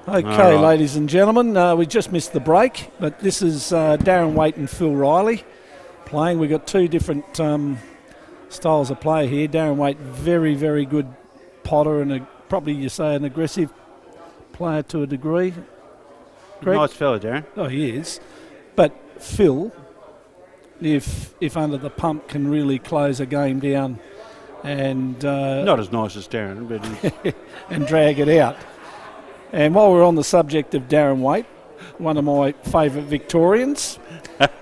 Okay, right. ladies and gentlemen, we just missed the break, but this is Darren Waite and Phil Riley playing. We've got two different styles of play here. Darren Waite, very, very good potter and probably you say an aggressive player to a degree. Greg? Nice fella, Darren. Oh, he is. But Phil, if under the pump, can really close a game down and Not as nice as Darren, but and drag it out. And while we're on the subject of Darren Waite, one of my favourite Victorians,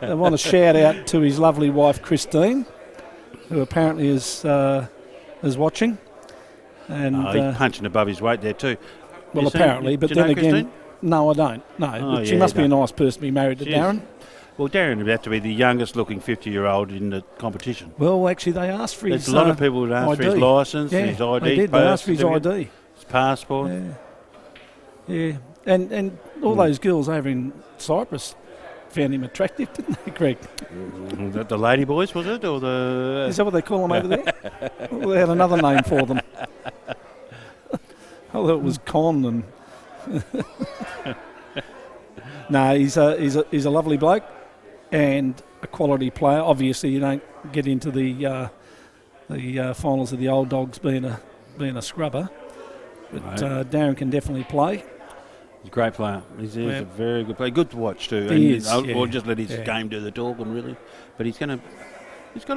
I want to shout out to his lovely wife Christine, who apparently is watching. And he's punching above his weight there too. well, apparently, but then again, Christine? no, I don't. No, Oh, but she yeah, must be a no. nice person to be married to She is. Darren. Well, Darren about to be the youngest looking 50-year-old in the competition. Well, actually, they asked for his There's a lot of people that ask for his ID. licence, Yeah, his ID, they did. They asked for his ID. his passport. Yeah, and all those girls over in Cyprus found him attractive, didn't they, Greg? The lady boys, was it? Or the Is that what they call them over there? Well, they had another name for them. I thought it was Con and. No, he's a lovely bloke and a quality player. Obviously, you don't get into the finals of the old dogs being a scrubber, but Darren can definitely play. He's a great player. He's a very good player. Good to watch too. He And is, I'll just let his game do the talking, really. But he's got a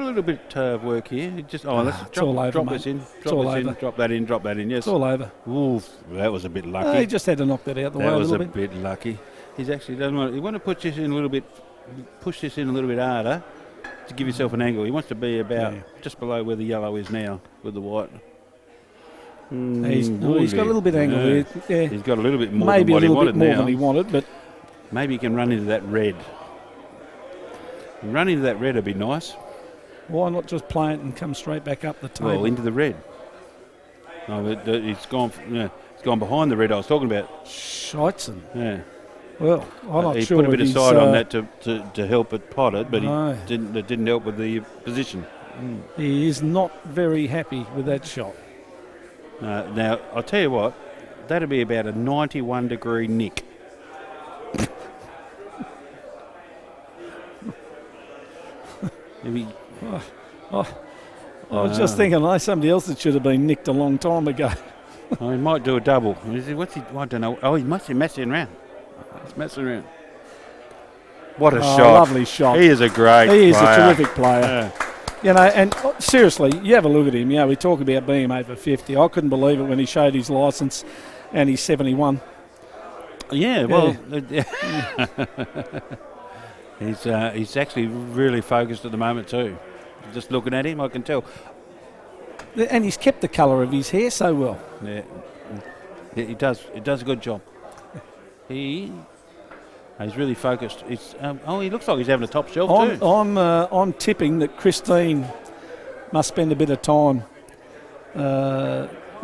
little bit of work here. Let's drop this in. Drop that in. Yes. It's all over. Ooh, that was a bit lucky. He just had to knock that out the way a That was little a bit. bit lucky. He's actually doesn't want. You want to push this in a little bit harder to give yourself an angle. He wants to be about just below where the yellow is now with the white. He's got a little bit angle there. Yeah. He's got a little bit more Maybe than a what little he bit wanted more now. than he wanted, but Maybe he can run into that red. Run into that red would be nice. why not just play it and come straight back up the table? Well, into the red. No, it's gone. It's gone behind the red I was talking about. Scheitzen. Yeah. Well, I'm not He sure. put a bit of he's, side on that to help it pot it, but No. it didn't help with the position. He is not very happy with that shot. Now, I'll tell you what, that'd be about a 91-degree nick. I was just thinking, somebody else that should have been nicked a long time ago. He might do a double. I don't know. Oh, he must be messing around. He's messing around. What a shot. Lovely shot. He is a great player. He is a terrific player. Yeah. You know, and seriously, you have a look at him. We talk about being over 50. I couldn't believe it when he showed his licence and he's 71. Yeah, well, he's actually really focused at the moment too. Just looking at him, I can tell. And he's kept the colour of his hair so well. Yeah, he does. He does a good job. He's really focused. He looks like he's having a top shelf too. I'm tipping that Christine must spend a bit of time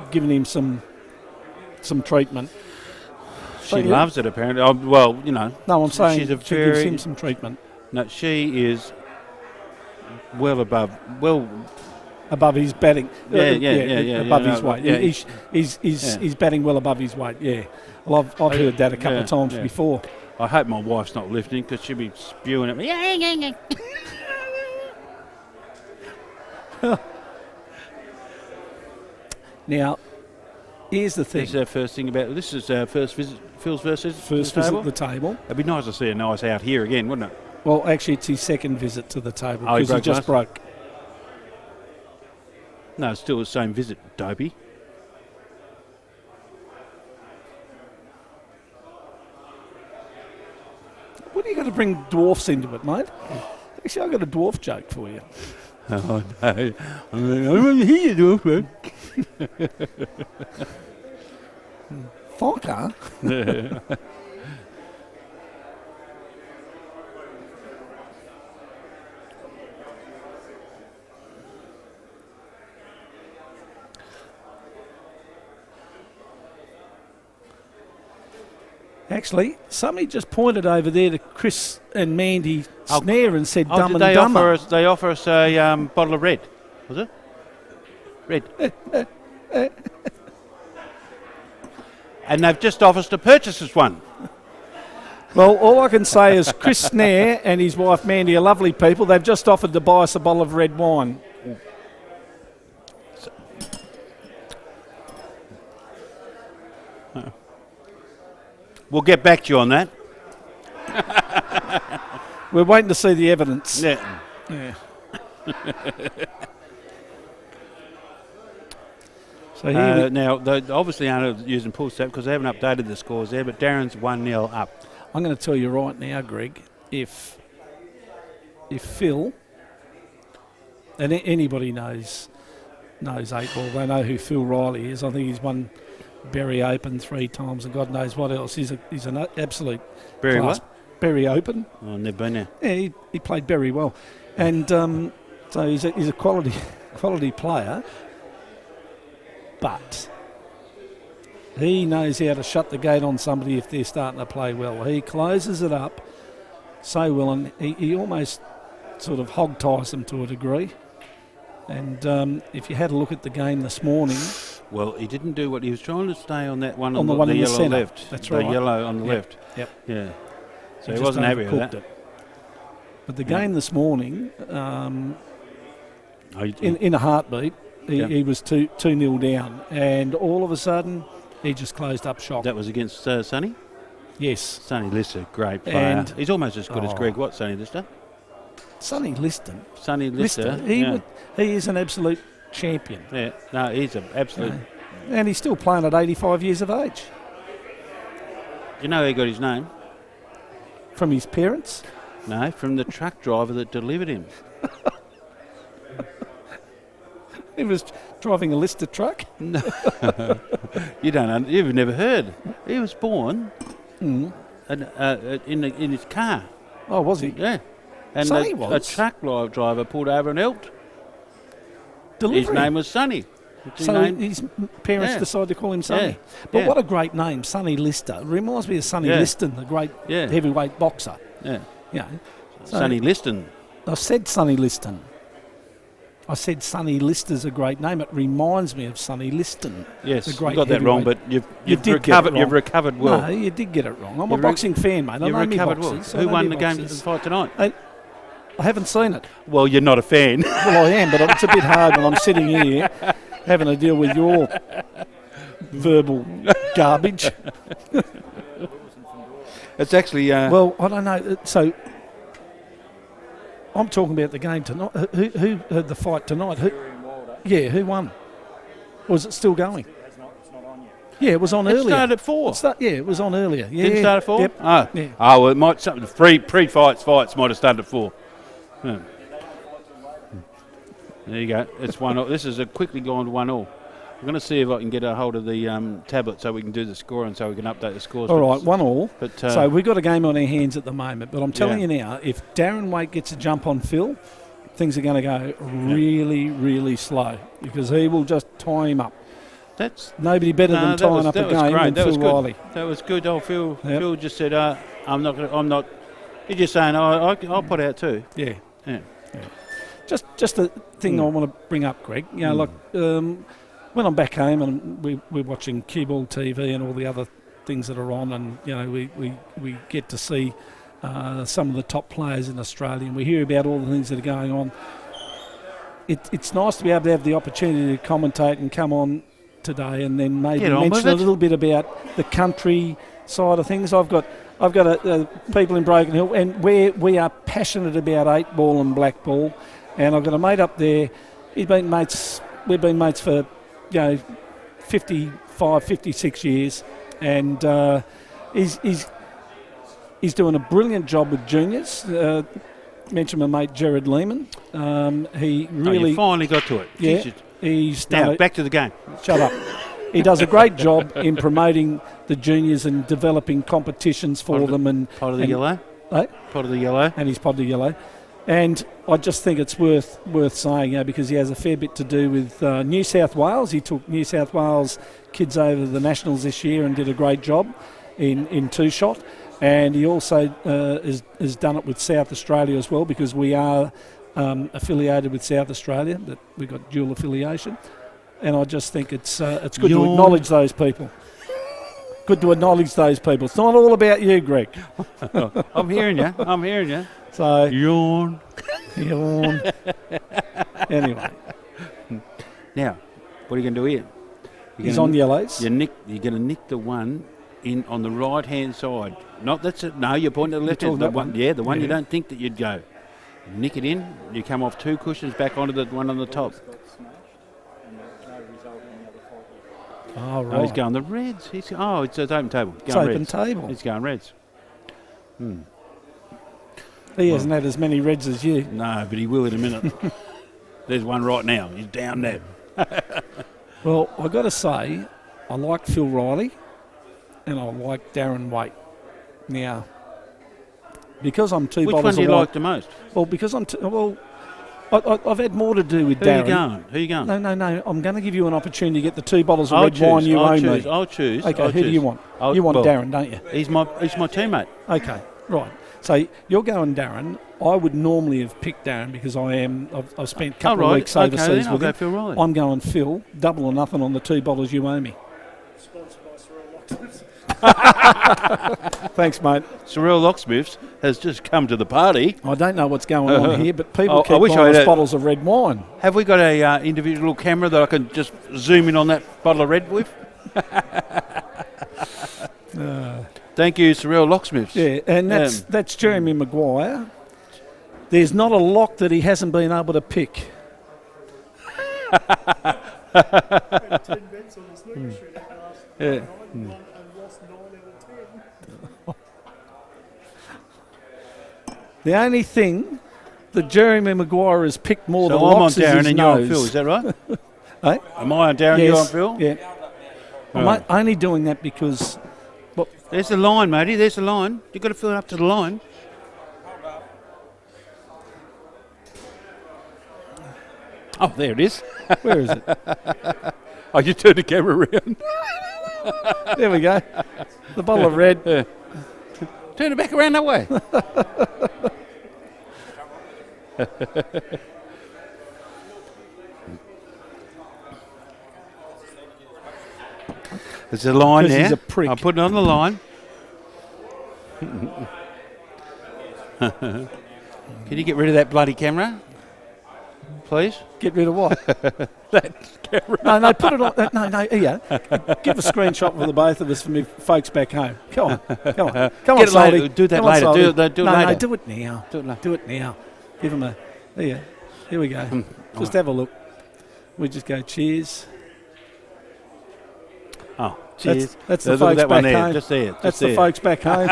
giving him some treatment. She loves it apparently. No, I'm saying she's she gives him some treatment. No, she is well above his batting. Yeah. Above his weight. Yeah. He's batting well above his weight. Yeah. Well, I've heard that a couple of times before. I hope my wife's not listening because she'll be spewing at me. Now, here's the thing. This is our first thing about this. Is our first visit. Phil's first visit. First visit to the table. It'd be nice to see a nice out here again, wouldn't it? Well, actually, it's his second visit to the table Oh, he because he just broke. No, it's still the same visit, dopey. What are you going to bring dwarfs into it, mate? Actually, I've got a dwarf joke for you. Oh, no. I'm here, dwarf. Fokker? Actually, somebody just pointed over there to Chris and Mandy Snare and said Dumb and Dumber. They offer us a bottle of red, was it? Red. and they've just offered to purchase us one. Well, all I can say is Chris Snare and his wife Mandy are lovely people. They've just offered to buy us a bottle of red wine. We'll get back to you on that. We're waiting to see the evidence. Yeah. Yeah. So here Now, they obviously aren't using pull stat because they haven't updated the scores there, but Darren's 1-0 up. I'm going to tell you right now, Greg, if Phil, and anybody knows 8-ball, they know who Phil Riley is. I think he's won Berry Open 3 times and God knows what else. He's an absolute Berry class. what? Berry Open. Oh, never been there. Yeah, he played very well. And so he's a quality player, but he knows how to shut the gate on somebody if they're starting to play well. He closes it up so well, and he almost sort of hog ties them to a degree. And if you had a look at the game this morning... Well, he didn't do what he was trying to stay on that one on the one in the yellow centre. left. That's right. The yellow on the left. Yep. Yeah. So he just wasn't happy with overcooked that. it. But the game this morning, in a heartbeat, he was 2-0 down, and all of a sudden he just closed up shop. That was against Sonny? Yes. Sonny Lister, great player. And he's almost as good as Greg Watt, Sonny Lister. Sonny Liston. Sonny Lister. He is an absolute champion. Yeah, no, he's an absolute... And he's still playing at 85 years of age. You know how he got his name? From his parents? No, from the truck driver that delivered him. He was driving a Lister truck? No. You've never heard. He was born in his car. Oh, was he? Yeah. And Sonny a truck driver pulled over and helped. Delivery. His name was Sonny. So his parents decided to call him Sonny. Yeah. But what a great name, Sonny Lister. Reminds me of Sonny Liston, the great heavyweight boxer. Yeah. Yeah. Sonny Liston. I said Sonny Liston. I said Sonny Lister's a great name. It reminds me of Sonny Liston. Yes, you got that wrong, but you've recovered. You've recovered well. No, you did get it wrong. I'm a boxing fan, mate. I know me boxers. Who won the game fight tonight? I haven't seen it. Well, you're not a fan. Well, I am, but it's a bit hard when I'm sitting here having to deal with your verbal garbage. It's actually... well, I don't know. So, I'm talking about the game tonight. Who had the fight tonight? Who won? Or is it still going? It's not on yet. Yeah, it was on earlier. It started at 4. It was on earlier. Yeah, Didn't start at 4? Yep. Oh. Yeah. Oh, well, it might... Some pre-fights might have started at 4. Yeah. There you go. It's 1-1. This is quickly gone to 1-1. I'm going to see if I can get a hold of the tablet so we can do the score and so we can update the scores. All right, 1-1. But so we've got a game on our hands at the moment. But I'm telling you now, if Darren Waite gets a jump on Phil, things are going to go really, really slow because he will just tie him up. That's nobody better than tying up a game than Phil Riley. That was good. Oh, Phil. Yep. Phil just said, "I'm not." He's just saying, "I'll put out too." Yeah. Just a thing I want to bring up, Greg. You know, like when I'm back home and we're watching cue ball TV and all the other things that are on, and you know we get to see some of the top players in Australia, and we hear about all the things that are going on. It's nice to be able to have the opportunity to commentate and come on today, and then maybe mention a little bit about the country side of things. I've got people in Broken Hill, and we are passionate about 8-ball and black ball. And I've got a mate up there. We've been mates for 55, 56 years, and he's doing a brilliant job with juniors. Mention my mate Jared Lehman. He really you finally got to it. Yeah. He's now back to the game. Shut up. He does a great job in promoting the juniors and developing competitions for them. And pot of the yellow. Pot of the yellow. And he's pot of the yellow. And I just think it's worth saying, because he has a fair bit to do with New South Wales. He took New South Wales kids over the Nationals this year and did a great job in two-shot. And he also has done it with South Australia as well, because we are affiliated with South Australia. That we've got dual affiliation. And I just think it's good to acknowledge those people. good to acknowledge those people. It's not all about you, Greg. I'm hearing you. I'm hearing you. So Yawn. yawn. Anyway, Now, what are you going to do here? he's on yellows. You're going to nick the one in on the right-hand side. Not that's it. No, you're pointing to the left hand. The one, the one you don't think that you'd go. Nick it in. You come off 2 cushions back onto the one on the top. Oh, right. No, he's going the reds. It's open table. It's open table. He's going reds. He hasn't had as many reds as you. No, but he will in a minute. There's one right now. He's down there. Well, I've got to say, I like Phil Riley and I like Darren Waite. Now, because I'm 2 Which bottles one do you of like the most? Well, because I'm... I've had more to do with Darren. Who are you going? No. I'm going to give you an opportunity to get the 2 bottles of red wine you owe me. I'll choose. Okay, who do you want? You want Darren, don't you? He's my teammate. Okay, right. So you're going Darren. I would normally have picked Darren because I've spent a couple of weeks overseas with him. Phil Riley. I'm going Phil, double or nothing on the 2 bottles you owe me. Thanks, mate. Sorrel Locksmiths has just come to the party. I don't know what's going on here, but people keep I wish buying I us had bottles of red wine. Have we got a individual camera that I can just zoom in on that bottle of red with? Thank you, Sorrel Locksmiths. Yeah, and that's Jeremy Maguire. There's not a lock that he hasn't been able to pick. 10 bets on the snooker street last Yeah. night and lost 9 out of 10. The only thing that Jeremy Maguire has picked more So than I'm on locks is Darren his and you're on nose. Phil, is that right? Hey? Am I on Darren and you're on Phil? Yeah. I'm only doing that because... There's the line, matey. There's the line. You've got to fill it up to the line. Oh, there it is. Where is it? Oh, you turned the camera around. There we go. The bottle of red. Turn it back around that way. There's a line there. He's a prick. I'll put it on the line. Can you get rid of that bloody camera? Please? Get rid of what? That camera. No, put it on. No, here. Give a screenshot for the both of us for me folks back home. Come on, Get on, it later. Salty. Do that Come on, later. Salty. Do it later. No, do it now. Do it later. Do it now. Give him a... Here we go. Just have a look. We just go, cheers. Oh, cheers. That's the Look at folks that one back there. home. Just there. That's the folks back home.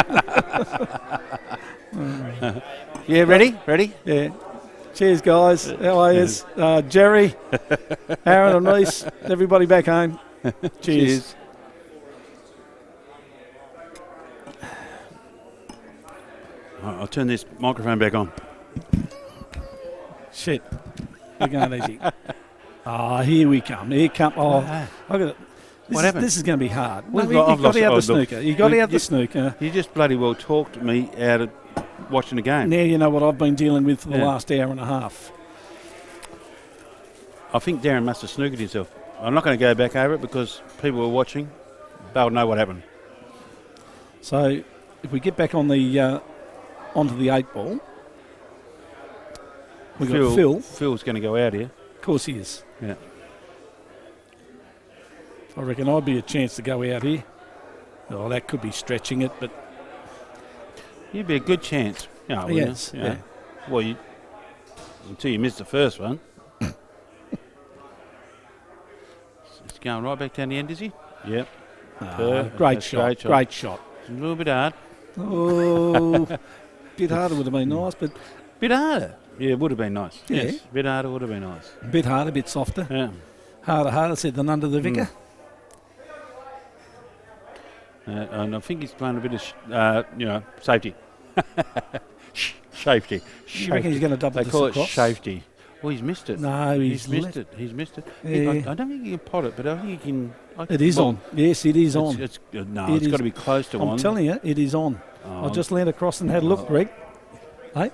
Yeah, ready? Ready? Yeah. Cheers, guys. How are you? Jerry, Aaron and Reese, everybody back home. Cheers. I'll turn this microphone back on. Shit. We're going easy. Here we come. Here come. Oh, I got it. What happened? This is going to be hard. I've You've got to have the look. snooker. You've got to have the snooker. You just bloody well talked me out of watching the game. Now you know what I've been dealing with for the last hour and a half. I think Darren must have snookered himself. I'm not going to go back over it because people were watching. They'll know what happened. So if we get back on the onto the 8 ball, we've got Phil. Phil's going to go out here. Of course he is. Yeah. I reckon I'd be a chance to go out here. Oh, that could be stretching it, but... You'd be a good chance. Oh, yes. You? Yeah. Well, until you missed the first one. It's going right back down the end, is he? Yep. Great shot. Great shot. It's a little bit hard. Oh, bit harder would have been nice, but... Bit harder? Yeah, it would have been nice. Yeah. Yes, a bit harder would have been nice. A bit harder, a bit softer. Yeah. Harder said than under the vicar. And I think he's playing a bit of, safety. Safety. You reckon he's going to double They this call across? it safety. Well, he's missed it. No, he's missed it. He's missed it. Yeah. I don't think he can pot it, but I think he can. It is on. Yes, it is on. It's got to be close to one. I'm telling you, it is on. Oh. I just leaned across and had a look, Greg. Hey?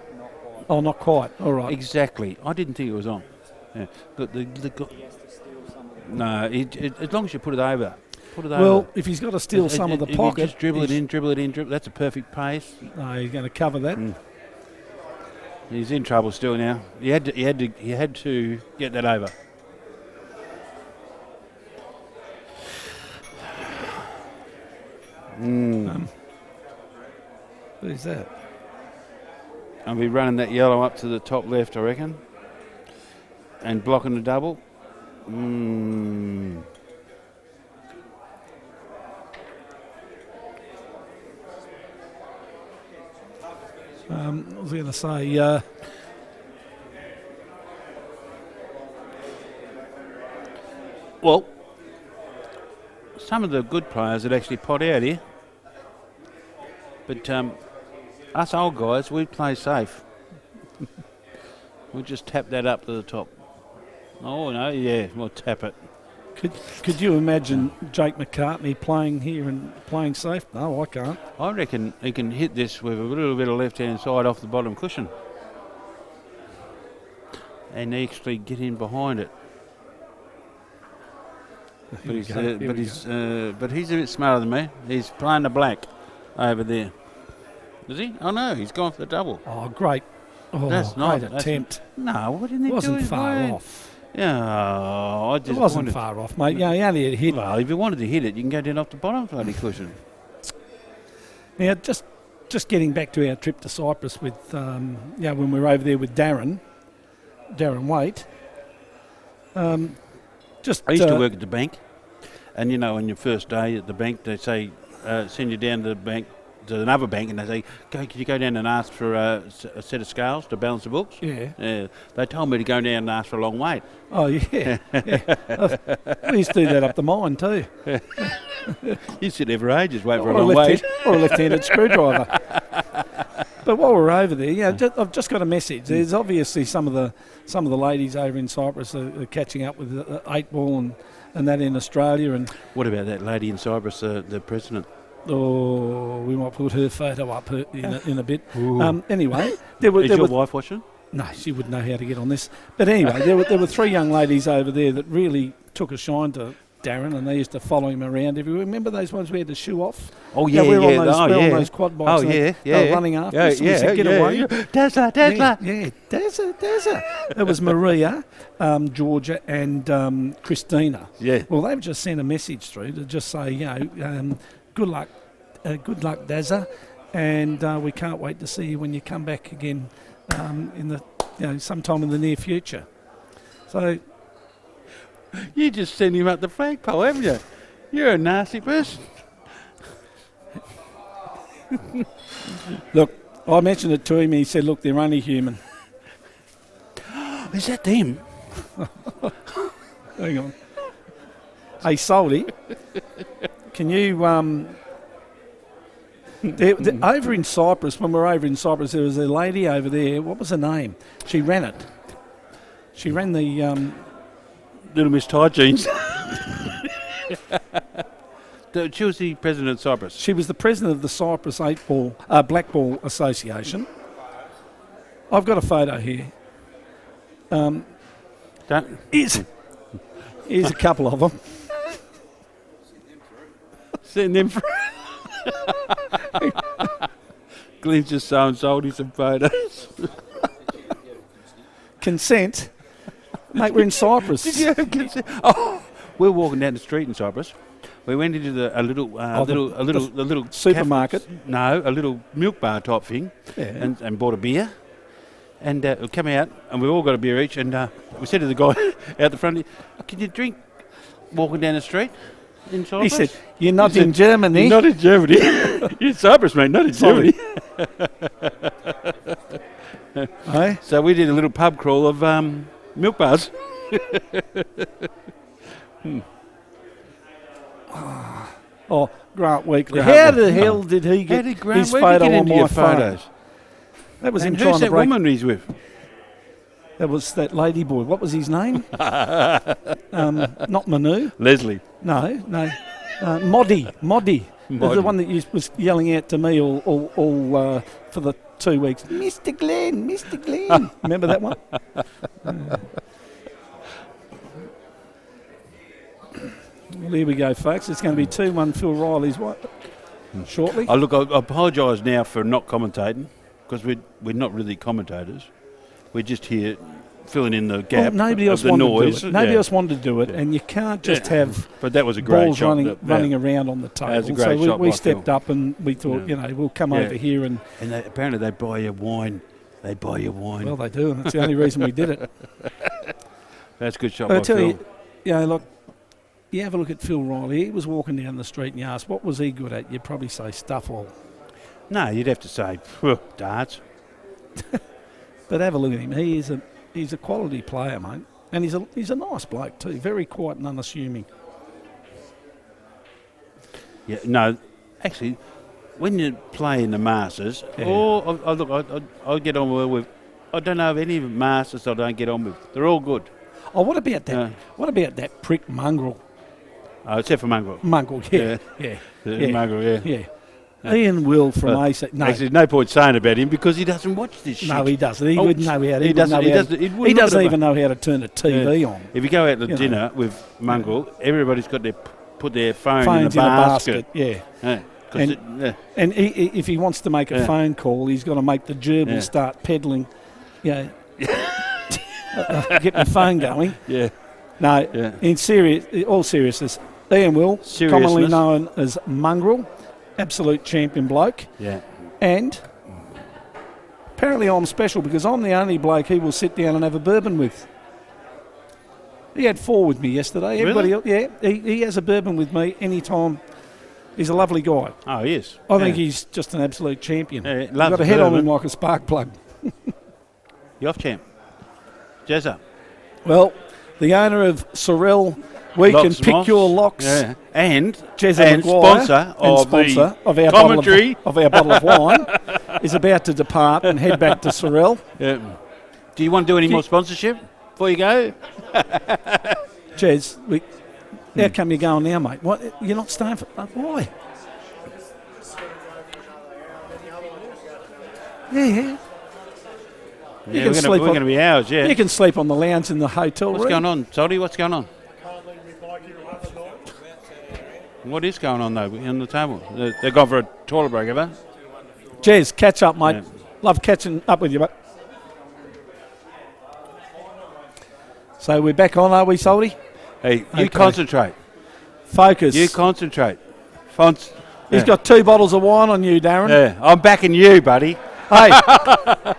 Oh, not quite. All right. Exactly. I didn't think it was on. Yeah. But as long as you put it over. Put it Well, over. if he's got to steal some of the You pocket, just dribble it he's- in, dribble it in, dribble. That's a perfect pace. No, he's going to cover that. He's in trouble still now. He had to get that over. Who's that? I'll be running that yellow up to the top left, I reckon, and blocking the double. I was going to say, Well, some of the good players that actually pot out here, but us old guys, we play safe. We just tap that up to the top. Oh no, yeah, we'll tap it. could you imagine Jake McCartney playing here and playing safe? No, I can't. I reckon he can hit this with a little bit of left-hand side off the bottom cushion, and actually get in behind it. But he's a bit smarter than me. He's playing the black over there. Is he? Oh no, he's gone for the double. Oh, great. Oh, That's not great attempt. No, what didn't he It do? wasn't His far way? off. Yeah, I It just wasn't far off, mate. Yeah, he only had a hit. Well, if you wanted to hit it, you can go down off the bottom bloody cushion. Now, just getting back to our trip to Cyprus with, when we were over there with Darren Waite. I used to work at the bank, and you know, on your first day at the bank, they say send you down to the bank, to another bank, and they say, can you go down and ask for a set of scales to balance the books? Yeah. They told me to go down and ask for a long wait. Oh, yeah. We used to do that up the mine too. You sit there for ages, wait for a Or long wait. or a left-handed screwdriver. But while we're over there, I've just got a message. There's obviously some of the ladies over in Cyprus are catching up with the 8-ball and that in Australia. And What about that lady in Cyprus, the president? we might put her photo up in a bit. Ooh. Anyway, Is your wife watching? No, she wouldn't know how to get on this. But anyway, there were 3 young ladies over there that really took a shine to Darren, and they used to follow him around everywhere. Remember those ones we had to shoe off? Oh, yeah, we were yeah. on those, Oh, we were yeah. on those quad bikes. Oh, and yeah, they were yeah. running after us. And we said, get away. Dazzler. Yeah, Dazzler. It was Maria, Georgia, and Christina. Yeah. Well, they've just sent a message through to just say, good luck, Dazzler, and we can't wait to see you when you come back again in the sometime in the near future. So You just sent him up the flagpole, haven't you? You're a nasty person. look, I mentioned it to him. He said, "Look, they're only human." Is that them? Hang on. Hey, Soldy, can you over in Cyprus, when we were over in Cyprus, there was a lady over there. What was her name? She ran it. She ran the. Little Miss Tight Jeans. She was the president of Cyprus. She was the president of the Cyprus Blackball Association. I've got a photo here. Here's a couple of them. Send them through. Glenn's just so and sold you some photos. Consent. Mate, we're in Cyprus. Did you have consent? Oh, we're walking down the street in Cyprus. We went into a little supermarket. A little milk bar type thing, and bought a beer. And we come out, and we've all got a beer each. And we said to the guy out the front, "Can you drink walking down the street in Cyprus?" He said, "You're not in Germany." Not in Germany. You're in Cyprus, mate, not in Germany. Hey? So we did a little pub crawl of milk bars. Oh, Grant Weekly. Grant How Weekly. the hell did he How get did Grant his Where did he photo get on into my your phone? photos? That was him And trying who's to that break. woman he's with? That was that lady boy. What was his name? Not Manu. Leslie. No. Moddy. The one that was yelling out to me all for the 2 weeks. Mr. Glenn. Remember that one? Well, here we go, folks. It's going to be 2-1 Phil Riley's shortly. Oh, look, I apologise now for not commentating because we're not really commentators. We're just here filling in the gap. Well, nobody of else the wanted noise. to do it. Nobody else wanted to do it, and you can't just have But that was a great balls shot. running around on the table. was a great so shot we by stepped Phil. up and we thought, we'll come over here and. And apparently they buy you wine. They buy you wine. Well, they do, and that's the only reason we did it. That's a good shot But I by tell Phil. you, look, you have a look at Phil Riley. He was walking down the street and you ask, what was he good at? You'd probably say stuff all. No, you'd have to say darts. But have a look at him. He's a quality player, mate. And he's a nice bloke too. Very quiet and unassuming. Yeah, no, actually, when you play in the Masters, I get on well with. I don't know of any Masters I don't get on with. They're all good. Oh, what about that? What about that prick Mongrel? Oh, except for Mongrel. Mongrel, yeah. Mongrel, yeah. Ian Will from AC. No, actually, no point saying about him because he doesn't watch this shit. no, he doesn't. He wouldn't know how to. He doesn't even know how to turn the TV on. If you go out to dinner with Mongrel, everybody's got to put their phones in a basket. Yeah. And if he wants to make a phone call, he's got to make the gerbil start peddling. Get the phone going. Yeah. No, in all seriousness, Ian Will, commonly known as Mongrel, absolute champion bloke. Yeah. And apparently I'm special because I'm the only bloke he will sit down and have a bourbon with. He had 4 with me yesterday. Everybody else, he has a bourbon with me anytime. He's a lovely guy. Oh, he is. I think he's just an absolute champion. Yeah, He's got a head on him like a spark plug. You off, champ? Jezza. Well, the owner of Sorel Week and Pick Your Locks, and Jezza sponsor of our commentary bottle of wine, is about to depart and head back to Sorel. Yeah. Do you want to do any more sponsorship before you go? Jez, how come you're going now, mate? What, you're not staying for... why? Yeah. Yeah, we're going to be hours, yeah. You can sleep on the lounge in the hotel What's going on, Salty? What's going on? What is going on, though, on the table? They've gone for a toilet break, have they? Jez, catch up, mate. Yeah. Love catching up with you, mate. So we're back on, are we, Salty? Hey, you concentrate. Focus. You concentrate. He's got 2 bottles of wine on you, Darren. Yeah, I'm backing you, buddy. Hey,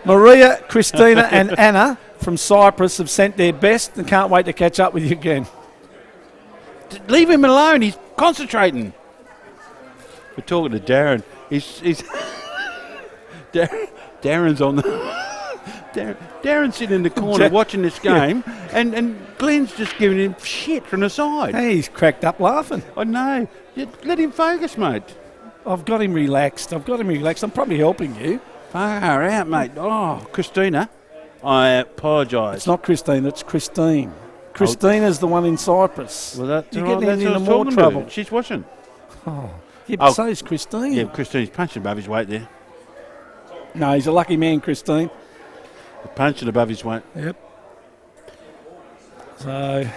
Maria, Christina and Anna from Cyprus have sent their best and can't wait to catch up with you again. Leave him alone. He's concentrating. We're talking to Darren. He's Darren's on the... Darren's sitting in the corner watching this game and Glenn's just giving him shit from the side. Hey, he's cracked up laughing. I know. Let him focus, mate. I've got him relaxed. I'm probably helping you. Far out, mate. Oh, Christina, I apologise. It's not Christine, it's Christine. Christina's the one in Cyprus. Well, you're getting into more trouble. She's watching. Oh, yeah, but so is Christine. Yeah, Christine's punching above his weight there. No, he's a lucky man, Christine. Punching above his weight. Yep. So,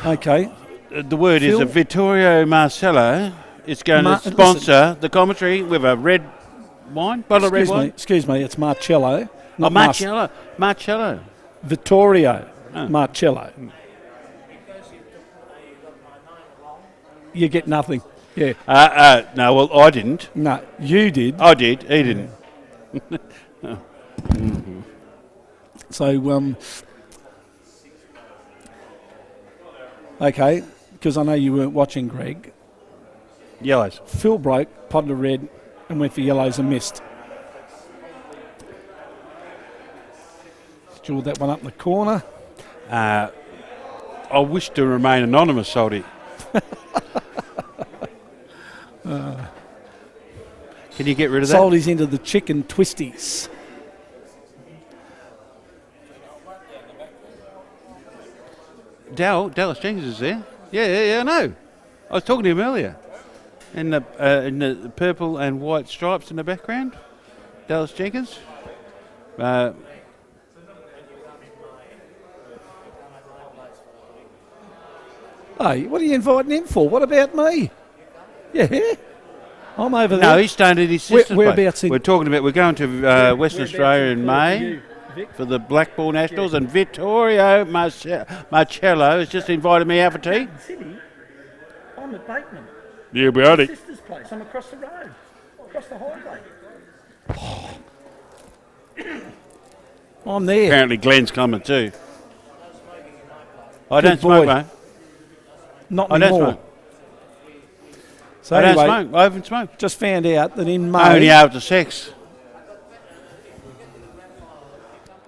okay. The word is Vittorio Marcello is going to sponsor the commentary with a red wine, bottle of red wine. Excuse me, it's Marcello. Not Marcello. Vittorio Marcello. You get nothing. Yeah. No, well, I didn't. No, you did. I did. He didn't. So, okay, because I know you weren't watching, Greg. Yellows. Phil broke, potted a red, and went for yellows and missed. Jeweled that one up in the corner. I wish to remain anonymous, Salty. Can you get rid of that? Salty's into the chicken twisties. Dallas Jenkins is there. Yeah, I know. I was talking to him earlier. In the purple and white stripes in the background. Dallas Jenkins. Hey, what are you inviting him for? What about me? Yeah, I'm over there. No, he's staying at his sister's whereabouts place. We're going to Western Australia in May for the Black Ball Nationals, and Vittorio Marcello has just invited me out for tea. City. I'm at Bateman. Yeah, we are. Sister's place. I'm across the road, across the highway. I'm there. Apparently Glenn's coming too. I don't boy. smoke, mate. Not I anymore. don't smoke. So I don't anyway, smoke. I haven't smoked. just found out that in May, Only after sex.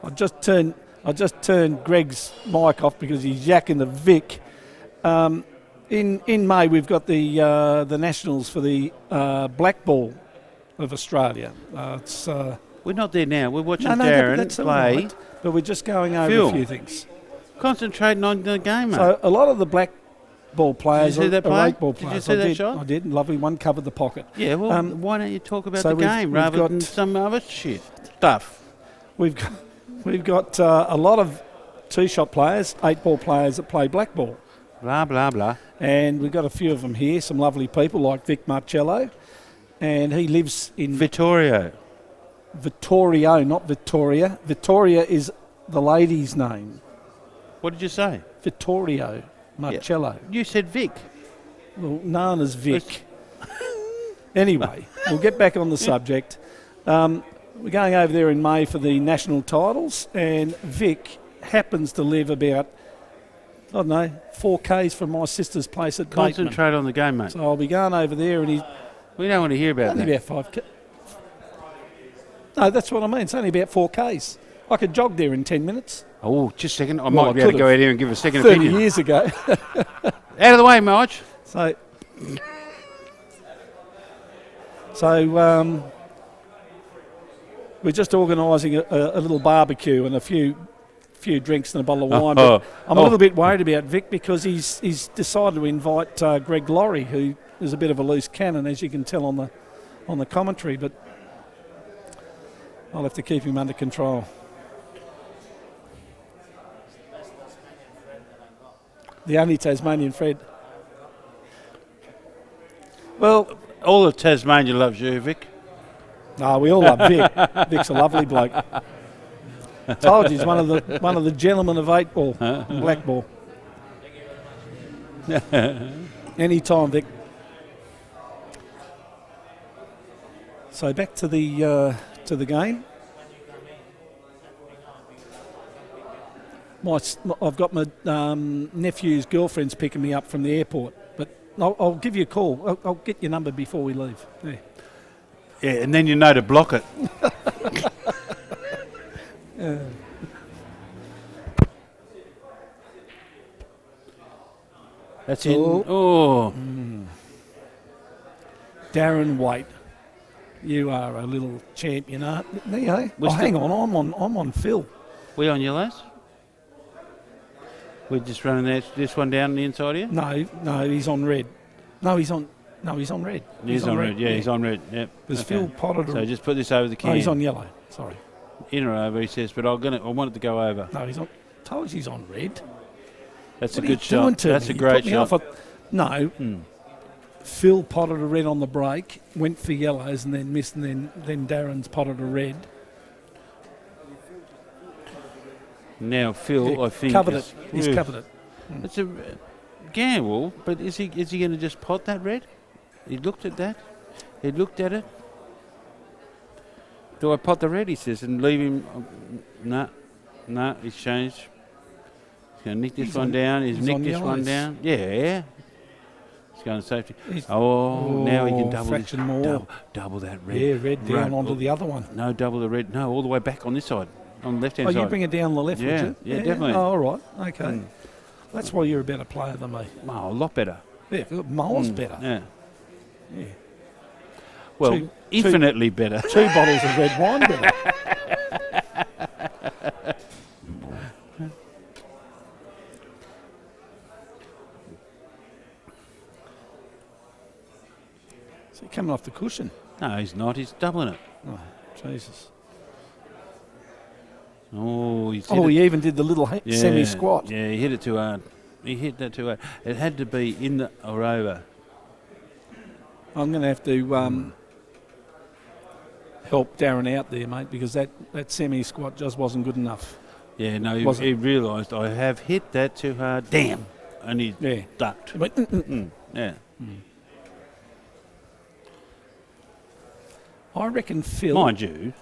I just turned Greg's mic off because he's yakking the Vic. In May, we've got the Nationals for the Black Ball of Australia. We're not there now. We're watching but Darren that's all play, right. But we're just going over Phil. a few things. concentrating on the game, mate. So a lot of the black ball players Did you see that are play? eight ball Did you players. see that did, shot? I did. Lovely one, covered the pocket. Yeah, well, why don't you talk about so the we've- game we've rather got- than some other shit stuff? We've got a lot of two-shot players, eight-ball players that play black ball. Blah, blah, blah. And we've got a few of them here, some lovely people like Vic Marcello. And he lives in Vittorio. Vittorio, not Victoria. Victoria is the lady's name. What did you say? Vittorio Marcello. You said Vic. Well, known as Vic. Anyway, we'll get back on the subject. We're going over there in May for the national titles, and Vic happens to live about, I don't know, 4 Ks from my sister's place at Bateman. Concentrate on the game, mate. So I'll be going over there, and he's We don't want to hear about only that. about 5 K. No, that's what I mean. It's only about 4 Ks. I could jog there in 10 minutes. Oh, just a second. I Well, might I be able to could've. go out here and give a second 30 opinion. years ago. Out of the way, Marge. So we're just organising a little barbecue and a few drinks and a bottle of wine. But I'm a little bit worried about Vic because he's decided to invite Greg Laurie, who is a bit of a loose cannon, as you can tell on the commentary. But I'll have to keep him under control. The only Tasmanian Fred. Well, All of Tasmania loves you, Vic. no, we all love Vic. Vic's a lovely bloke. Told you he's one of the gentlemen of 8 ball, and black ball. Anytime, Vic. So back to the game. I've got my nephew's girlfriend's picking me up from the airport, but I'll give you a call. I'll get your number before we leave. Yeah. Yeah, and then you know to block it. That's in. Oh. Darren Waite, you are a little champion, aren't you? We're Hang on, I'm on Phil. We on yellows? We're just running this one down the inside here? No, he's on red. He's on red. He's on red. Yeah, he's on red. Yep. Because Phil potted. So just put this over the can. No, he's on yellow. Sorry. In or over, he says, but I want it to go over. No, he's on. Told you he's on red. That's What a are you good doing shot. to That's me? a You great put me shot. off No. Phil potted a red on the break, went for yellows, and then missed, and then Darren's potted a red. Now Phil, Yeah, I think covered is- it. He's Ugh. covered it. It's a gamble, but is he going to just pot that red? He looked at that. He looked at it. Do I pot the red? He says, and leave him. No, he's changed. He's going to nick this He's one on- down. He's he's nicked on this one yellows. down. Yeah. He's going to safety. He's- Now he can double fraction this. more. Double that red. Yeah, red down Right. onto the other one. No, double the red. No, all the way back on this side, on the left-hand Oh, side. you bring it down the left, Yeah, would you? yeah, definitely. Oh, all right. Okay. That's why you're a better player than me. Oh, a lot better. Yeah, miles better. Yeah. Yeah. Well, Two- infinitely better. 2 bottles of red wine better. So you're coming off the cushion. No, he's not. He's doubling it. Oh, Jesus. Oh, he's Oh, hit it. he even did the little Yeah, semi-squat. Yeah, he hit it too hard. He hit that too hard. It had to be in the or over. I'm going to have to help Darren out there, mate, because that semi-squat just wasn't good enough. Yeah, no, he realised I have hit that too hard. Damn. And he ducked. But, Yeah. I reckon Phil... Mind you,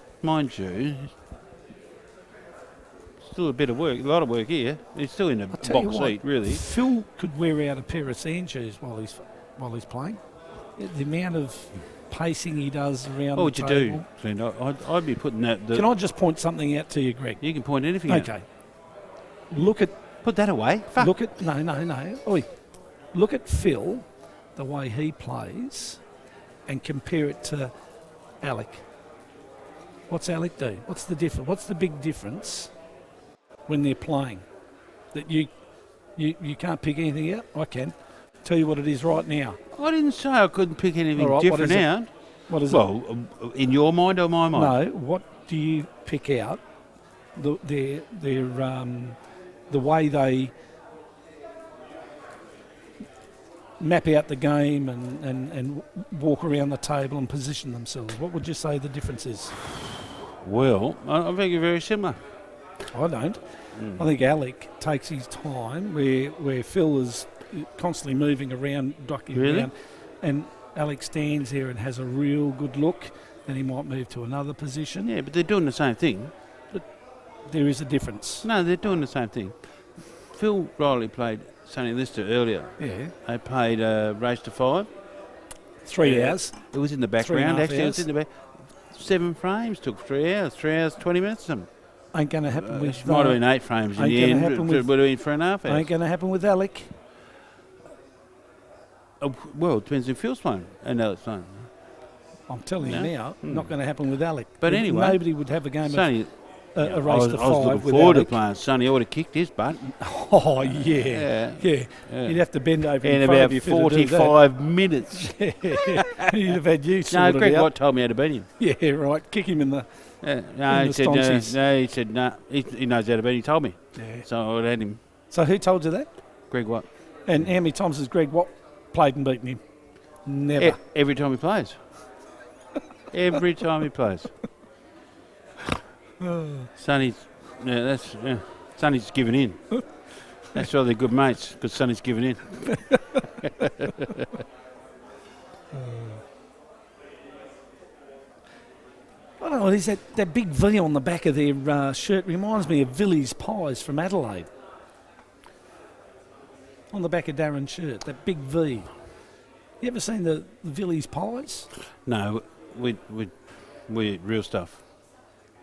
still a bit of work, a lot of work here. He's still in the box seat, really. Phil could wear out a pair of sand shoes while he's playing. The amount of pacing he does around What would the you table. do, Clint? I'd be putting that... Can I just point something out to you, Greg? You can point anything Okay. out. Look at... Put that away. Fuck. Look at... No. Oi. Look at Phil, the way he plays, and compare it to Alec. What's Alec do? What's the difference? What's the big difference when they're playing? That you can't pick anything out? I can. Tell you what it is right now. I didn't say I couldn't pick anything All right, different out. What is it? Well, in your mind or my mind? No, what do you pick out? The way they map out the game and walk around the table and position themselves. What would you say the difference is? Well, I think you're very similar. I don't. I think Alec takes his time where Phil is constantly moving around, ducking around, and Alec stands there and has a real good look, then he might move to another position. Yeah, but they're doing the same thing. There is a difference. No, they're doing the same thing. Phil Riley played Sonny Lister earlier. Yeah. They played Race to 5. 3 hours. It was in the background. Actually, it was in the back. 7 frames took 3 hours. 3 hours, 20 minutes. Ain't going to happen with... It might have been 8 frames in the end. It would have been 3.5 hours. Ain't going to happen with Alec. Well, it depends if Phil's playing and Alec's playing. I'm telling you now, not going to happen with Alec. But anyway, nobody would have a game Sonny, of a race to 5 I was looking with forward Alec. to playing Sonny. I would have kicked his butt. Oh, yeah. You'd have to bend over in in front about of you 45 minutes. He'd have had you No, sorted Greg out. Watt told me how to beat him. Yeah, right. Kick him in the... No, he said no. He knows how to beat him. He told me. Yeah. So I had him. So who told you that? Greg Watt. And how many times has Greg Watt played and beaten him? Never. Every time he plays. Every time he plays. Sonny's... Sonny's giving in. That's why they're good mates, because Sonny's giving in. I don't know, there's that big V on the back of their shirt reminds me of Villy's Pies from Adelaide. On the back of Darren's shirt, that big V. You ever seen the Villy's Pies? No, we're real stuff.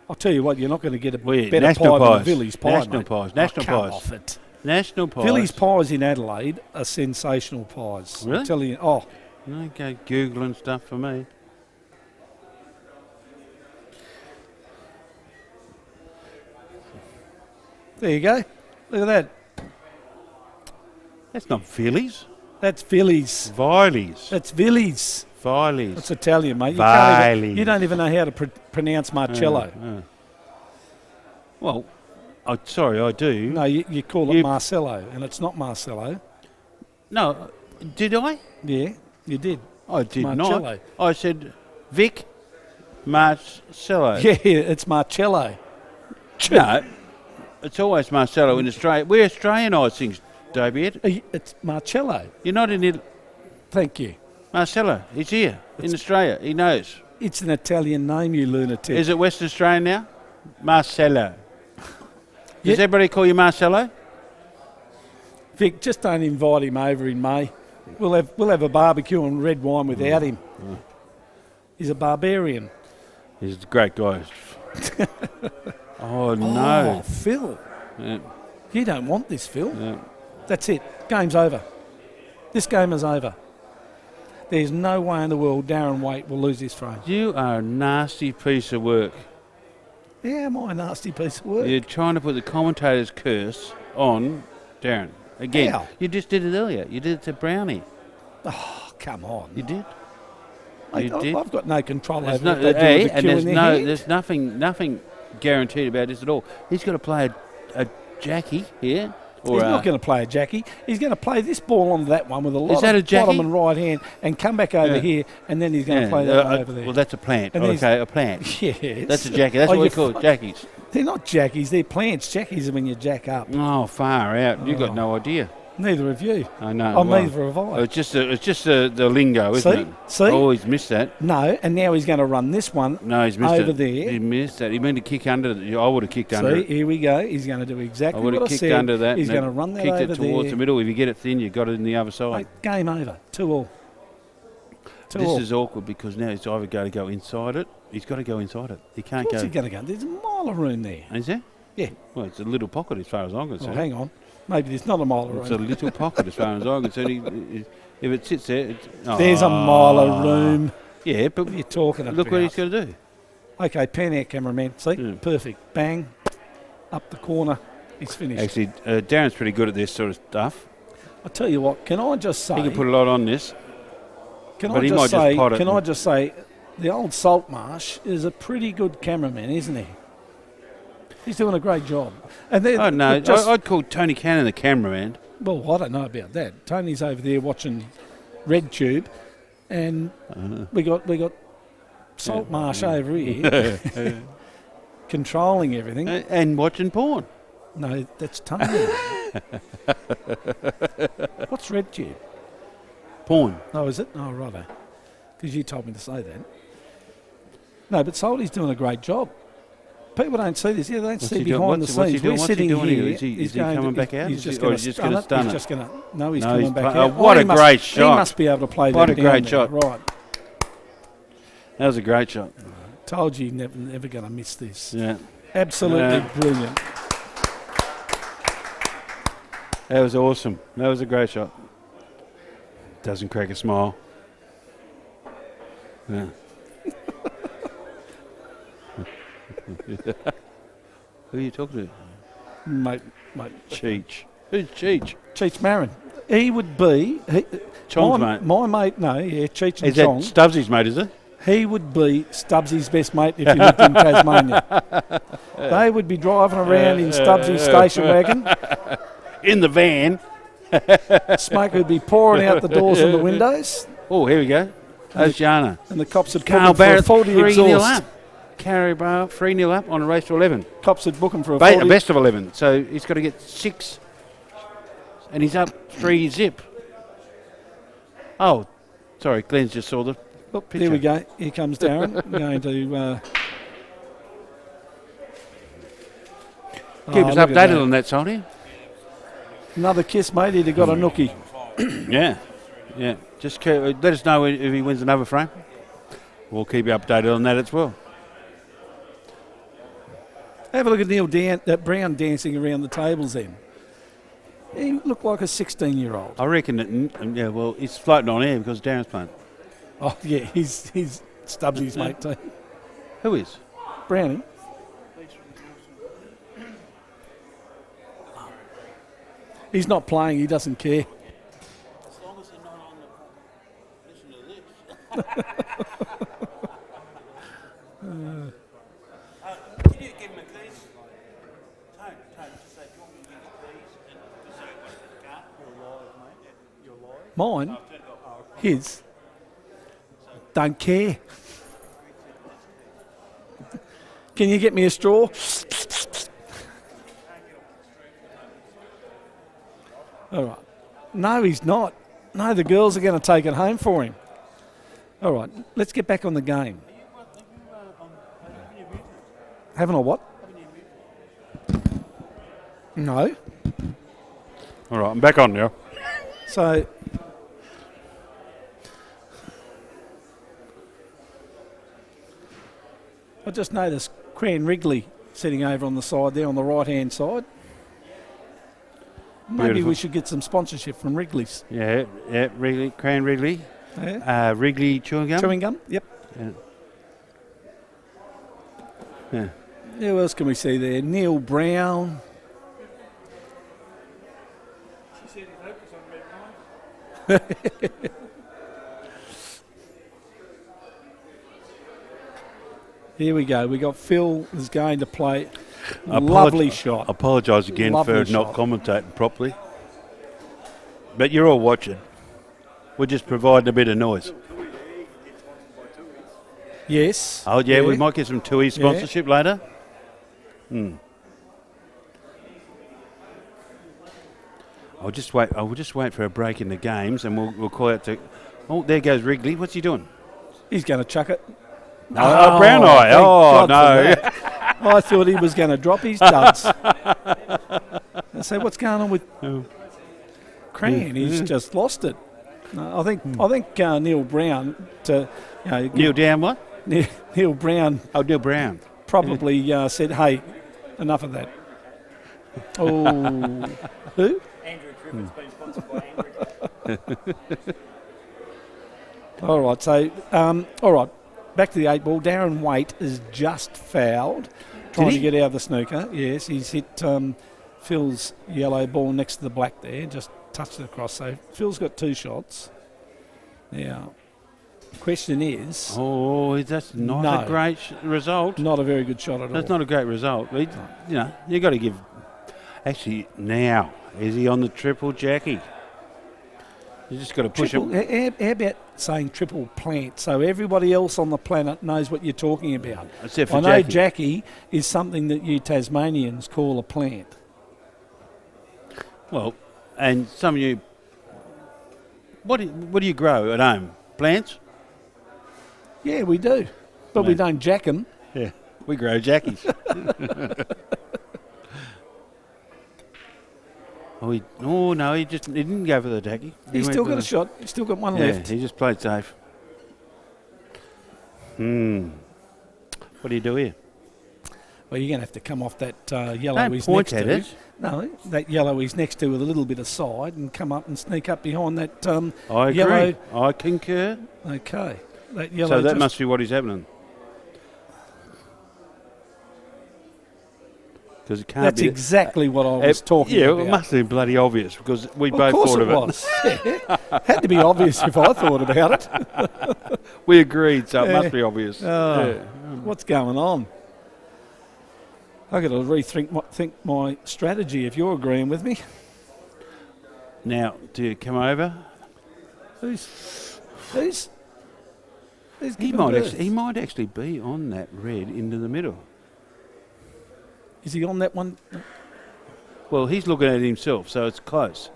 I'll tell you what, you're not going to get a We're better national pie than pies. Villy's Pie, National mate. pies. Oh, National come pies. off it. National pies. Villy's Pies in Adelaide are sensational pies. Really? I'm telling you. Oh, Okay, Googling stuff for me. there you go. Look at that. That's not Phillies. That's Villy's. Viley's. That's Villy's. Viley's. That's Italian, mate. You don't even know how to pronounce Marcello. Well, sorry, I do. No, you call it Marcello, and it's not Marcello. No, did I? Yeah, you did. I did Marcello. not. I said Vic Marcello. Yeah, it's Marcello. No, it's always Marcello in Australia. We Australianise things, David. It's Marcello. You're not in it. Thank you. Marcello, he's here in Australia. He knows. It's an Italian name, you lunatic. Is it Western Australian now? Marcello. Does everybody call you Marcello? Vic, just don't invite him over in May. We'll have a barbecue and red wine without him. He's a barbarian. He's a great guy. Oh, no. Oh, Phil. Yeah. You don't want this, Phil. Yeah. That's it. Game's over. This game is over. There's no way in the world Darren Waite will lose this frame. You are a nasty piece of work. Yeah, am I a nasty piece of work? You're trying to put the commentator's curse on Darren. Again, How? you just did it earlier. You did it to Brownie. Oh, come on. You did. Mate, You did. I've got no control There's over no, what they do with the and cue in their hand. there's nothing guaranteed about this at all. He's got to play a Jackie here, Or, He's not going to play a Jackie. He's going to play this ball on that one with a lot that a of Jackie? bottom and right hand and come back over here, and then he's going to play that one over there. Well, that's a plant. And Okay, a plant. Yes. That's a Jackie. That's what we call Jackies. They're not Jackies, they're plants. Jackies are when you jack up. Oh, far out. You've got no idea. Neither of you. I know. Oh, neither have I. It's just the lingo, isn't it? See? I always miss that. No, and now he's going to run this one He's missed over it. there. He missed that. He meant to kick under. I would have kicked under See, it. here we go. He's going to do exactly I would what have I kicked said. under that. He's and going to run that kicked over it towards there. the middle. If you get it thin, you've got it in the other side. Mate, game over. 2-2. This is awkward because now he's either going to go inside it. He's got to go inside it. He can't What's go. he going to go? There's a mile of room there. Is there? Yeah. Well, it's a little pocket as far as I'm Oh, concerned. hang on. Maybe there's not a mile of It's a room. little pocket as far as I'm concerned. If it sits there, There's a mile of room. Yeah, but What are you talking about? look what he's going to do. Okay, pan out, cameraman. See? Yeah. Perfect. Bang. Up the corner. He's finished. Actually, Darren's pretty good at this sort of stuff. I tell you what, can I just say... He can put a lot on this. Can but I he just might just say? pot it. Can I just say, the old Saltmarsh is a pretty good cameraman, isn't he? He's doing a great job. And then, Oh, no. just, I'd call Tony Cannon the cameraman. well, I don't know about that. Tony's over there watching RedTube, and we got Saltmarsh over here controlling everything. And watching porn. No, that's Tony. What's RedTube? Porn. Oh, is it? Oh, righto. Because you told me to say that. No, but Salty's doing a great job. People don't see this. Yeah, they don't see he doing? behind the What's he scenes. doing? We're What's he sitting doing here. here? Is he coming back out? He's just Or going is he to just gonna stun He's it? just going to. No, he's No, coming he's back pla- out. what a great He shot. must be able to play What that a down great there. shot. Right. That was a great shot. Told you you're never going to miss this. Yeah. Absolutely Yeah. brilliant. That was awesome. That was a great shot. Doesn't crack a smile. Yeah. Who are you talking to? Mate. Cheech. Who's Cheech? Cheech Marin. He would be... Chong's my, mate. My mate, no, yeah, Cheech and Is that Chong. Stubbsy's mate, is it? He would be Stubbsy's best mate if he lived in Tasmania. They would be driving around in Stubbsy's station wagon. In the van. Smoke would be pouring out the doors and the windows, Oh, here we go. Oceana. and the cops would book Carl him for a Barrett 40 3-0 exhaust. up. Carrie Barr 3-0 up on a race to 11. Cops would book him for a 40. Best of 11. So he's got to get 6. And he's up 3-zip. Oh, sorry. Glenn's just saw the picture. There we go. Here comes Darren. going to... Keep us look at updated on that, Sonny. Another kiss, mate. He'd have got a nookie. Yeah. Yeah. Just let us know if he wins another frame. We'll keep you updated on that as well. Have a look at Neil Brown dancing around the tables then. He looked like a 16-year-old. I reckon that, yeah, well, he's floating on air because Darren's playing. Oh, yeah, he's Stubbsy's mate too. Who is? Brownie. He's not playing, he doesn't care. As long as he's not on the... Listen to this. Can you give him a keys? Tone, just say, do you want me to give him keys? And say what the car? You're live, mate. Mine? His? Don't care. Can you get me a straw? All right. No, he's not. No, the girls are going to take it home for him. All right, let's get back on the game. Haven't I what? No. All right, I'm back on now. So, I just noticed Cran Wrigley sitting over on the side there on the right-hand side. Maybe Beautiful. we should get some sponsorship from Wrigley's. Yeah, Wrigley, Cran Wrigley. Yeah. Wrigley chewing gum. Chewing gum? Yep. Yeah. Who else can we see there? Neil Brown. She said his hope was on red line. Here we go. We got Phil is going to play. Lovely shot. I apologise again Lovely for not shot. commentating properly. But you're all watching. We're just providing a bit of noise. Yes. Oh, yeah, we might get some TUI sponsorship later. I'll just wait for a break in the games, and we'll call out to. Oh, there goes Wrigley. What's he doing? He's going to chuck it. Oh, brown eye. Thank Oh God no! for that. I thought he was going to drop his duds. I say, what's going on with Cran? He's just lost it. No, I think Neil Brown Neil Down what? Neil Brown. Oh, Neil Brown Probably said, "Hey, enough of that." Oh, who? Andrew Griffin's been sponsored by Andrew. All right, so all right, back to the 8 ball. Darren Waite is just fouled, trying to get out of the snooker. Yes, he's hit Phil's yellow ball next to the black there, just touched it across. So Phil's got 2 shots. Now, question is... Oh, that's not a great result. Not a very good shot at all. That's not a great result. You got to give... Actually, now, is he on the triple Jackie? You just got to push him. How about saying triple plant so everybody else on the planet knows what you're talking about? Except for I know Jackie. Jackie is something that you Tasmanians call a plant. Well, and some of you... What do you grow at home? Plants? Yeah, we do. But we Yeah. don't jack them. Yeah. We grow Jackies. he didn't go for the Jackie. He's still got a shot. He's still got one left. He just played safe. What do you do here? Well, you're going to have to come off that yellow Don't he's point next at to. it. No, that yellow he's next to with a little bit of side and come up and sneak up behind that I agree. yellow. I concur. Okay. That yellow. So that just- must be what is happening. Because it can't That's be. exactly what I was talking yeah, about. it must have been bloody obvious because we Of both course thought it of was. Yeah. Had to be obvious if I thought about it. We agreed, so it Yeah. must be obvious. Oh, what's going on? I've got to think my strategy if you're agreeing with me. Now, do you come over? Who's He giving might birth? actually. He might actually be on that red into the middle. Is he on that one? Well, he's looking at himself, so it's close.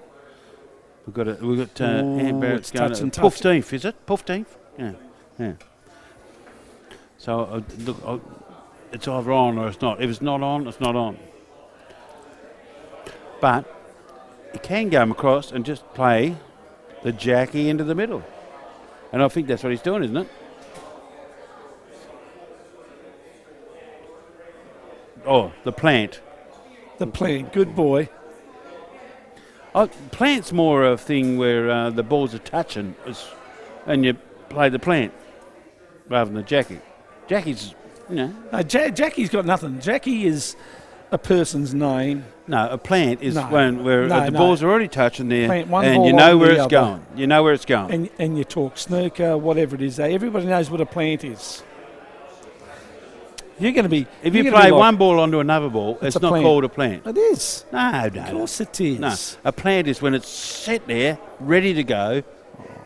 We've got Ant Barrett's it's going touch to and touch. 15th, is it? 15th? Yeah. So it's either on or it's not. If it's not on, it's not on. But you can go across and just play the Jackie into the middle, and I think that's what he's doing, isn't it? Oh, the plant. The plant. Good boy. Plant's more a thing where the balls are touching, and you play the plant rather than the Jackie. Jackie's, Jackie's got nothing. Jackie is a person's name. No, a plant is No. one where No, the no. balls are already touching there, Plant one and ball you know on where the it's other. going. You know where it's going. And you talk snooker, whatever it is. Everybody knows what a plant is. You're going to be... If you're you gonna play be like, one ball onto another ball, it's a not plant. called a plant. It is. No. Of course it is. No, a plant is when it's set there, ready to go,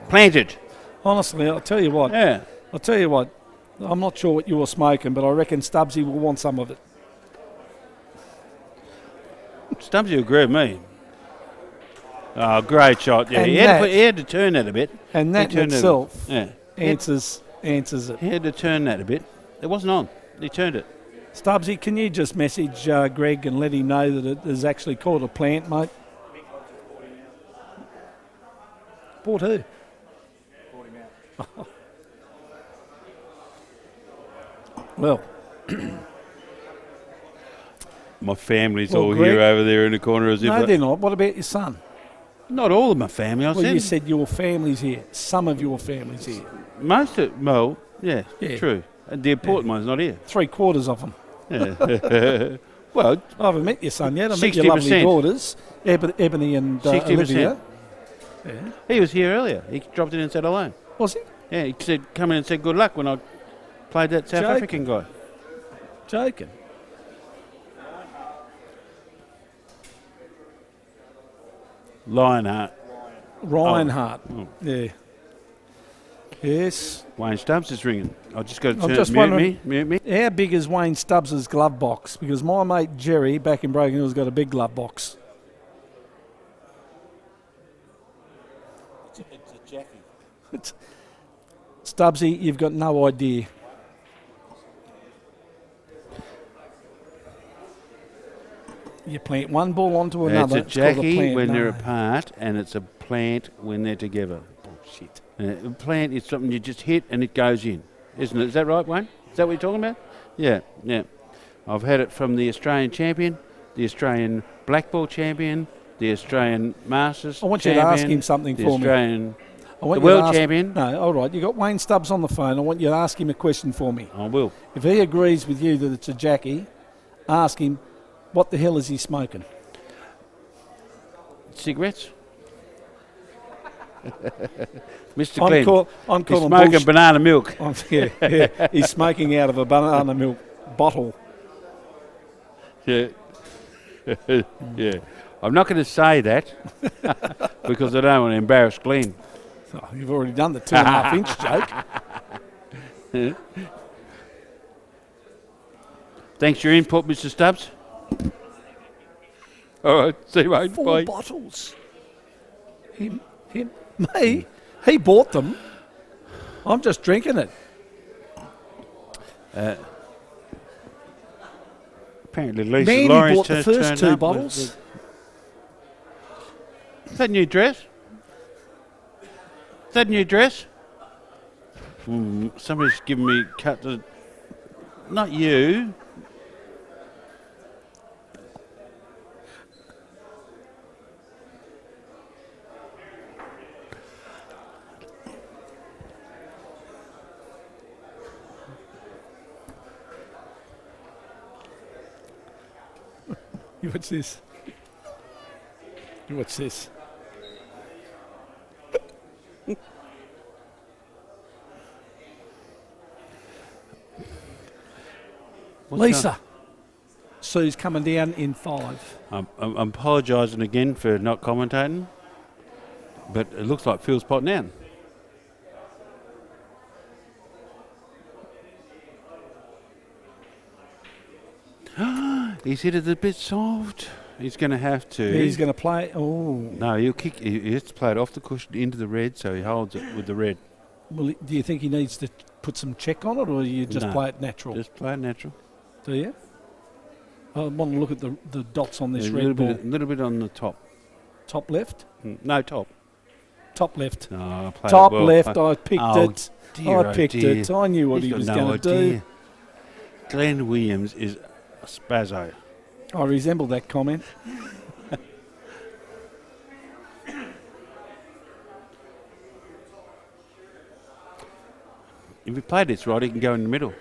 planted. Honestly, I'll tell you what. Yeah. I'm not sure what you're smoking, but I reckon Stubbsy will want some of it. Stubbsy will agree with me. Oh, great shot. Yeah, And he had to turn that a bit. And that in turned it. itself Yeah. answers it. He had to turn that a bit. It wasn't on. He turned it. Stubbsy, can you just message Greg and let him know that it is actually called a plant, mate? Bought who? Well, My family's Well, all Greg- here over there in the corner as if... no, they're not. What about your son? Not all of my family, I Well, said. you said your family's here. Some of your family's here. Most of... Well, yeah, Yeah. true. And the important one's not here. 3/4 of them. Yeah. Well, I haven't met your son yet. I met your lovely 60%. daughters, Ebony and 60%. Olivia. Yeah. he was here earlier. He dropped in and said hello. Was he? Yeah, he said, come in and said good luck when I played that South Joking. African guy. Joking. Lionheart. Reinhardt. Oh. Yeah. Yes. Wayne Stubbs is ringing. I've just got to I'm turn just mute me. How big is Wayne Stubbs' glove box? Because my mate Jerry back in Broken Hill's got a big glove box. It's a Jackie. Stubbsy, you've got no idea. You plant one ball onto another. It's a Jackie called a plant. when they're No. apart, and it's a plant when they're together. Bullshit. A plant is something you just hit and it goes in, isn't it? Is that right, Wayne? Is that what you're talking about? Yeah. I've had it from the Australian champion, the Australian black ball champion, the Australian Masters I want champion, you to ask him something the for me. Australian, I want the you to world ask- champion. No, all right. You got Wayne Stubbs on the phone. I want you to ask him a question for me. I will. If he agrees with you that it's a Jackie, ask him, what the hell is he smoking? Cigarettes? Mr. Glenn, I'm he's calling smoking bullshit. banana milk. Yeah, he's smoking out of a banana milk bottle. Yeah. Yeah. I'm not going to say that because I don't want to embarrass Glenn. Oh, you've already done the 2.5 inch joke. Thanks for your input, Mr. Stubbs. All right, see you, mate. 4 Bye. bottles. Me? He bought them. I'm just drinking it. Apparently, Lisa Mandy Lawrence bought the first turned 2 up bottles. Is that a new dress? Is that a new dress? Somebody's giving me cut the... Not you. What's this? What's this? What's Lisa. up? Sue's coming down in 5. I'm apologising again for not commentating, but it looks like Phil's potting out. He's hit it a bit soft. He's going to have to. He's going to play. Oh. No, he'll kick. He has to play it off the cushion into the red, so he holds it with the red. Well, do you think he needs to put some check on it, or you just No, play it natural? Just play it natural. Do you? I want to look at the dots on this A red ball. little bit on the top. Top left? No, top. Top left. No, I played Top it well. left. I picked Oh, it. dear, I picked dear. it. I knew what He's he got was no going to do. idea. Glenn Williams is a spazzo. I resemble that comment. If he played this right, he can go in the middle.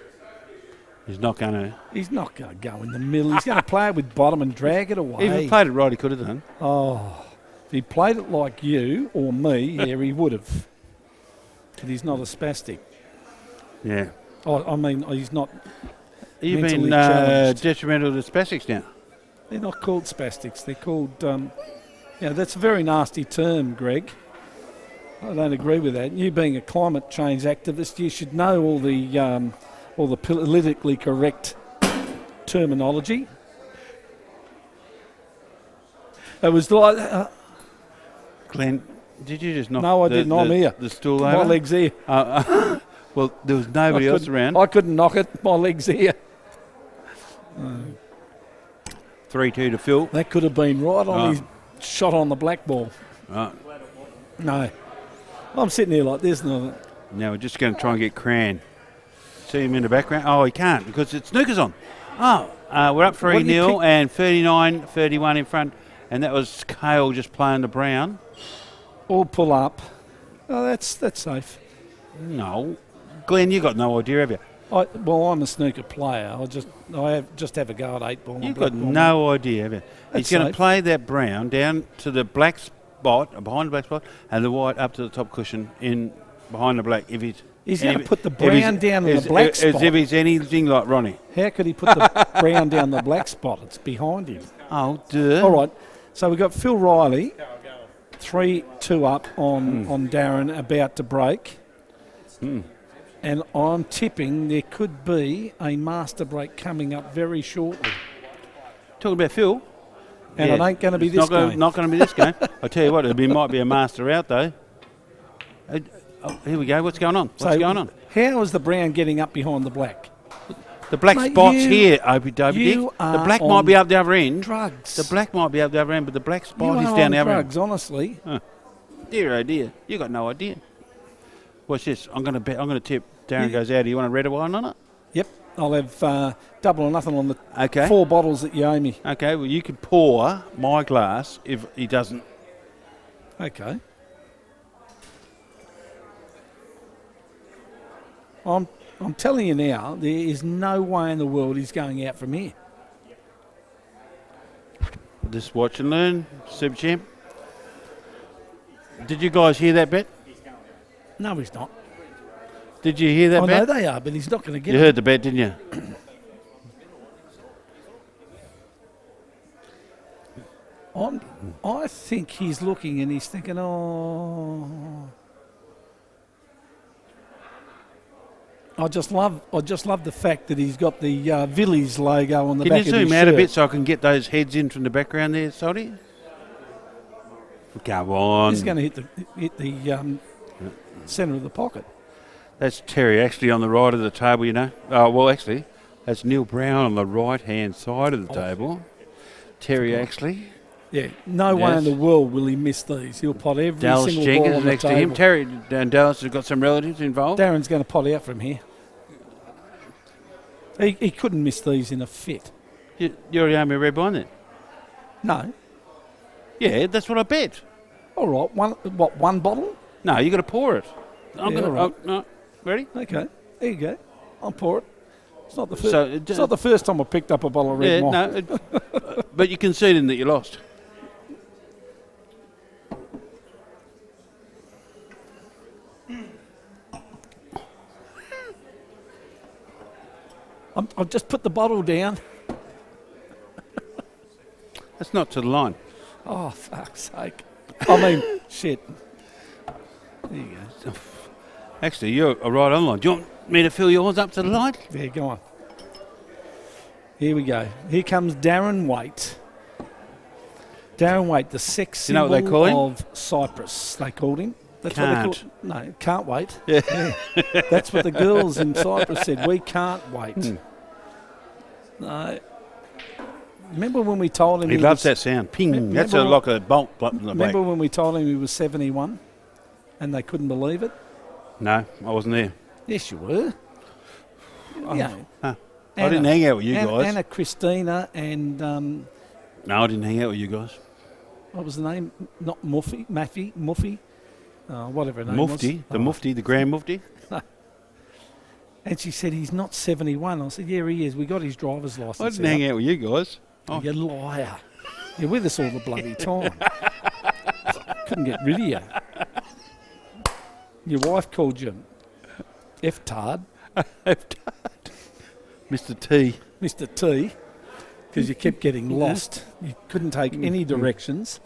He's not going to. He's not going to go in the middle. He's going to play it with bottom and drag it away. If he played it right, he could have done. Oh, if he played it like you or me, yeah, he would have. But he's not a spastic. Yeah. Oh, I mean, he's not. You've Mentally been challenged. detrimental to spastics now. They're not called spastics. They're called. Yeah, that's a very nasty term, Greg. I don't agree with that. You being a climate change activist, you should know all the politically correct terminology. It was like. Glenn, did you just knock No, I didn't. I'm here. the stool My over? leg's here. Well, there was nobody else around. I couldn't knock it. My leg's here. 3-2 to Phil. That could have been right on his shot on the black ball. Right. No. I'm sitting here like this. And Now we're just going to try and get Cran. See him in the background. Oh, he can't because it's snooker's on. Oh, we're up What do you 3-0 and 39-31 in front. And that was Cale just playing the brown. all pull up. Oh, that's safe. No. Glenn, you got no idea, have you? Well, I'm a snooker player. I just have a go at 8 ball. You've got no idea, have you? That's He's going to safe. play that brown down to the black spot, behind the black spot, and the white up to the top cushion in behind the black. He's going to put the brown down in the black spot. As if he's anything like Ronnie. How could he put the brown down the black spot? It's behind him. Oh, duh. All right. So we've got Phil Riley. 3-2 up on Darren, about to break. And I'm tipping there could be a master break coming up very shortly. Talking about Phil. And it ain't going to be this game. Not going to be this game. I tell you what, might be a master out though. Here we go. What's going on? What's going on? How is the brown getting up behind the black? The black spot's here, Opie Dick. You The black might be up the other end. Drugs. The black might be up the other end, but the black spot You is are down on the other drugs, end. honestly. Dear oh dear, you got no idea. Watch this. I'm going to tip. Darren goes out. Do you want a red wine on it? Yep. I'll have double or nothing on the 4 4 bottles that you owe me. Okay. Well, you can pour my glass if he doesn't. Okay. I'm telling you now, there is no way in the world he's going out from here. Just watch and learn, Super Champ. Did you guys hear that bet? No, he's not. Did you hear that I bet? know they are, but he's not going to get You it. heard the bet, didn't you? I think he's looking and he's thinking, oh. I just love the fact that he's got the Villies logo on the Can back you of his zoom out shirt. a bit so I can get those heads in from the background there, Salty? Come on. He's going to hit the centre of the pocket. That's Terry actually on the right of the table, you know. Oh, well, actually, that's Neil Brown on the right-hand side of the table. Terry actually. Yeah, no way in the world will he miss these. He'll pot every Dallas single Jenkins ball on the next to table. him. Terry and Dallas have got some relatives involved. Darren's going to pot out from here. He couldn't miss these in a fit. You already owe me a red wine then? No. Yeah, that's what I bet. All right. One bottle? No, you got to pour it. I'm Yeah, going all right. to. No, ready? Okay. There you go. I'll pour it. It's not the So, it's not the first time I picked up a bottle of red wine. No, but you conceding that you lost. I've just put the bottle down. That's not to the line. Oh, fuck's sake. I mean, shit. There you go. Actually, you're right on line. Do you want me to fill yours up to the line? There, go on. Here we go. Here comes Darren Waite. Darren Waite, the sex You know symbol what they call him? of Cyprus, they called him. That's Can't. what they call. No, can't wait. Yeah. Yeah. That's what the girls in Cyprus said. We can't wait. No. Remember when we told him He loves that sound. Ping. That's like a bolt. Remember when we told him he was 71 and they couldn't believe it? No, I wasn't there. Yes, you were. Yeah. I didn't hang out with you guys. Anna Christina and No, I didn't hang out with you guys. what was the name? Not Muffy, whatever her name Mufti, was. the Mufti, the Grand Mufti. And she said, he's not 71. I said, yeah, he is. We got his driver's licence. I didn't hang out with you guys. Oh. You liar. You're with us all the bloody time. Couldn't get rid of you. Your wife called you F-tard, Mr. T. Mr. T, because you kept getting lost. You couldn't take any directions.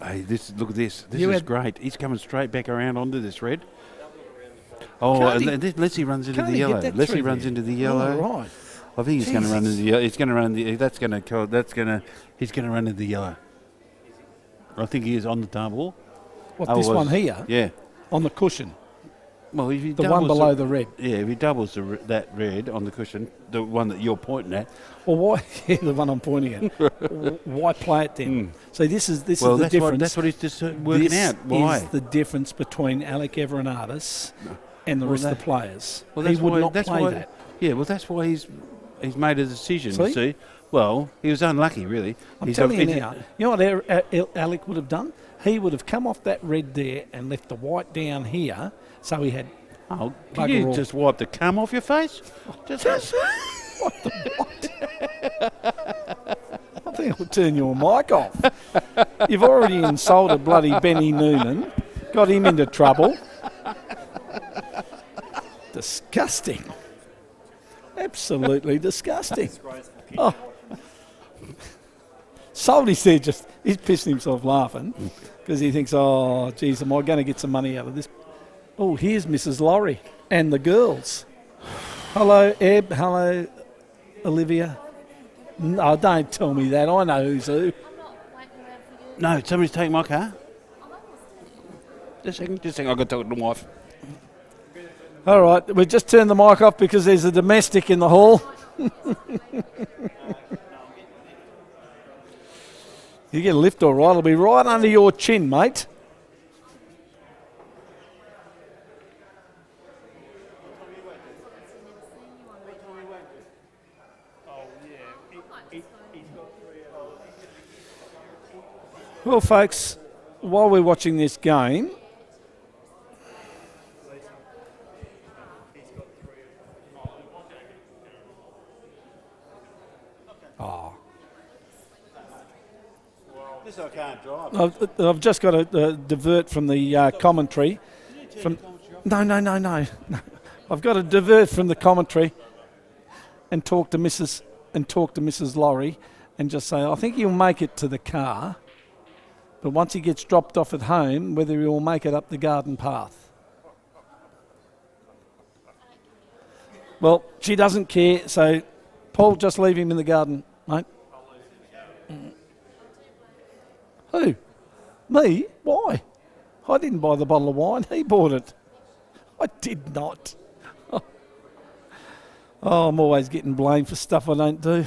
Hey, look at this. This You is had- great. He's coming straight back around onto this red. Oh, Can't and Leslie runs into can't the he get yellow. that Leslie through runs there? into the yellow. Oh, right. I think he's going to run into Jesus. the yellow. He's going to run he's going to run into the yellow. I think he is on the double. What, this one here? Yeah. On the cushion? Well, if he The doubles one below the red? Yeah, if he doubles that red on the cushion, the one that you're pointing at. Well, why? Yeah, the one I'm pointing at. Why play it then? So this is the That's difference. that's what he's just working This out. Why? is the difference between Alec Everardis and the rest of the players. Well, He that's would why, not that's play why, that. Yeah, well, that's why he's made a decision. See? You see, well, he was unlucky, really. I'm telling you now. You know what Alec would have done? He would have come off that red there and left the white down here, so he had. Oh, can Bugger you all. just wipe the cum off your face? Just What the what? I think I'll turn your mic off. You've already insulted bloody Benny Noonan, got him into trouble. Disgusting. Absolutely disgusting. Oh. Salty's there he's pissing himself laughing because he thinks, oh, geez, am I going to get some money out of this? Oh, here's Mrs. Laurie and the girls. Hello, Eb. Hello, Olivia. No, don't tell me that. I know who's who. No, somebody's taking my car. Just a second. I've got to talk to the wife. All right, we've just turned the mic off because there's a domestic in the hall. You get a lift all right, it'll be right under your chin, mate. Well, folks, while we're watching this game, This I can't drive. I've just got to divert from the commentary. No. I've got to divert from the commentary and talk to Mrs. Laurie and just say, I think he'll make it to the car, but once he gets dropped off at home, whether he'll make it up the garden path. Well, she doesn't care, so Paul, just leave him in the garden, mate. Who? Me? Why? I didn't buy the bottle of wine. He bought it. I did not. Oh, I'm always getting blamed for stuff I don't do.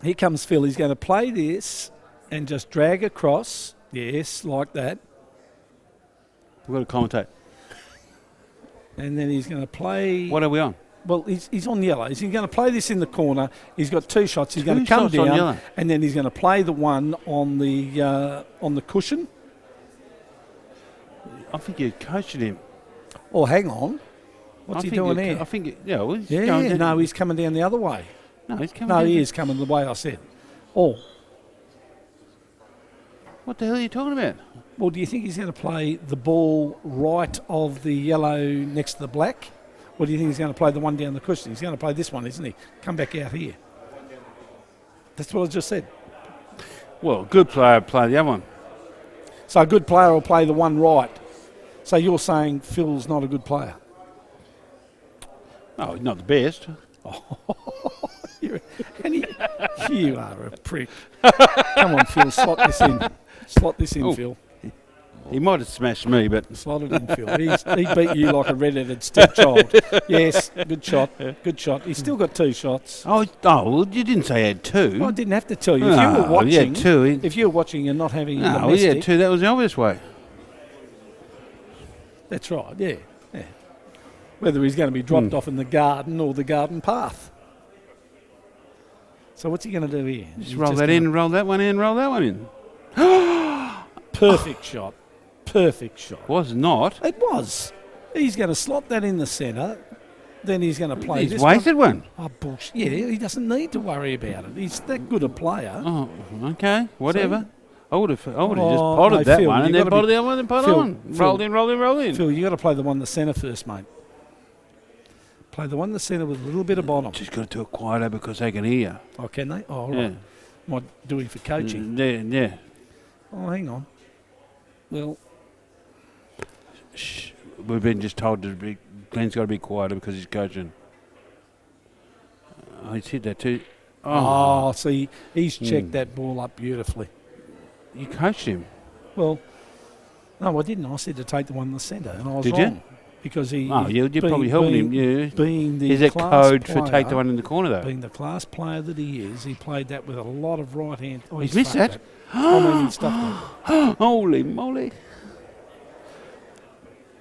Here comes Phil. He's going to play this and just drag across. Yes, like that. We've got to commentate. And then he's going to play... What are we on? Well, he's on yellow. He's going to play this in the corner. He's got two shots. He's going to come down, and then he's going to play the one on the cushion. I think you're coaching him. Oh, hang on. What's he doing there? I think, well, he's going down. No, he's coming down the other way. No, he's coming No, down. he is coming the way I said. Oh. What the hell are you talking about? Well, do you think he's going to play the ball right of the yellow next to the black? Or do you think he's going to play the one down the cushion? He's going to play this one, isn't he? Come back out here. That's what I just said. Well, a good player will play the other one. So a good player will play the one right. So you're saying Phil's not a good player? Oh, he's not the best. You are a prick. Come on, Phil, slot this in. Slot this in, Phil. He might have smashed me, but... Slot it in, Phil. He beat you like a red-headed stepchild. Yes, good shot. Good shot. He's still got two shots. Oh, well, you didn't say he had two. Well, I didn't have to tell you. If you were watching, he had two. If you were watching and not having a No, domestic, he had two. That was the obvious way. That's right, yeah. Whether he's going to be dropped off in the garden or the garden path. So what's he going to do here? Just roll that in, roll that one in, roll that one in. Perfect shot. Perfect shot. Was not. It was. He's going to slot that in the centre. Then he's going to play this one. He's wasted one. Oh, bullshit. Yeah, he doesn't need to worry about it. He's that good a player. Oh, okay. Whatever. I would have just no, potted that Phil, one and then potted the other one and potted on. Rolled in. Phil, you got to play the one in the centre first, mate. Play the one in the centre with a little bit of bottom. Just got to do it quieter because they can hear you. Oh, can they? Oh, all right. Might do it for coaching. Yeah. Oh, hang on. Well... Shh. We've been just told Glenn's got to be quieter because he's coaching. Oh, he's hit that too. Oh, see, he's checked that ball up beautifully. You coached him? Well, no, I didn't. I said to take the one in the centre, and I was wrong. Did you? Because he... Oh, you're probably helping him. Yeah. Being the is it class code player, for take the one in the corner, though? Being the class player that he is, he played that with a lot of right hand. Oh, he's missed that? I mean, he stuffed it. Holy moly.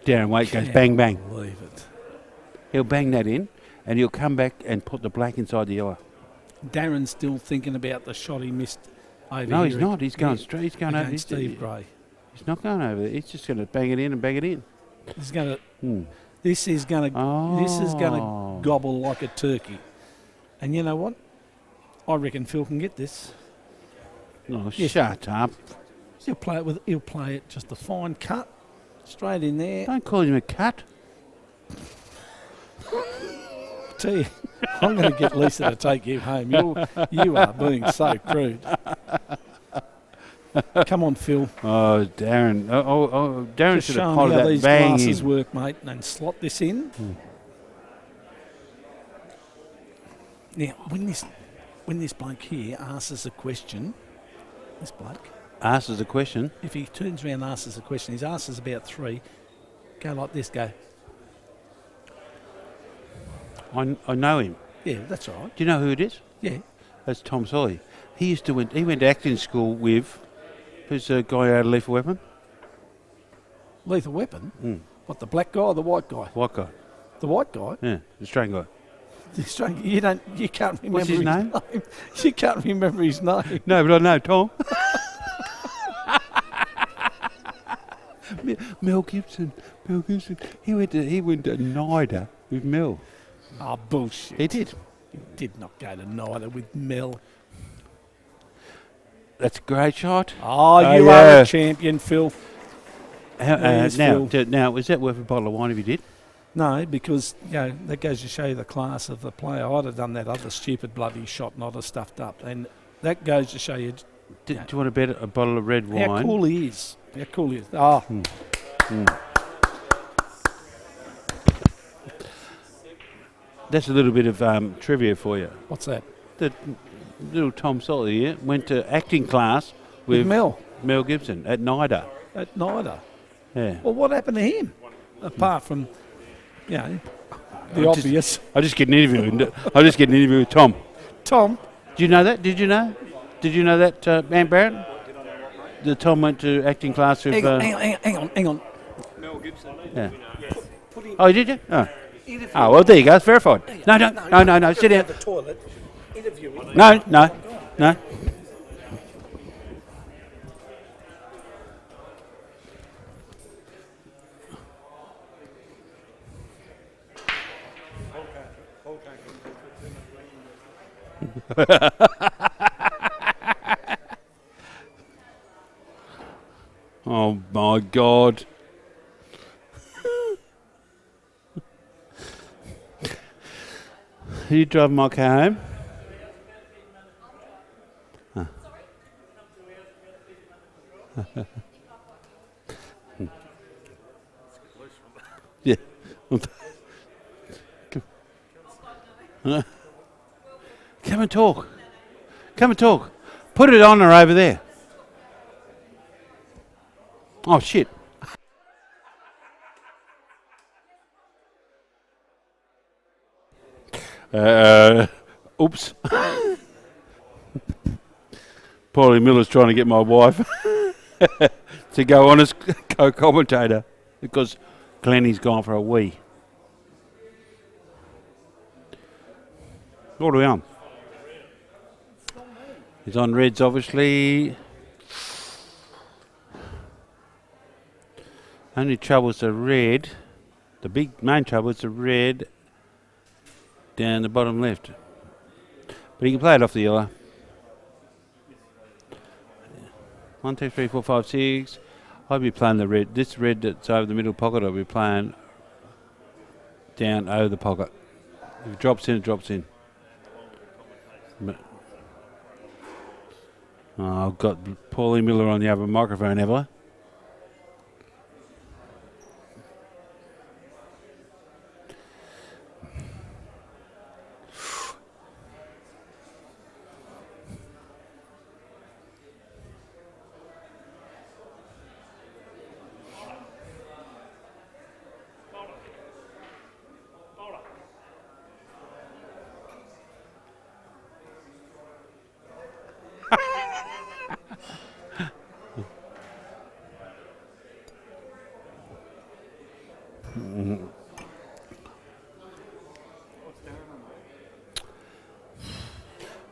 Darren Waite goes bang, bang. Believe it. He'll bang that in, and he'll come back and put the black inside the yellow. Darren's still thinking about the shot he missed over No, here. he's not. He's going straight. He's going over. Steve Gray. He's not going over there. He's just going to bang it in and bang it in. He's going to... This is going to gobble like a turkey. And you know what? I reckon Phil can get this. Oh, shut up. He'll play it just a fine cut. Straight in there. Don't call him a cut. tell you, I'm going to get Lisa to take you home. You are being so crude. Come on, Phil. Oh, Darren. Darren Just should show have 'em potted how that these bang glasses in. work, mate, and slot this in. Now, when this bloke here asks us a question, this bloke, Asks us a question. if he turns around and asks us a question, he's asked us about 3, go like this, go, I know him. yeah, that's all right. Do you know who it is? Yeah. That's Tom Solly. He went to acting school with, who's the guy out of Lethal Weapon? Lethal Weapon? Mm. What, the black guy or the white guy? White guy. The white guy? Yeah, the Australian guy. The Australian, you can't remember What's his name? You can't remember his name. No, but I know Tom. Mel Gibson. He went to NIDA with Mel. Oh, bullshit. He did. He did not go to NIDA with Mel. That's a great shot. Oh, Oh, you yeah. are a champion, Phil. Where's Now, Phil? was that worth a bottle of wine if you did? No, because that goes to show you the class of the player. I'd have done that other stupid bloody shot and I'd have stuffed up. And that goes to show you Do you want to bet a bottle of red wine? how cool he is. How cool he is. Oh, That's a little bit of trivia for you. what's that? The little Tom Solly here went to acting class with Mel Mel Gibson at NIDA. at NIDA. Yeah. Well, what happened to him? Apart from, the just- obvious. I just get an interview with Tom. Tom, Do you know that? Did you know? Did you know that, Ant Barrett? The Tom went to acting class with. hang on. Mel Gibson. Yeah. Put him, Oh, did you? Oh, well, there you go. It's verified. No. Sit down. the toilet. Interview him. No. Oh my God. You drive my car home? Yeah. Come and talk. Put it on her over there. Oh, shit. Oops. Paulie Miller's trying to get my wife to go on as co-commentator because Glennie's gone for a wee. What are we on? He's on Reds, obviously. Only trouble is the red. The big main trouble is the red down the bottom left. But he can play it off the yellow. 1, 2, 3, 4, 5, 6. I'll be playing the red. This red that's over the middle pocket, I'll be playing down over the pocket. If it drops in, it drops in. But, I've got Paulie Miller on the other microphone, have I?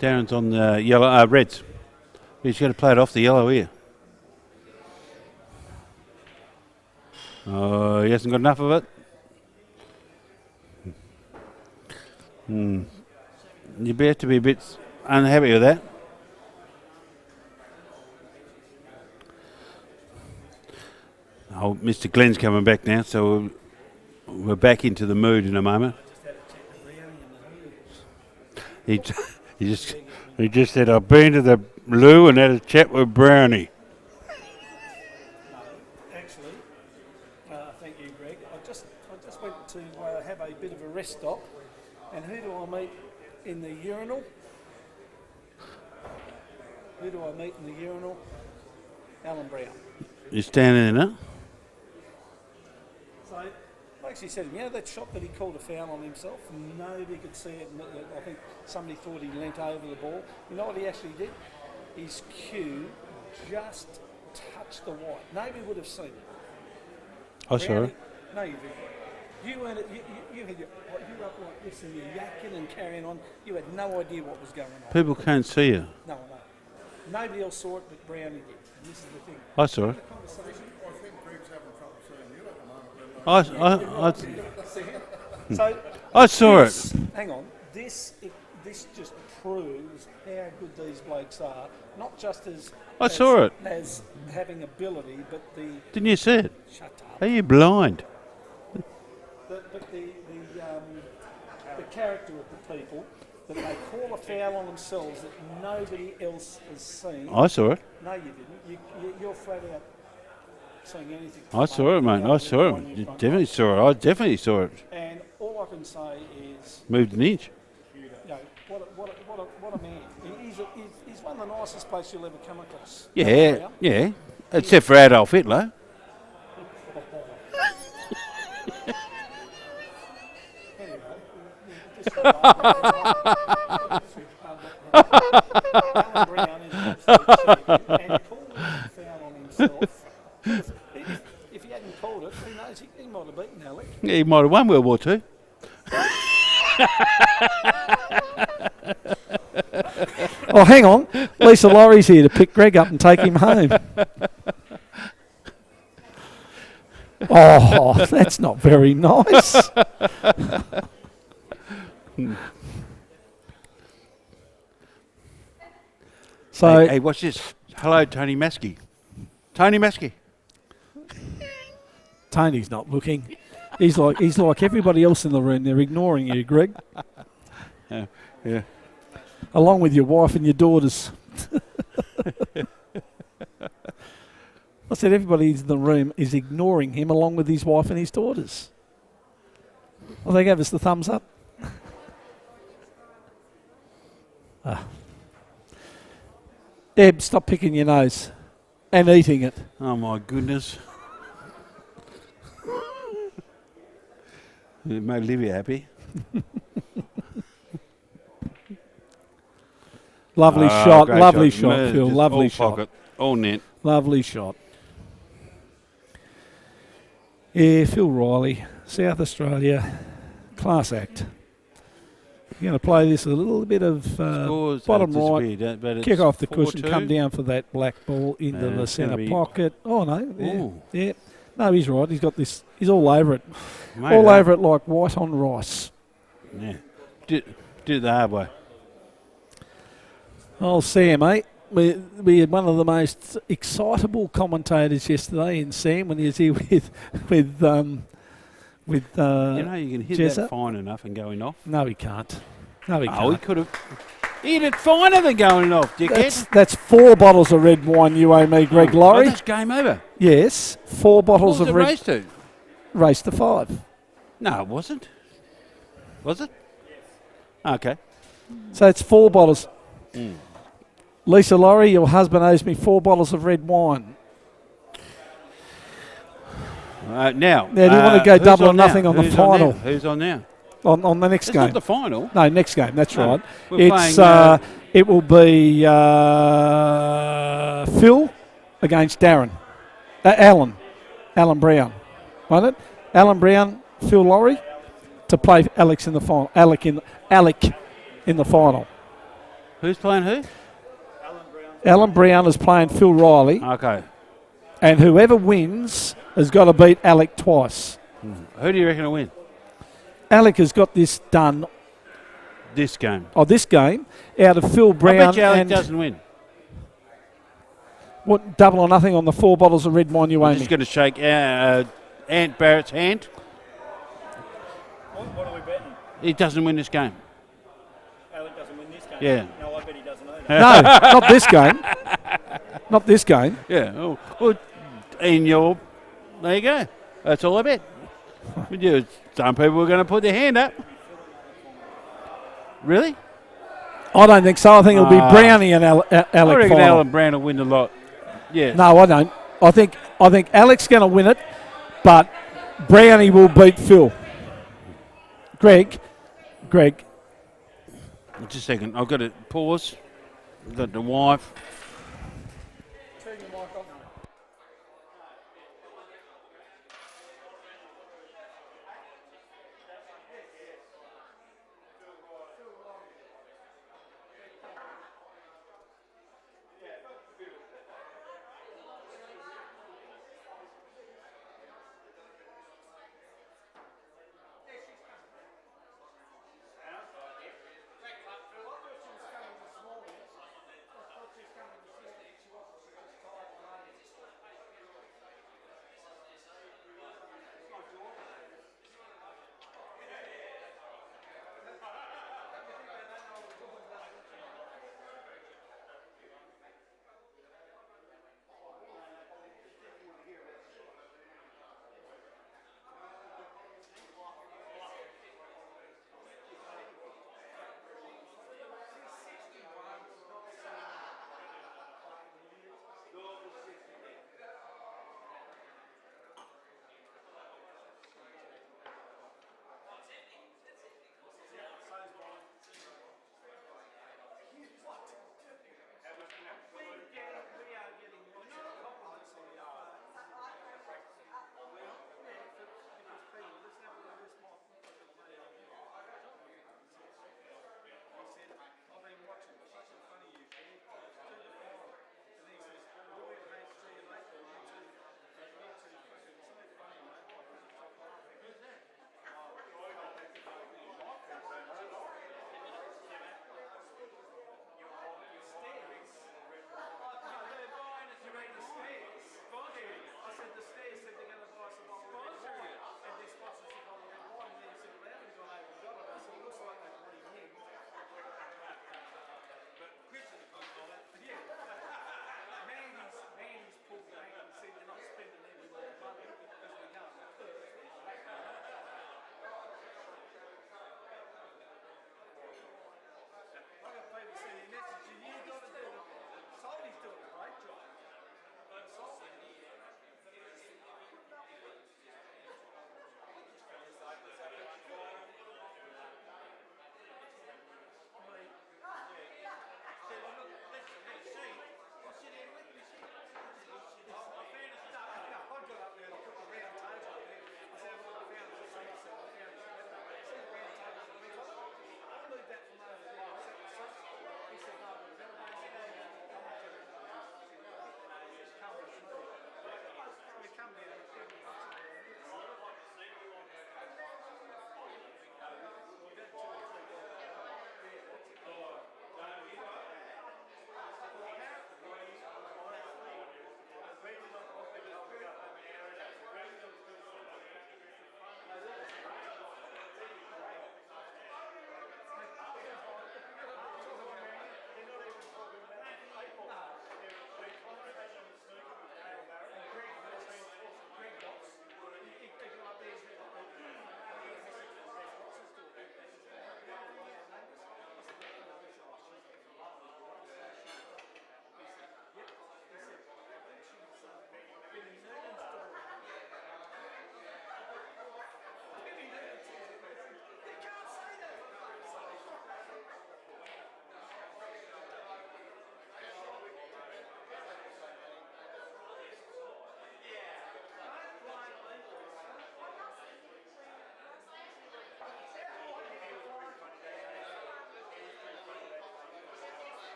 Darren's on the yellow, reds. He's got to play it off the yellow here. Oh, he hasn't got enough of it. You have to be a bit unhappy with that. Oh, Mr. Glenn's coming back now, so we're back into the mood in a moment. Just had a chat with Rio he just said, I've been to the loo and had a chat with Brownie. Actually, thank you, Greg. I just went to have a bit of a rest stop, and who do I meet in the urinal? Who do I meet in the urinal? Allan Brown. You're standing there now? So I actually said, you know that shot that he called a foul on himself? Nobody could see it. I think somebody thought he leant over the ball. You know what he actually did? His cue just touched the white. Nobody would have seen it. I saw it. No, you didn't. You weren't. You had you were up like this and you're yakking and carrying on. You had no idea what was going on. People can't see you. No. Nobody else saw it, but Brownie did. And this is the thing. I saw it. I think Greg's having trouble seeing you at the moment. So I saw it. Hang on. This just proves how good these blokes are. Not just I saw it. as having ability, but the Didn't you see it? shut up. Are you blind? But the character of the people that they call a foul on themselves that nobody else has seen. I saw it. No, you didn't. You're flat out saying anything. I saw it, mate. I saw it. You definitely saw it. I definitely saw it. And all I can say is, Moved an inch. you know, what a man. He's one of the nicest blokes you'll ever come across. Yeah. Except for Adolf Hitler. Allan Brown is an absolute champion, and called a foul on himself. If he hadn't called it, who knows? He might have beaten Alec. Yeah, he might have won World War II. Oh, hang on. Lisa Laurie's here to pick Greg up and take him home. Oh, that's not very nice. So, Hey, watch this. Hello, Tony Maskey. Tony Maskey. Tony's not looking. He's like everybody else in the room. They're ignoring you, Greg. Yeah. Along with your wife and your daughters. I said everybody in the room is ignoring him along with his wife and his daughters. Well, they gave us the thumbs up. Eb, stop picking your nose and eating it. Oh, my goodness. It made Livia happy. Lovely shot, Phil. Lovely all shot. Pocket, all net. Lovely shot. Yeah, Phil Riley, South Australia, class act. You're going to play this a little bit of bottom right, kick off the cushion, come down for that black ball into the centre pocket. Oh, no. Yeah. No, he's right. He's got this. He's all over it. Mate, all over it like white on rice. Yeah. Did it the hard way. Oh, Sam, mate. We had one of the most excitable commentators yesterday in Sam when he was here with you know, you can hit Jezza. that fine enough and going off. No, he can't. No, he Oh, can't. he could have hit it finer than going off, dickhead. That's 4 bottles of red wine you owe me, Greg Laurie. Oh, that's game over. Yes, 4 bottles What was of the red. race to? Race to 5. No, it wasn't. Was it? Okay. So it's 4 bottles. Mm. Lisa Laurie, your husband owes me 4 bottles of red wine. Now, Now, do you want to go double or nothing on the Who's final? Who's on now? On the next It's game? not the final. No, next game. That's No, right. we're It's playing, it will be Phil against Darren. Allan Brown, won't it? Allan Brown, Phil Laurie to play Alex in the final. Alec in the final. Who's playing who? Allan Brown is playing Phil Riley, Okay. and whoever wins has got to beat Alec twice. Who do you reckon will win? Alec has got this done. This game. This game out of Phil Brown. I bet you Alec and doesn't win. what double or nothing on the 4 bottles of red wine you owe I'm me. just going to shake Ant Barrett's hand. What are we betting? He doesn't win this game. Alec doesn't win Yeah. No, I bet he doesn't know that. No, not this game. Not this game. Yeah. Oh, well, there you go. That's all I bet. Some people are going to put their hand up. Really? I don't think so. I think it'll be Brownie and Alec I reckon final. Allan Brown will win the lot. Yeah. No, I don't. I think Alec's going to win it, but Brownie will beat Phil. Greg. Just a second. I've got to pause. I've got the wife.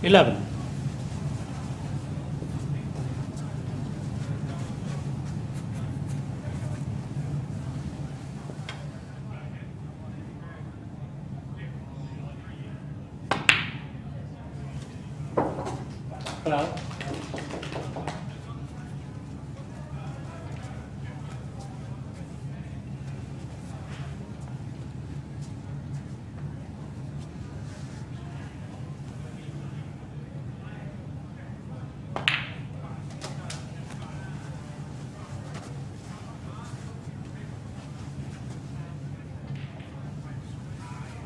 11. Hello.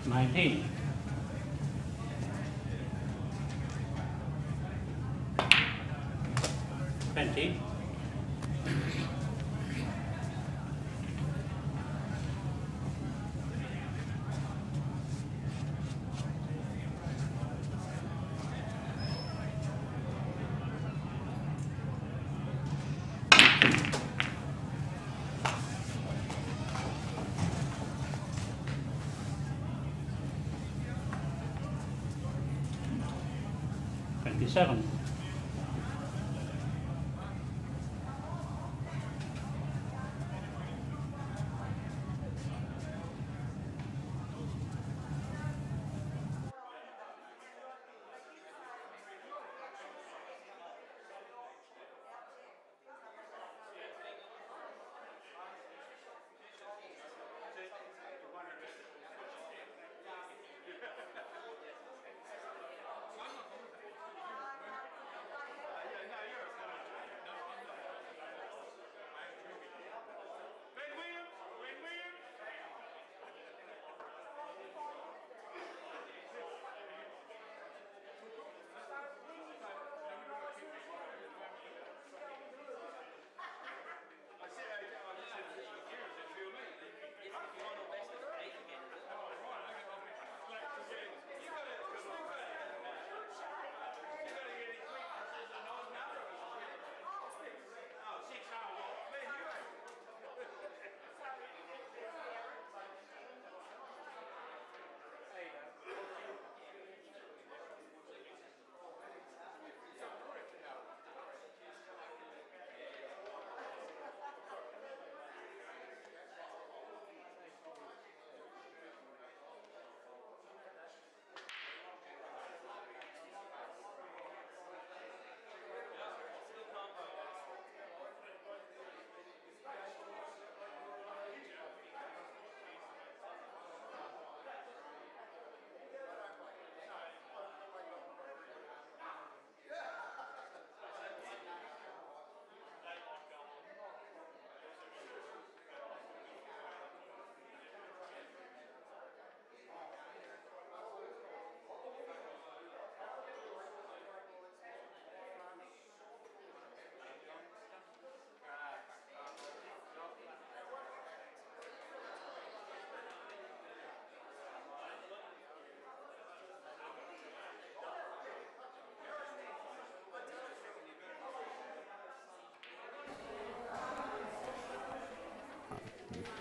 Nineteen. 20. 27.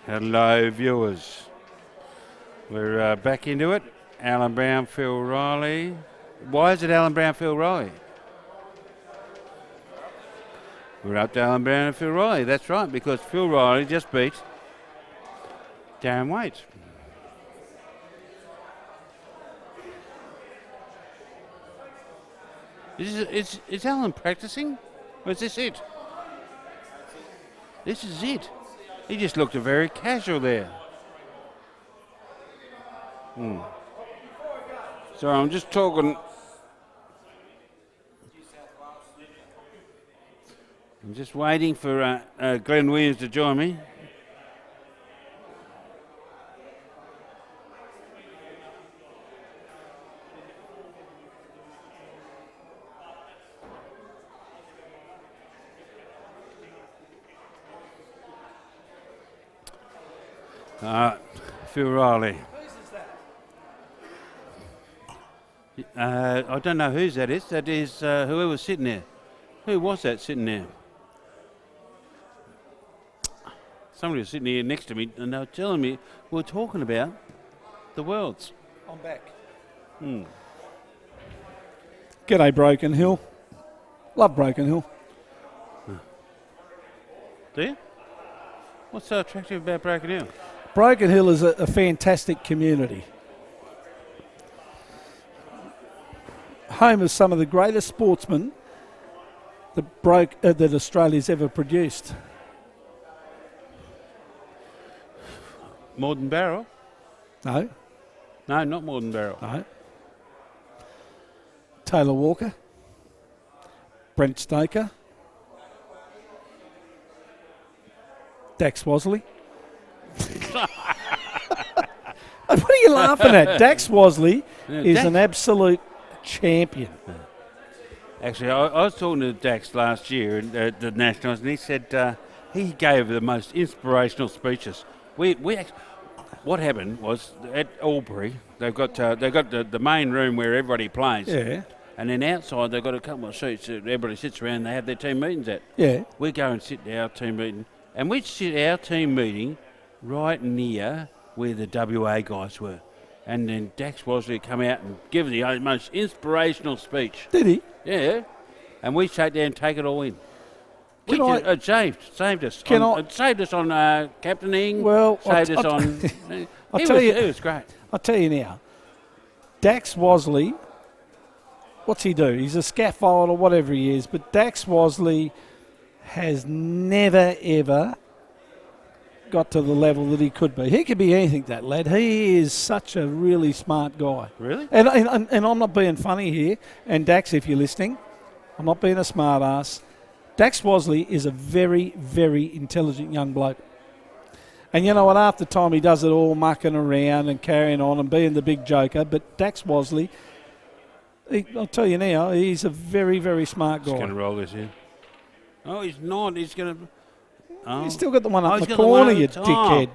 Hello, viewers. We're back into it. Allan Brown, Phil Riley. Why is it Allan Brown, Phil Riley? We're up to Allan Brown and Phil Riley. That's right, because Phil Riley just beat Darren Waite. Is Allan practicing? Or is this it? This is it. He just looked very casual there. So I'm just talking. I'm just waiting for Glenn Williams to join me. Phil Riley. I don't know whose that is. That is whoever was sitting there. Who was that sitting there? Somebody was sitting here next to me and they were telling me we were talking about the Worlds. I'm back. G'day, Broken Hill. Love Broken Hill. Do you? What's so attractive about Broken Hill? Broken Hill is a fantastic community. Home of some of the greatest sportsmen that Australia's ever produced. More than Barrel? No, No, not more than Barrel. no. Taylor Walker, Brent Stoker, Dax Wasley. What are you laughing at? Dax Wasley is Dax- an absolute champion. Actually, I was talking to Dax last year at the Nationals, and he said he gave the most inspirational speeches. What happened was at Albury, they've got the main room where everybody plays, Yeah, and then outside they've got a couple of seats that everybody sits around and they have their team meetings at. yeah. We go and sit our team meeting, and we'd sit our team meeting right near where the WA guys were. And then Dax Wasley would come out and give the most inspirational speech. Did he? Yeah. And we sat there and take it all in. Can I- It saved us. Can It saved us on captaining. Well, saved us I'll on. tell you- It was great. I'll tell you now. Dax Wasley, what's he do? He's a scaffold or whatever he is, but Dax Wasley has never, ever got to the level that he could be. He could be anything, that lad. He is such a really smart guy. Really? And I'm not being funny here. And Dax, if you're listening, I'm not being a smart ass. Dax Wasley is a very, very intelligent young bloke. And you know what? Half the time he does it all mucking around and carrying on and being the big joker. But Dax Wasley, I'll tell you now, he's a very, very smart He's going to guy. roll this in. Oh, he's not. He's going to. Oh. He's still got the one up he's the got the one corner, at you the top. dickhead.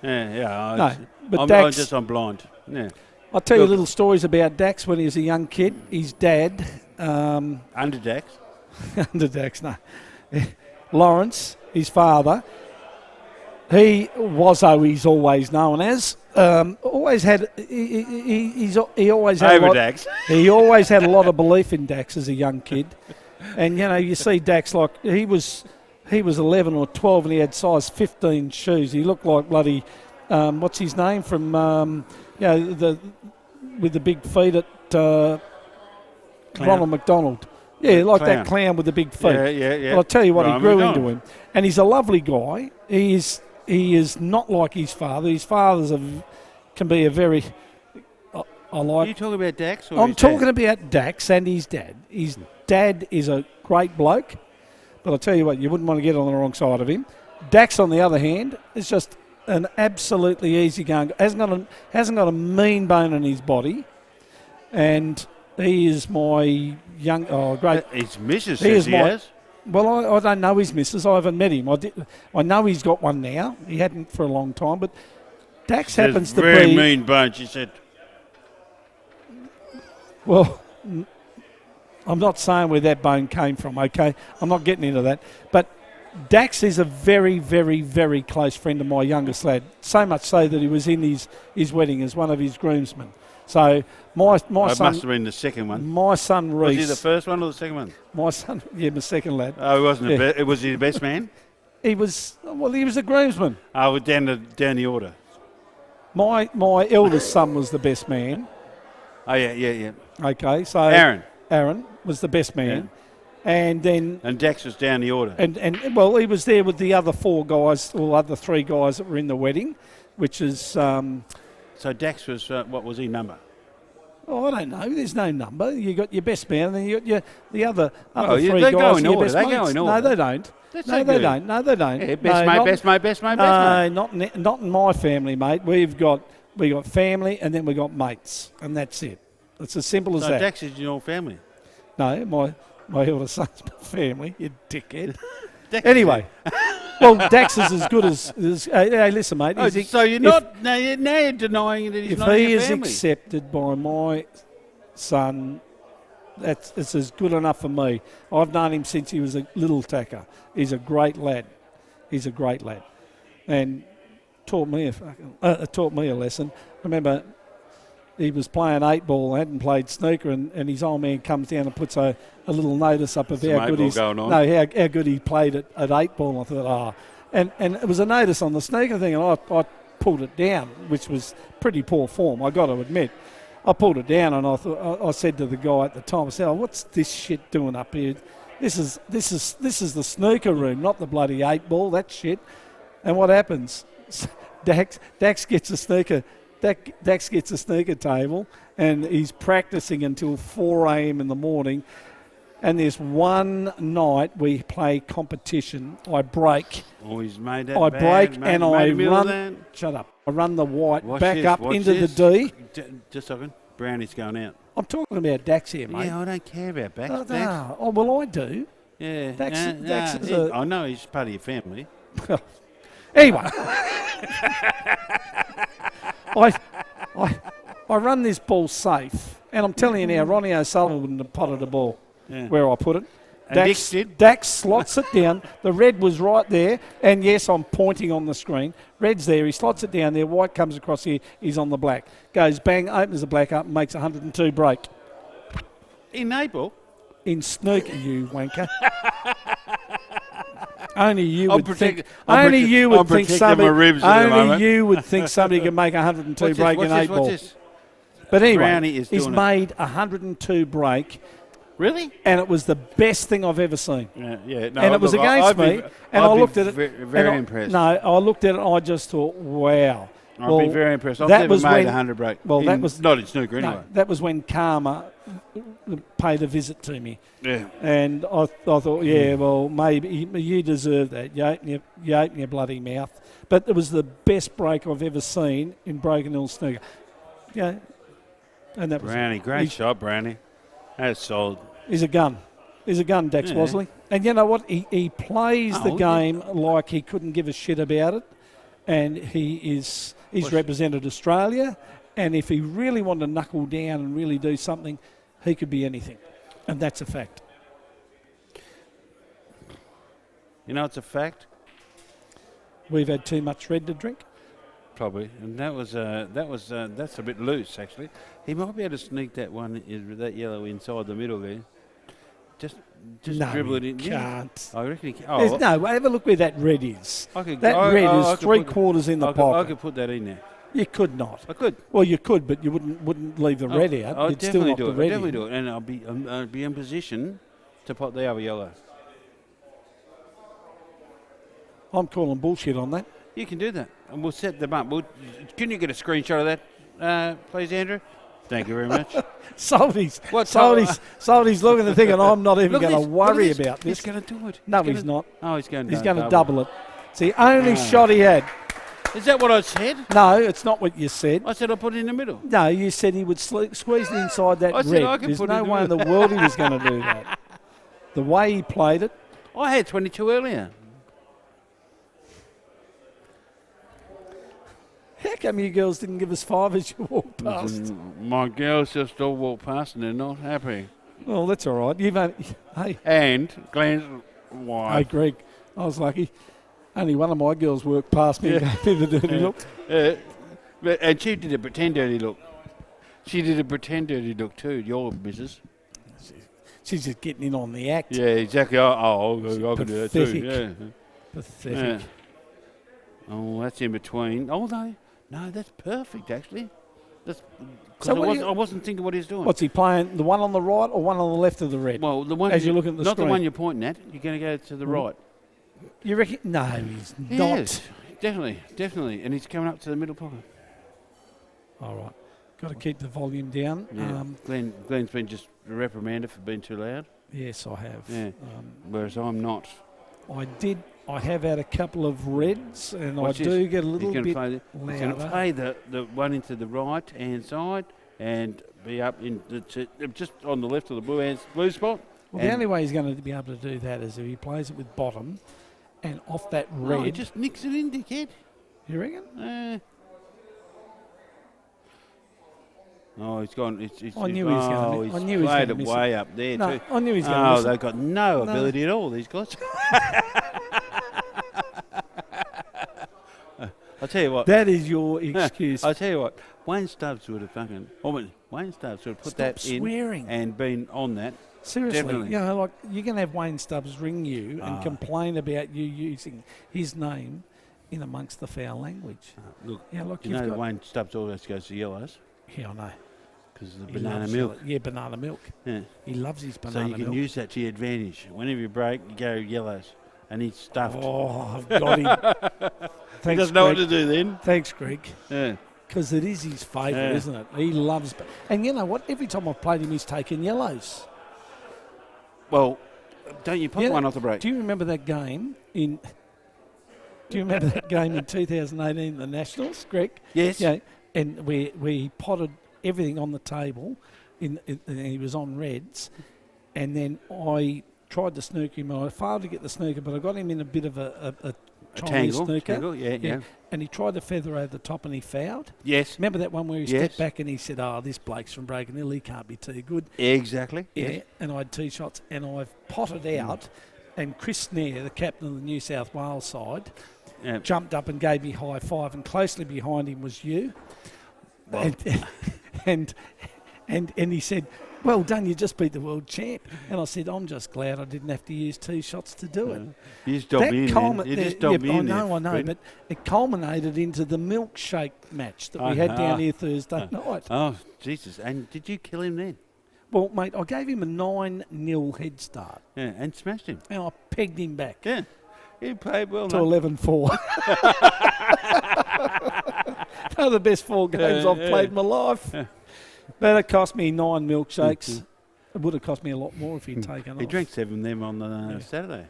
Yeah. No, but Dax, I'm blind. Yeah. I'll tell you Look. little stories about Dax when he was a young kid. His dad, Under Dax. under Dax, no, Lawrence, his father, he was who he's always known as. Always had he always had a Over lot, Dax. he always had a lot of belief in Dax as a young kid. And you know, you see Dax like he was 11 or 12 and he had size 15 shoes. He looked like bloody what's his name from with the big feet at Ronald McDonald. Yeah, like Clown. that clown with the big feet. Yeah. But I'll tell you what, he Ronald grew McDonald. into him. And he's a lovely guy. He is not like his father. His father's can be a very I Are like. you talking about Dax? Or I'm his dad? talking about Dax and his dad. His dad is a great bloke, but I'll tell you what, you wouldn't want to get on the wrong side of him. Dax, on the other hand, is just an absolutely easygoing. Hasn't got a mean bone in his body, and he is my great. His missus He says is he my- has. Well, I don't know his missus. I haven't met him. I know he's got one now. He hadn't for a long time, but Dax Says happens to very be. mean bone, she said. Well, I'm not saying where that bone came from, okay? I'm not getting into that. But Dax is a very, very, very close friend of my youngest lad. So much so that he was in his wedding as one of his groomsmen. So my It must son, have been the second one. my son Was he Reese, the first one or the second one? my son, yeah, my second lad. Oh, he wasn't. Yeah. Was he the best man? He was a groomsman. Oh, we're down the order. My eldest son was the best man. Oh yeah. Okay, so Aaron was the best man, and then. and Dax was down the order. And well, he was there with the other four guys, or other three guys that were in the wedding, which is, So Dax was what was he number? I don't know. There's no number. You got your best man, and then you got the other Oh, yeah, three they guys. go are in your order. best They go mates. in No, order. they don't. That's No, so they good. don't. No, they don't. Yeah, best No, mate, not- best mate, best mate, best mate. No, not in my family, mate. We got family, and then we got mates, and that's it. It's as simple as So that. Dax is your family. No, my eldest son's my family. You dickhead. Dax- Anyway, well, Dax is as good as. Hey, listen, mate. Oh, is he- so you're if- not now you're denying that he's If not in he your is family. accepted by my son, it's as good enough for me. I've known him since he was a little tacker. He's a great lad. And taught me a lesson. I remember he was playing 8-ball, hadn't played snooker, and his old man comes down and puts a little notice up of Some how good 8-ball he's going on. no how good he played at 8-ball. I thought, and it was a notice on the snooker thing, and I pulled it down, which was pretty poor form, I got to admit. I pulled it down, and I said to the guy at the time, I said, what's this shit doing up here? This is the snooker room, not the bloody 8-ball. That shit. And what happens? Dax gets a snooker. Dax gets a snooker table, and he's practicing until 4 a.m. in the morning. And there's one night we play competition. I break. Oh, he's made that I bad, break made- and made I a meal of that. run. Shut up. I run the white Watch back this, up watch into this. the D. Just a second. Brownie's going out. I'm talking about Dax here, mate. Yeah, I don't care about Dax. Oh, Dax. no. Oh, well, I do. Yeah. Dax is a- I know he's part of your family. Anyway, I run this ball safe, and I'm telling you now, Ronnie O'Sullivan wouldn't have potted the ball where I put it. And Dix did. Dax slots it down. The red was right there, and yes, I'm pointing on the screen. Red's there. He slots it down there. White comes across here. He's on the black. Goes bang, opens the black up, and makes 102 break. In April? In snooker, you wanker. Only you I'm would protect- think. I'm Only protect- you I'm would think protecting somebody. my ribs at the Only moment. you would think somebody could make 102 break in 8 ball. What's this? But anyway, Brownie is he's doing it. made 102 break, Really? and it was the best thing I've ever seen. Yeah. No, And it was look, against I'd be- me, and I'd I be looked at it. Very and impressed. No, I looked at it, and I just thought, wow. I'd be very impressed. I've that never was made when- 100 break. well, that was- not in snooker anyway. No, that was when Karma paid a visit to me. Yeah. And I thought, yeah, well, maybe you deserve that. You open your bloody mouth. But it was the best break I've ever seen in Broken Hill snooker. Yeah, and that was Brownie, great shot, Brownie. That's solid. He's a gun. He's a gun, Dax Yeah. Wasley. And you know what? He plays the Oh, game like he couldn't give a shit about it. And he's represented Australia. And if he really wanted to knuckle down and really do something, he could be anything. And that's a fact. You know, it's a fact. We've had too much red to drink. Probably, and that's a bit loose actually. He might be able to sneak that one, that yellow inside the middle there. Just No, dribble it he in. can't. Yeah. I reckon he can. There's Oh, no, have a look where that red is. I could, That I- red I is could three put- quarters in the I pocket. could put that in there. You could not. I could. Well, you could, but you wouldn't leave the red out. I'll You'd still definitely knock do the it. I'll red definitely in. do it, and I'll be in position to pot the other yellow. I'm calling bullshit on that. You can do that, and we'll set them up. Can you get a screenshot of that, please, Andrew? Thank you very much. Salty's What looking and thinking, I'm not even Look at going this, to look at worry this. about this. He's going to do it. No, He's he's gonna- not. Oh, he's going to. He's going to double it. It's the only shot he had. Is that what I said? No, it's not what you said. I said I put it in the middle. No, you said he would squeeze it inside that I said I red. could There's put it no in way in the world he was going to do that. The way he played it. I had 22 earlier. How come you girls didn't give us 5 as you walked past? My girls just all walk past and they're not happy. Well, that's all right. You've only, hey, And Glenn's hey, wife. Greg, I was lucky. Only one of my girls worked past me and gave me the dirty look. And she did a pretend dirty look. She did a pretend dirty look too, your missus. She's just getting in on the act. Yeah, exactly. I can do that too. Pathetic. Yeah. Pathetic. Yeah. Oh, that's in between. Oh, no, that's perfect actually. That's So because what I wasn't thinking what he's doing. What's he playing? The one on the right or one on the left of the red? Well, the one as you look at the not screen. the one you're pointing at. You're going to go to the right. You reckon? No, he's Yes, not. definitely, and he's coming up to the middle pocket. All right. Got to keep the volume down. Yeah. Glenn's been just reprimanded for being too loud. Yes, I have. Yeah. Whereas I'm not. I have had a couple of reds, and Watch I this. do get a He's little going bit to louder. He's going to play the one into the right hand side and be up in just on the left of the blue spot. Well, the only way he's going to be able to do that is if he plays it with bottom and off that red. No, he just nicks it in, dickhead. You reckon? Oh, he's gone. I knew he was gonna he's I knew he was played gonna it miss way it. up there No, too. I knew he was gonna miss it. They've got no ability at all, these guys. I tell you what. That is your excuse. I tell you what. Wayne Stubbs would have Wayne Stubbs would have put Stop that swearing. in and been on that. Seriously, Definitely. you know, like you're going to have Wayne Stubbs ring you and complain about you using his name in amongst the foul language. Look, Yeah, look, you you've know got. Wayne Stubbs always goes to yellows Yeah, I know. because of the He banana loves milk. yellow- Yeah, banana milk. Yeah. He loves his So banana you can milk. use that to your advantage. Whenever you break, you go yellows, and he's stuffed. Oh, I've got him. he Thanks, doesn't know what Greg. to do then. Thanks, Greg. Yeah. Because it is his favourite, Yeah. isn't it? He loves. And you know what? Every time I've played him, he's taken yellows. Well, don't you put Yeah, one off the break? Do you remember that game in? Do you remember that game in 2018, the Nationals, Greg? Yes. Yeah, and we potted everything on the table, and he was on reds, and then I tried to snooker him. I failed to get the snooker, but I got him in a bit of a Chinese snooker. Tangle, yeah. And he tried to feather over the top, and he fouled. Yes. Remember that one where he Yes. stepped back and he said, "Oh, this bloke's from Broken Hill. He can't be too good." Exactly. Yeah, Yes. and I had 2 shots, and I've potted out, and Chris Snare, the captain of the New South Wales side, Yeah. jumped up and gave me high five, and closely behind him was you. Well. And he said, "Well done, you just beat the world champ." And I said, "I'm just glad I didn't have to use 2 shots to do it." You just dobbed me in there. You just dobbed me in there. I know, Fred. but it culminated into the milkshake match that we had down here Thursday night. Oh, Jesus. And did you kill him then? Well, mate, I gave him a 9-0 head start, Yeah, and smashed him. and I pegged him back Yeah. He played well. to mate. 11-4. They're the best 4 games I've played in my life. Yeah. But it cost me 9 milkshakes. It would have cost me a lot more if he'd taken He off. drank 7 of them on the Saturday.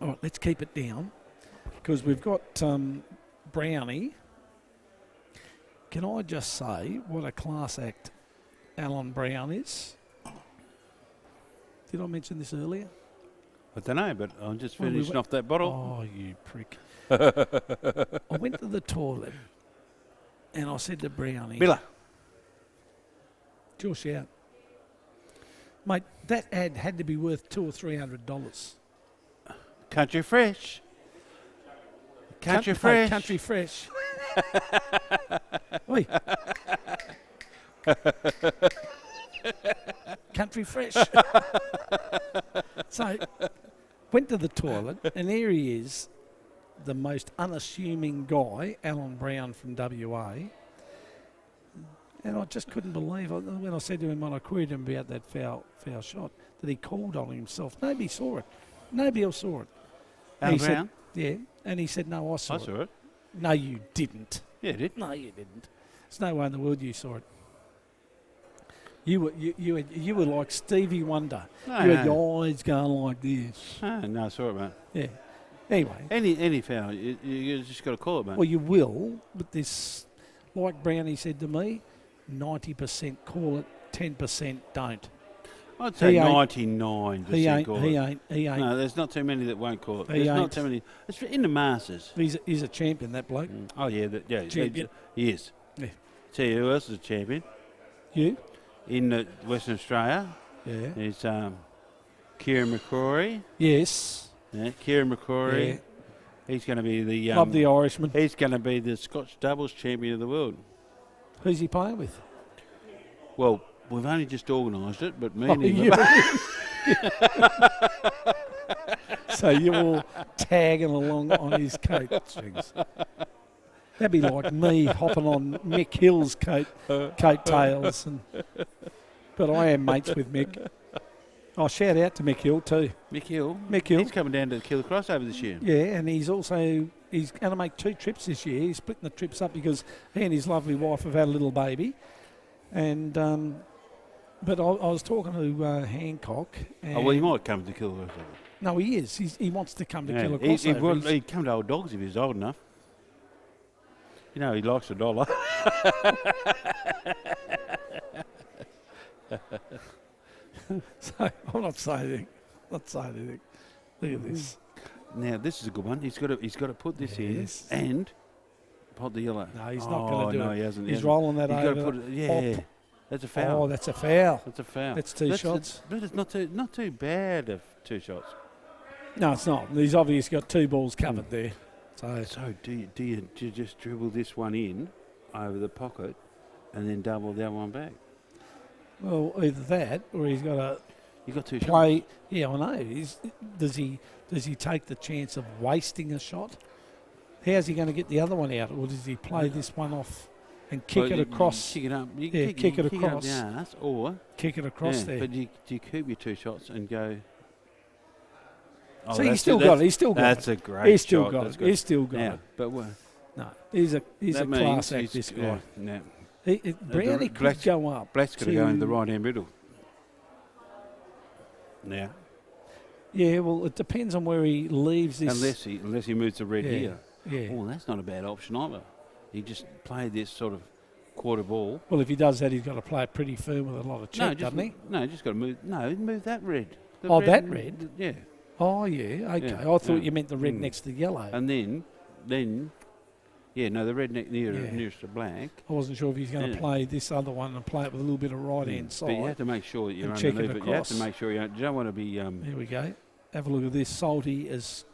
All right, let's keep it down because we've got Brownie. Can I just say what a class act Allan Brown is? Did I mention this earlier? I don't know, but I'm just Well, we finishing went- off that bottle. Oh, you prick. I went to the toilet and I said to Brownie, Miller. "Josh out. Mate, that ad had to be worth $200 or $300. Country Fresh. Country Fresh. Country Fresh. Oi. Country Fresh. So, went to the toilet, and there he is, the most unassuming guy, Allan Brown from WA. And I just couldn't believe it when I said to him when I queried him about that foul shot that he called on himself. Nobody saw it. Nobody else saw it. And Allan he said, Brown? yeah, and he said, "No, I saw I it." saw it. No, you didn't. Yeah, it did. No, you didn't. There's no way in the world you saw it. You were like Stevie Wonder. No, You had no. your eyes going like this. No, I saw it, mate. Yeah. Anyway, Any foul, you just got to call it, mate. well, you will, but this, like Brownie said to me, 90% call it, 10% don't. I'd say he ain't- 99% He ain't. call He it. ain't. He ain't. No, there's not too many that won't call it. He There's ain't. not too many. It's in the Masters. He's a champion, that bloke. Oh, yeah. Champion. He is. Yeah. Tell you who else is a champion? You? In Western Australia, Yeah. there's Kieran McCrory. Yes. Yeah, Kieran McCrory. Yeah. He's going to be the Love the Irishman. he's going to be the Scotch doubles champion of the world. Who's he playing with? Well, we've only just organised it, but me Oh, and him. you. So you're all tagging along on his coat strings. That'd be like me hopping on Mick Hill's coattails. But I am mates with Mick. Oh, shout out to Mick Hill too. Mick Hill. Mick Hill. He's coming down to kill the crossover this year. Yeah, and he's going to make 2 trips this year. He's splitting the trips up because he and his lovely wife have had a little baby. And but I was talking to Hancock. And Oh, well, he might come to kill the crossover. No, he is. He wants to come to Yeah, kill a crossover. he'd come to Old Dogs if he was old enough. You know, he likes $1. So I'm not saying anything. Not saying anything. Look at this. Now, this is a good one. He's got to put this Yes. in and pot the yellow. No, he's not going to do no, it. he hasn't. He's rolling that He's over. got to put it. Yeah, that's a foul. Oh, that's a foul. That's a foul. That's 2 shots. But it's not too bad of 2 shots. No, it's not. He's obviously got 2 balls covered there. So do you just dribble this one in over the pocket and then double the other one back? Well, either that or he's got to You got two play. shots. Yeah, I know. Does he take the chance of wasting a shot? How's he going to get the other one out, or does he play this one off and kick it across? Kick it up. You Yeah, kick it up across. the arse, or Kick it across yeah, there. But do you keep your two shots and go? Oh, So he's still got it. He's still got That's it. a great He's still shot. got That's it. good. He's still got Now, it. but No, he's a that class means act. he's- This guy. yeah, no. Brownie Black's- could go up. Black's got to go in the to- right hand middle. Now, Yeah, well, it depends on where he leaves this. unless he moves the red Yeah. here. Yeah. Oh, that's not a bad option either. He just played this sort of quarter ball. Well, if he does that, he's got to play it pretty firm with a lot of check, doesn't he? No, just got to move. No, move that red. The Oh, that red? Yeah, Oh, yeah. Okay. Yeah, I thought yeah. you meant the red Mm. next to the yellow. and then, yeah, no, the red Yeah. nearest to black. I wasn't sure if he's going to Yeah. play this other one and play it with a little bit of right hand But you side. have to make sure that you're and check it underneath it. You have to across. make sure you don't want to be. Here we go. Have a look at this. Salty is.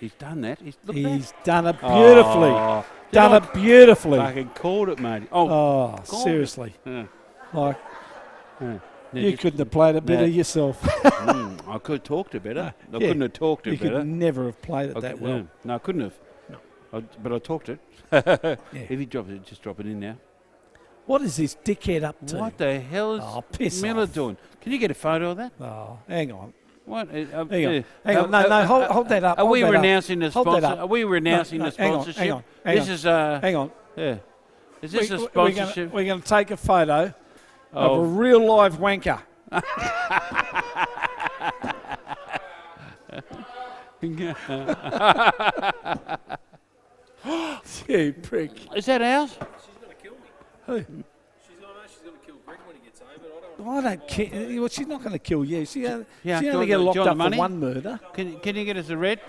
He's done that. Look at that. He's done it beautifully. Oh, Done it beautifully. Fucking called it, mate. Oh, Oh, God. seriously. yeah. Like, Yeah. Now you just- couldn't have played it better now- yourself. I could have talked it better. I Yeah. couldn't have talked You it better. could never have played it that well. No, I couldn't have. No. But I talked it. Yeah. If he drops it, just drop it in now. What is this dickhead up to? What the hell is Oh, piss Miller off. doing? Can you get a photo of that? Oh, hang on. What? Hang on. Hang on. No, hold that up. Are hold we that up. renouncing the Hold that sponsor? up. Are we renouncing No, the hang on, sponsorship? hang on, hang This on. is Hang on. yeah. Is this a We're sponsorship? going to take a photo of a Oh. real live wanker. You prick. Is that ours? She's going to kill me. Who? She's going to kill Greg when he gets home, but I don't I don't care. Well, she's not going to kill you. She only Yeah, do you get want locked the up for money? one murder. Can you get us a red?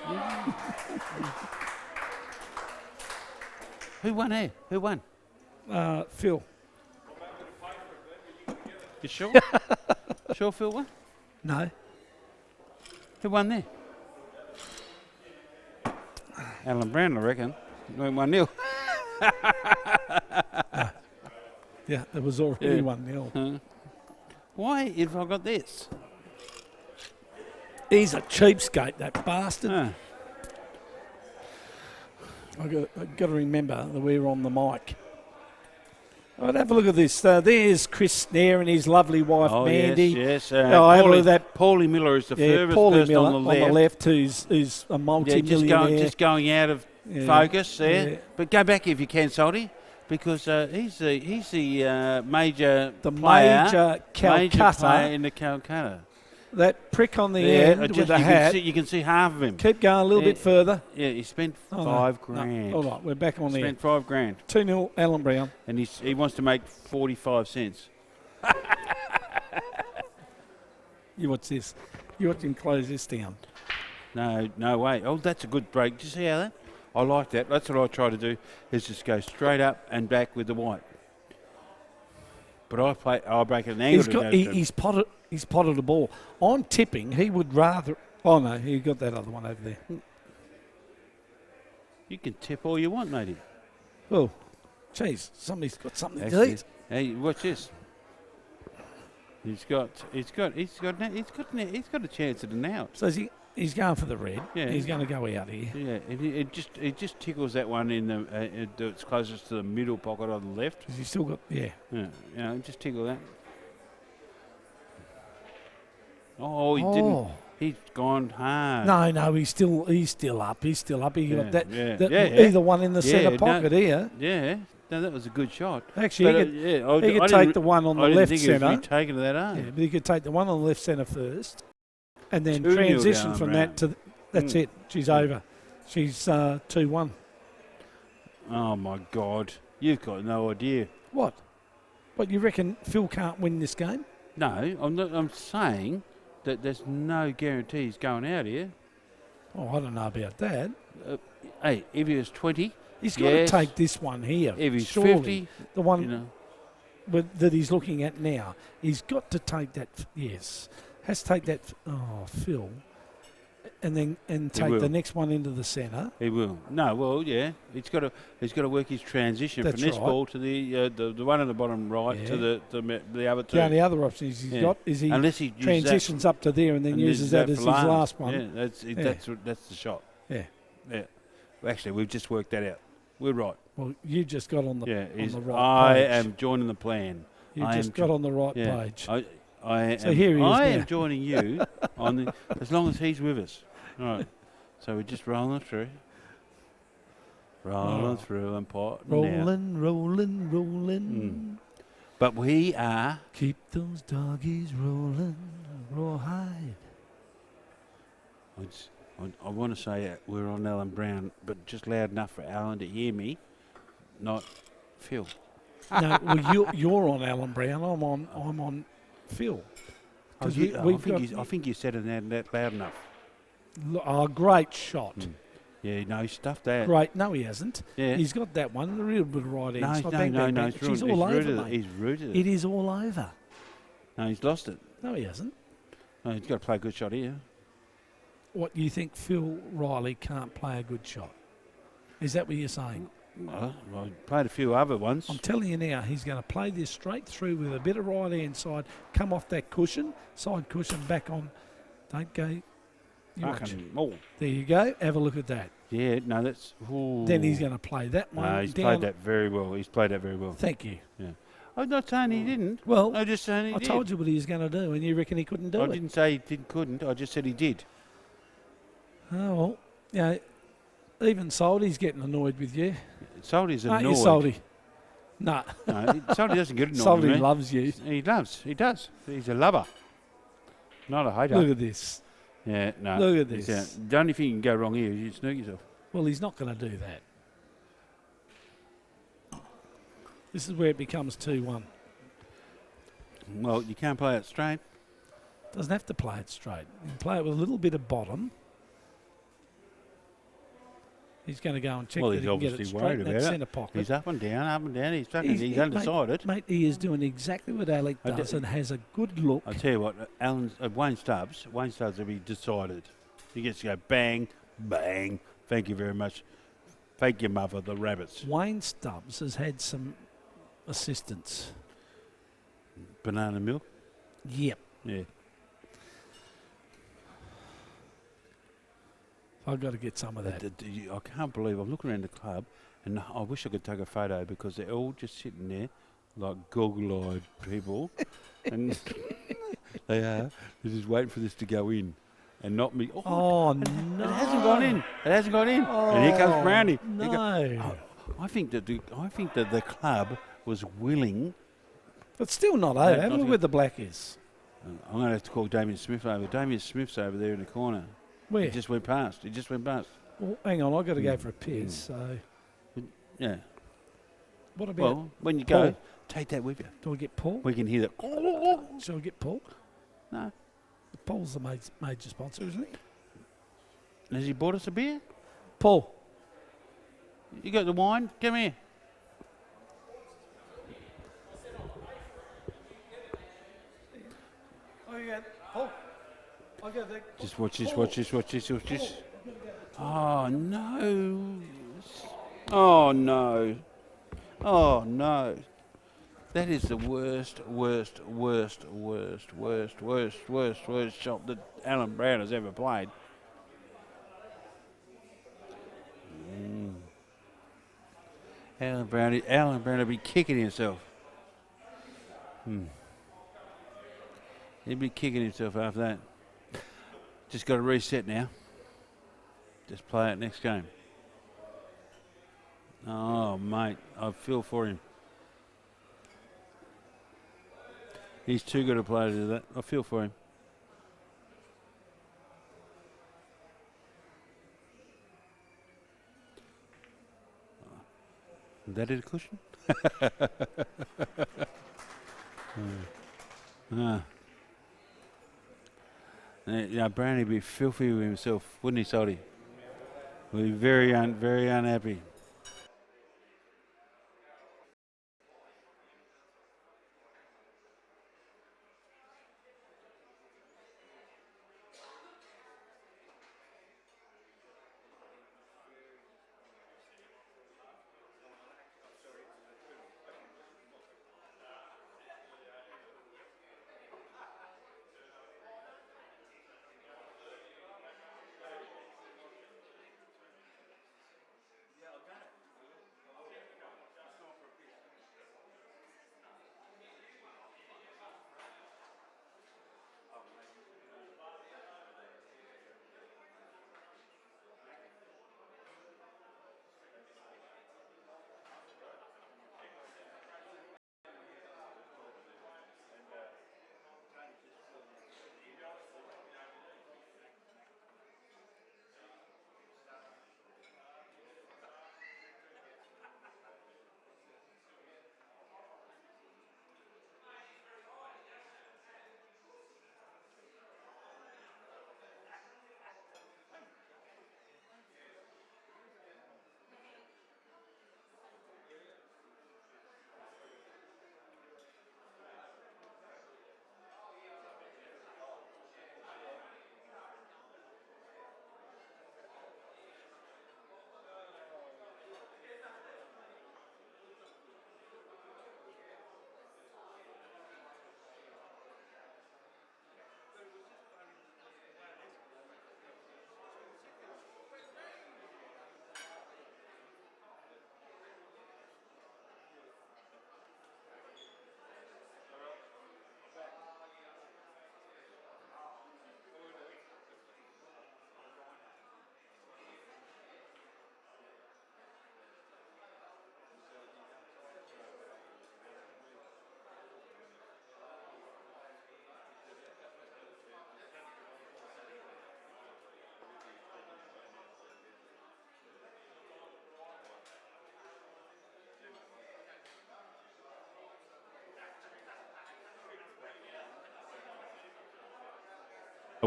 Who won here? Who won? Phil. You sure? Sure Phil won? No. Who won there? Allan Brown, I reckon. Went 1-0. Yeah, there was already Yeah. 1-0. Why have I got this? He's a cheapskate, that bastard. Huh. I've got to remember that we're on the mic. Right, have a look at this. There's Chris Snare and his lovely wife, Oh, Mandy. yes. Oh, have a look at that. Paulie Miller is the Yeah, furthest Paulie person Miller on the left. who's a Yeah, multi-millionaire. just going out of Yeah, focus there. yeah. But go back if you can, Salty, because he's the major The player, major player Calcutta. in the Calcutta. That prick on the Yeah, end just- with the you hat. you can see half of him. Keep going a little Yeah. bit further. Yeah, he spent Oh, no, $5,000. No. All right, we're back on there. Spent $5,000, 2-0 Allan Brown. and he wants to make 45 cents. You watch this. You watch him close this down. No way. Oh, that's a good break. Do you see how that? I like that. That's what I try to do, is just go straight up and back with the white. But I break at an angle. He's to got. go He, to- he's potted a ball. I'm tipping he would rather. Oh no, he got that other one over there. You can tip all you want, matey. Well, geez, somebody's got something to Actually, eat. hey, watch this. He's got a chance at it now. So he's going for the red. Yeah. He's going to go out here. Yeah, it just tickles that one in the that's closest to the middle pocket on the left. Has he still got? Yeah. Yeah, just tickle that. Oh, he didn't. He's gone hard. No, he's still up. He's still up. He got that. Yeah, that yeah, yeah. Either one in the centre no, pocket here. Yeah, no, that was a good shot. Actually, But, he could take the one on the left I didn't think centre. he was taken to that arm. Yeah, but he could take the one on the left centre first, and then 2-0 transition down, from Brown. that to. That's it. She's over. She's 2-1. Oh my God, you've got no idea. What? What, you reckon Phil can't win this game? No, I'm not. I'm saying that there's no guarantees going out here. Oh, I don't know about that. Hey, if he was 20, He's got yes. to take this one here. If he's surely. 50, The one you know. that he's looking at now. He's got to take that. Yes. Has to take that. Oh, Phil. and take will. the next one into the centre. He will. No, well, yeah. He's got to work his transition That's from this right. ball to the one on the bottom right to the other two. The only other option he's got is he Unless he uses transitions up to there and then uses that as for his last one. Yeah, that's the shot. Yeah. Yeah. Well, actually, we've just worked that out. We're right. Well, you just got on the Yeah. right I page. am joining the plan. You just got on the right yeah. page. So here he is I now. am joining you as long as he's with us. All right. So we're just rolling through. Rolling through and potting out. Rolling. But we are... Keep those doggies rolling, rawhide. I want to say we're on Allan Brown, but just loud enough for Allan to hear me, not Phil. No, well, you're on Allan Brown. I'm on Phil. I think you said it that loud enough. Oh, great shot. Yeah, no, he stuffed that. Great. No, he hasn't. Yeah. He's got that one a real bit right No, inside. no, Bang, no, bang, no. bang. He's She's all over, mate. He's rooted It is all over. No, he's lost it. No, he hasn't. No, he's got to play a good shot here. What, you think Phil Riley can't play a good shot? Is that what you're saying? Well, I played a few other ones. I'm telling you now, he's going to play this straight through with a bit of right hand side, come off that cushion, side cushion, back on. Don't go. You watch. Oh. There you go. Have a look at that. Yeah, no, that's... Ooh. Then he's going to play that one. No, he's down. played that very well. He's played that very well. Thank you. Yeah. I'm not saying he didn't. Well, I'm just saying he I did. told you what he was going to do, and you reckon he couldn't do I it. didn't say he couldn't. I just said he did. Oh, well, yeah. Even Salty's getting annoyed with you. Salty's Aren't annoyed. you, Salty? No. No, Salty doesn't get annoyed Salty with me. loves you. He does. He does. He's a lover. Not a hater. Look at this. Yeah, no. Look at this. The only thing you can go wrong here is you snooke yourself. Well, he's not going to do that. This is where it becomes 2-1. Well, you can't play it straight. Doesn't have to play it straight. You can play it with a little bit of bottom. He's going to go and check Well, that he's he can get it obviously straight worried in that about it. centre pocket. He's up and down. He's undecided. Mate, he is doing exactly what Alec does and has a good look. I tell you what, Wayne Stubbs will be decided. He gets to go bang, bang. Thank you very much. Thank you, mother, the rabbits. Wayne Stubbs has had some assistance. Banana milk? Yep. Yeah. I've got to get some of that. I can't believe I'm looking around the club and I wish I could take a photo because they're all just sitting there like goggle-eyed people. And they are. They're just waiting for this to go in and not me. Oh, no. It hasn't gone in. It hasn't gone in. And here comes Brownie. No. I think that the club was willing. But still not over. No, Have a not look yet. where the black is. I'm going to have to call Damien Smith over. Damien Smith's over there in the corner. Where? He just went past. Well, hang on, I've got to go for a piss. So, Yeah. what about? Well, when you go, Paul? take that with you. Do I get Paul? We can hear that. Shall I get Paul? No. Paul's the major sponsor, isn't he? Has he bought us a beer? Paul. You got the wine? Come here. Oh, you got Paul. I got that. Just watch this. Oh, no. Oh, no. Oh, no. That is the worst shot that Allan Brown has ever played. Allan Brown will be kicking himself. He'll be kicking himself after that. Just got to reset now. Just play it next game. Oh, mate, I feel for him. He's too good a player to do that. I feel for him. Is that it, a cushion? Brownie would be filthy with himself, wouldn't he, Salty? We'd be very unhappy.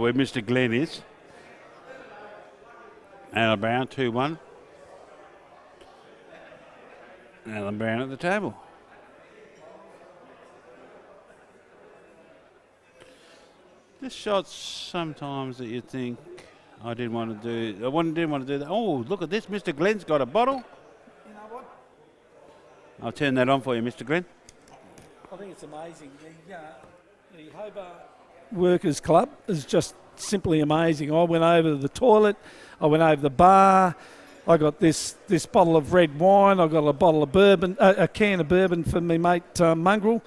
where Mr. Glenn is. Allan Brown, 2-1. Allan Brown at the table. This shot's sometimes that you think, I didn't want to do, didn't want to do that. Oh, look at this, Mr. Glenn's got a bottle. You know what? I'll turn that on for you, Mr. Glenn. I think it's amazing. The Hobart Workers Club is just simply amazing. I went over to the toilet, I went over the bar, I got this bottle of red wine, I got a bottle of bourbon, a can of bourbon for my mate Mongrel,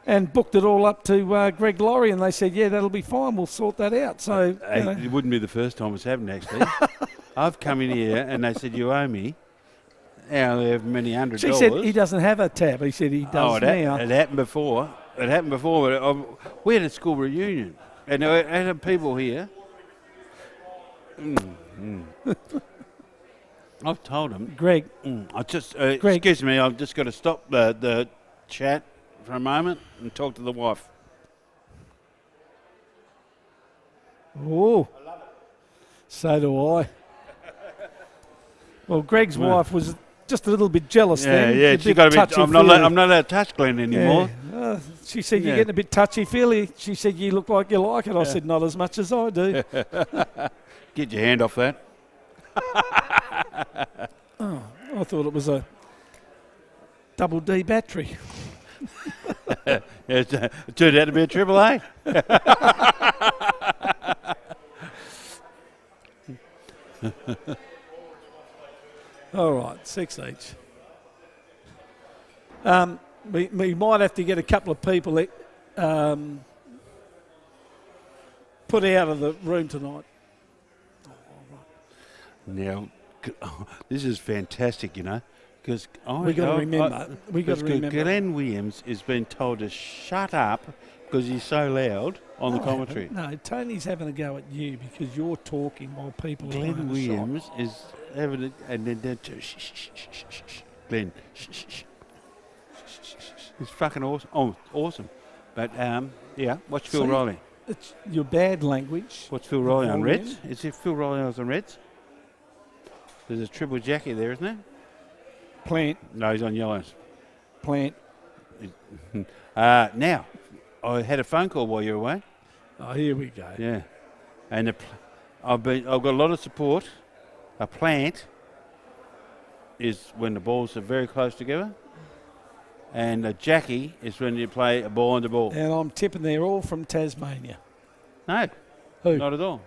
and booked it all up to Greg Laurie, and they said, yeah, that'll be fine, we'll sort that out. So It wouldn't be the first time it's happened, actually. I've come in here and they said, you owe me however many $100. She said he doesn't have a tab. He said he does now. It happened before. But we had a school reunion, and I had people here. I've told them. Greg. Greg. Excuse me, I've just got to stop the chat for a moment and talk to the wife. Oh, so do I. Well, Greg's wife was just a little bit jealous then. Yeah, she got a bit. I'm not allowed to touch Glenn anymore. Yeah. She said, you're getting a bit touchy-feely. She said, you look like you like it. I said, not as much as I do. Get your hand off that. Oh, I thought it was a double D battery. It turned out to be a triple A. All right, 6 each. We might have to get a couple of people put out of the room tonight. Now, this is fantastic, you know, because we got to remember. Glenn Williams has been told to shut up because he's so loud on the commentary. No, Tony's having a go at you because you're talking while people are playing Glenn the Williams shot. is having a, and then Glenn, it's fucking awesome. Oh, awesome. But yeah, what's Phil Riley? It's your bad language. What's Phil Riley on Reds? Is it Phil Riley on Reds? There's a triple Jackie there, isn't there? Plant. No, he's on Yellows. Plant. Now, I had a phone call while you were away. Oh, here we go. Yeah, and I've got a lot of support. A plant is when the balls are very close together, and a Jackie is when you play a ball on the ball. And I'm tipping they're all from Tasmania. No, who? Not at all.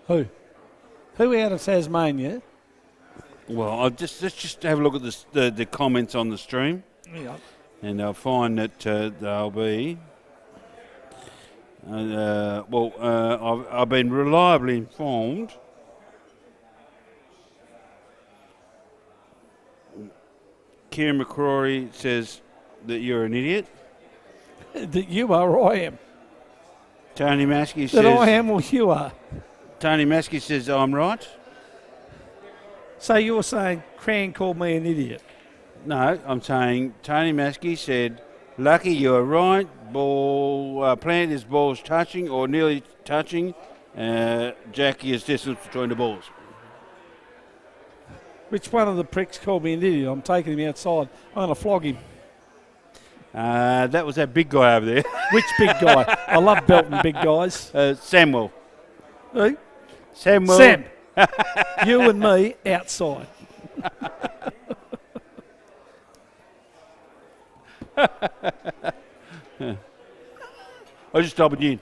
Who? Who out of Tasmania? Well, let's just have a look at the comments on the stream. Yeah. And I'll find that they'll be. I've been reliably informed. Kieran McCrory says that you're an idiot. That you are or I am. Tony Maskey says. That I am or you are. Tony Maskey says I'm right. So you're saying Cran called me an idiot? No, I'm saying Tony Maskey said, Lucky, you're right. Ball plant is balls touching or nearly touching. Jackie is distance between the balls. Which one of the pricks called me an idiot? I'm taking him outside. I'm going to flog him. That was that big guy over there. Which big guy? I love belting big guys. Samuel. Who? Samuel. Sam. You and me outside. I just doubled in.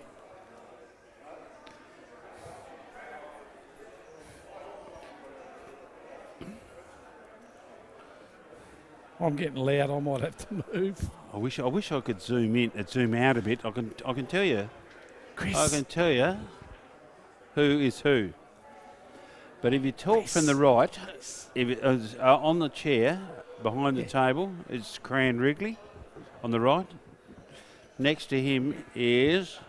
I'm getting loud. I might have to move. I wish I could zoom in and zoom out a bit. I can tell you. Chris. I can tell you who is who. But if you talk Chris. from the right, if it is, on the chair behind the table is Cran Wrigley on the right. Next to him is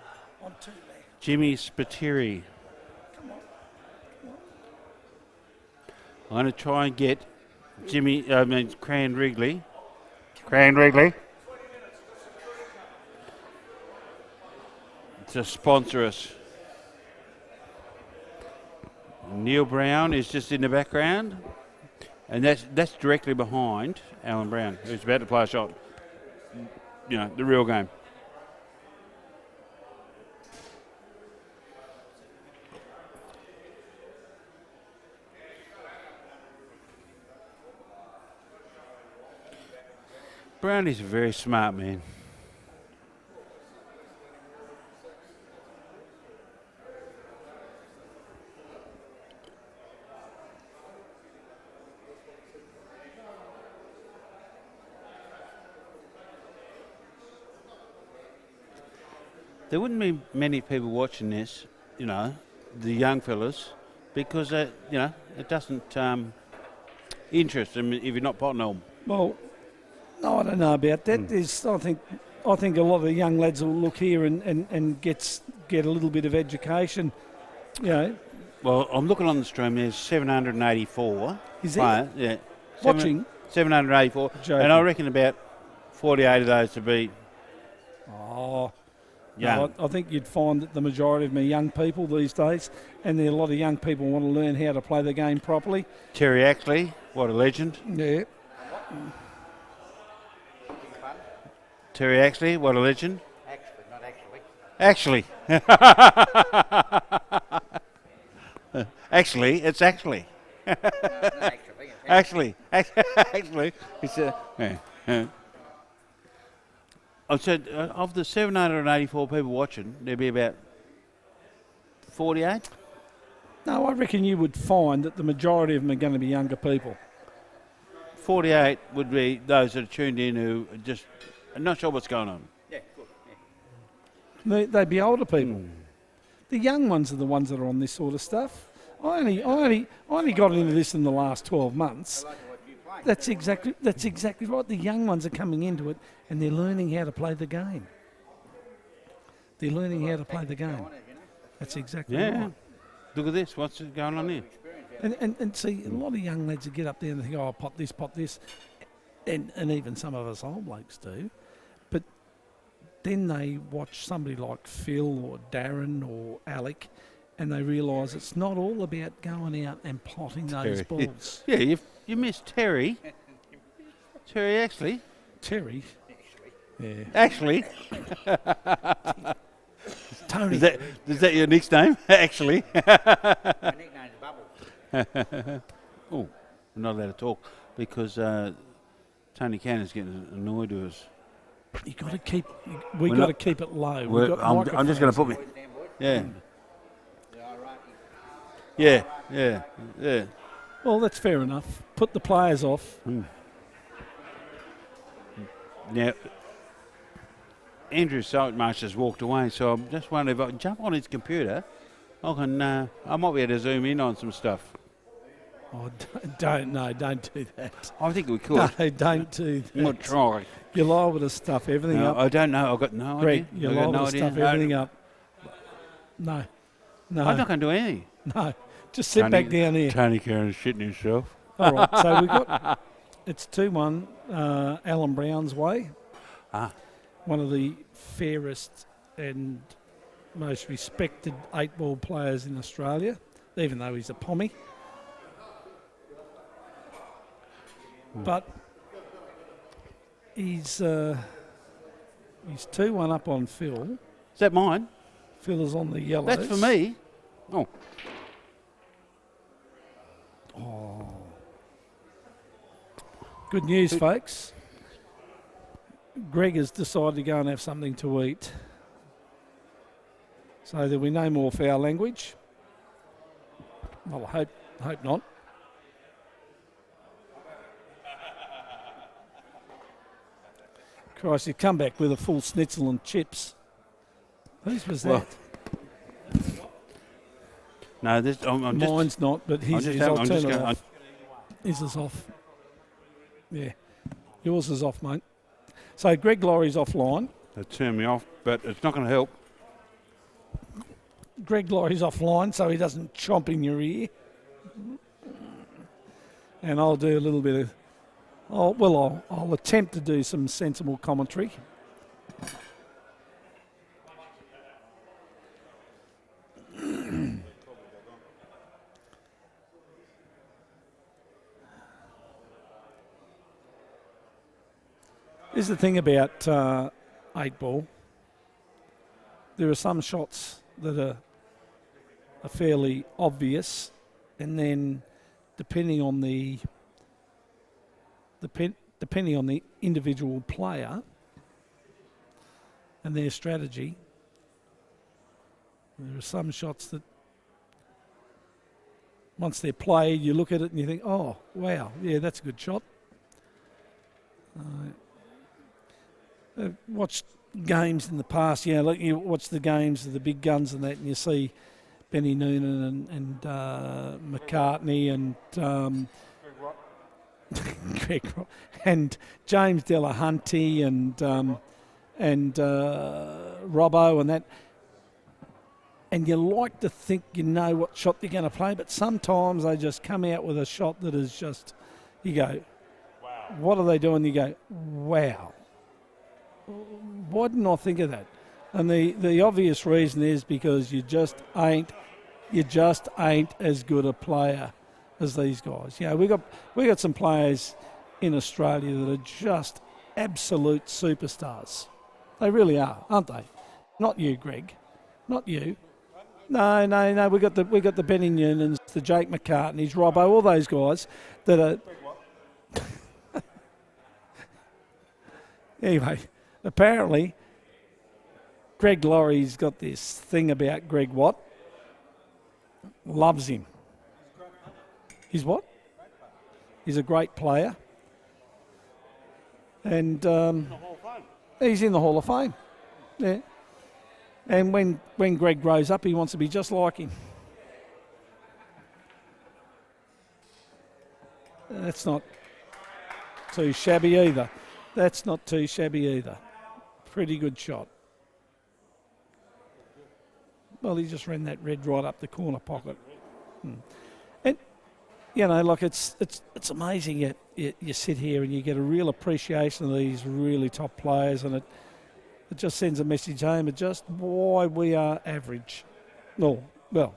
Jimmy Spiteri. I'm going to try and get Cran Wrigley. Cran Wrigley. to sponsor us. Neil Brown is just in the background, and that's directly behind Allan Brown, who's about to play a shot. You know, the real game. Brown is a very smart man. There wouldn't be many people watching this, you know, the young fellas, because, you know, it doesn't interest them if you're not potting them. Well, no, I don't know about that. I think a lot of the young lads will look here and get a little bit of education, you know. Well, I'm looking on the stream. There's 784. Is there? Yeah. Watching? 784. Joking. And I reckon about 48 of those to be Oh, young. no, I think you'd find that the majority of them are young people these days, and there are a lot of young people who want to learn how to play the game properly. Terry Ackley, what a legend. Yeah. Terry Ackley, what a legend. Actually, not actually. Actually, it's actually. No, not Actually. actually. It's I said, of the 784 people watching, there'd be about 48. No, I reckon you would find that the majority of them are going to be younger people. 48 would be those that are tuned in who are just are not sure what's going on. Yeah, good. Yeah. They'd be older people. The young ones are the ones that are on this sort of stuff. I only got into this in the last 12 months. I like what you play. That's exactly right. The young ones are coming into it and they're learning how to play the game. They're learning how to play the game. That's exactly Yeah. right. Look at this. What's going on here? And see, a lot of young lads that get up there and think, oh, pot this. And even some of us old blokes do. But then they watch somebody like Phil or Darren or Alec and they realise it's not all about going out and potting those Terry. balls. Yeah, you missed Terry. Terry Ackley. Terry. Yeah. Actually. Tony. Is that your nickname? Actually. My nickname's Bubble. Oh, we're not allowed to talk because Tony Cannon's getting annoyed with us. You got to keep. We We're got to not- keep it low. We're- We've got I'm just going to put me. Boys, damn boys. Yeah. Yeah, all right. Yeah. Well, that's fair enough. Put the players off. Now, Andrew Saltmarsher's walked away, so I'm just wondering if I can jump on his computer. I might be able to zoom in on some stuff. Oh, don't do that. I think we could. No, don't do I'm going that. to try. You're liable to stuff everything No, up. I don't know. I've got no Greg, idea. you're I've got liable no to idea. stuff everything up. No. I'm not going to do anything. No. Just sit back down here. Tony Canon's shitting himself. All right, so we've got, it's 2-1 Allan Brown's way. One of the fairest and most respected 8-ball players in Australia, even though he's a pommy. But he's 2-1 up on Phil. Is that mine? Phil is on the yellows. That's for me. Oh. Good news, folks. Greg has decided to go and have something to eat. So there'll be no more foul language. Well, I hope not. Christ, you come back with a full schnitzel and chips. Whose was Well, that? No, this, I'm just... Mine's not, but his is. I'll turn it off. His is off. Yeah. Yours is off, mate. So Greg Laurie's offline. They turned me off, but it's not going to help. Greg Laurie's offline so he doesn't chomp in your ear. And I'll do a little bit of... I'll attempt to do some sensible commentary. Here's the thing about 8 ball. There are some shots that are fairly obvious, and then depending on the individual player and their strategy, there are some shots that once they're played, you look at it and you think, oh, wow, yeah, that's a good shot. Watched games in the past, like you watch the games of the big guns and that, and you see Benny Noonan and McCartney and Greg Rock and James Delahunty and Robbo and that. And you like to think you know what shot they're going to play, but sometimes they just come out with a shot that is just, you go, wow. What are they doing? You go, wow. Why didn't I think of that? And the obvious reason is because you just ain't as good a player as these guys. We got some players in Australia that are just absolute superstars. They really are, aren't they? Not you, Greg. Not you. No. We got the Benny Noonans, the Jake McCartneys, Robbo, all those guys that are. Anyway, apparently, Greg Laurie's got this thing about Greg Watt. Loves him. He's what? He's a great player. And he's in the Hall of Fame. Yeah. And when Greg grows up, he wants to be just like him. That's not too shabby either. Pretty good shot. Well, he just ran that red right up the corner pocket. And, it's amazing. You sit here and you get a real appreciation of these really top players, and it just sends a message home of just why we are average. No, well,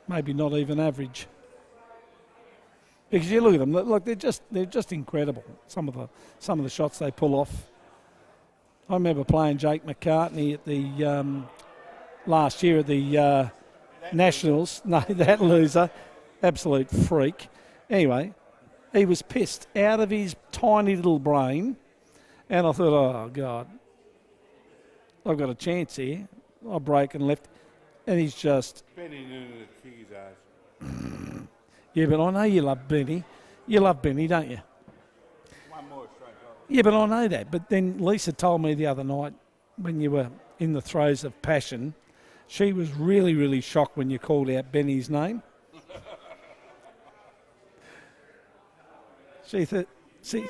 maybe not even average. Because you look at them, look, they're just incredible. Some of the shots they pull off. I remember playing Jake McCartney at the last year at the Nationals. No, that loser, absolute freak. Anyway, he was pissed out of his tiny little brain. And I thought, oh, God, I've got a chance here. I'll break and left. And he's just... Benny Noonan to kick his ass. Yeah, but I know you love Benny. You love Benny, don't you? One more straight up. Yeah, but I know that. But then Lisa told me the other night when you were in the throes of passion, she was really, really shocked when you called out Benny's name. She thought, see,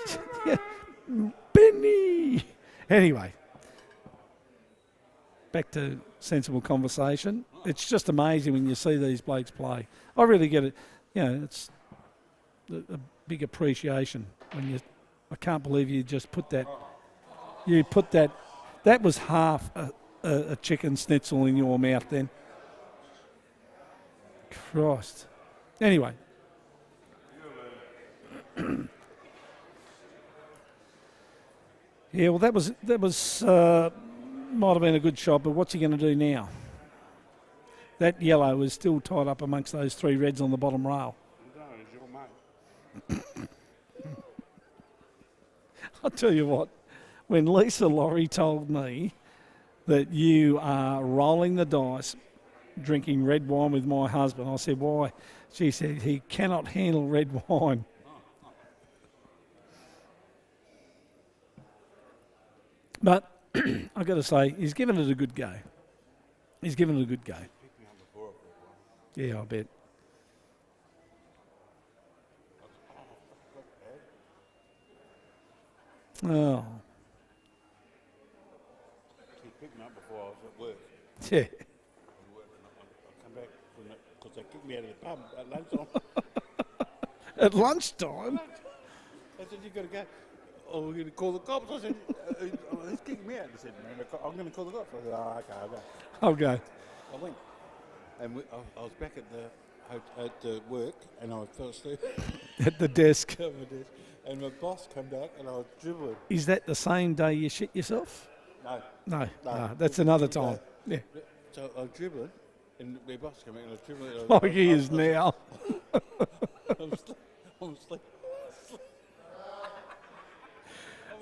yeah, Benny. Anyway, back to sensible conversation. It's just amazing when you see these blokes play. I really get it. It's a big appreciation when you. I can't believe you just put that. You put that. That was half a chicken schnitzel in your mouth then. Christ. Anyway. Yeah, well, that was might have been a good shot, but what's he going to do now? That yellow is still tied up amongst those 3 reds on the bottom rail. I'll tell you what, when Lisa Laurie told me that you are rolling the dice, drinking red wine with my husband, I said, why? She said, he cannot handle red wine. But I've got to say, he's given it a good go. Yeah, I bet. Oh. He picked me up before I was at work. Yeah. I come back because they kicked me out of the pub at lunchtime. At lunchtime? I said, you got to go. Oh, we're going to call the cops. I said, he's kicking me out. He said, I'm going to call the cops. I said, oh, okay, I'll go. I'll go. I went. And I was back at the work and I fell asleep. At the desk. At my desk. and my boss come back and I was dribbling. Is that the same day you shit yourself? No. No, that's another time. Yeah, So I was dribbling, and my boss came back and I was dribbling. And I was like he is now. I'm asleep.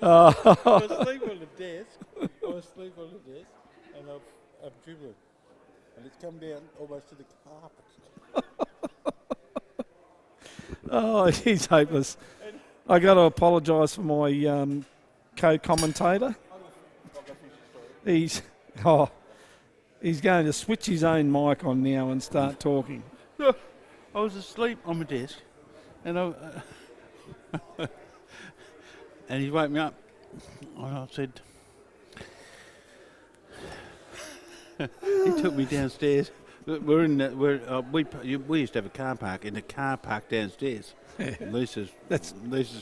Oh, I was asleep on the desk. And I'm dribbling. And it's come down almost to the carpet. oh, he's hopeless. I got to apologise for my co-commentator. He's going to switch his own mic on now and start talking. I was asleep on my desk, and and he woke me up, and I said, he took me downstairs. We used to have a car park, in the car park downstairs. Yeah. Lisa's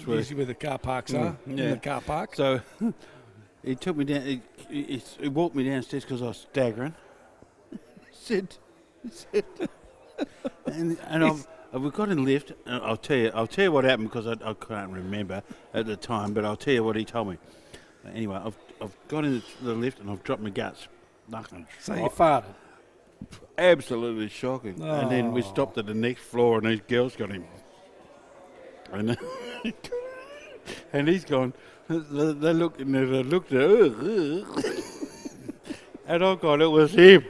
where. Usually where the car parks are, in yeah. the car park. So he took me down. He walked me downstairs because I was staggering. He said, and we got in the lift. And I'll tell you what happened because I can't remember at the time. But I'll tell you what he told me. Anyway, I've got in the lift and I've dropped my guts. Nothing. So you farted. Absolutely shocking. Oh. And then we stopped at the next floor, and these girls got him. And and he's gone. They looked at her, and I got it was him.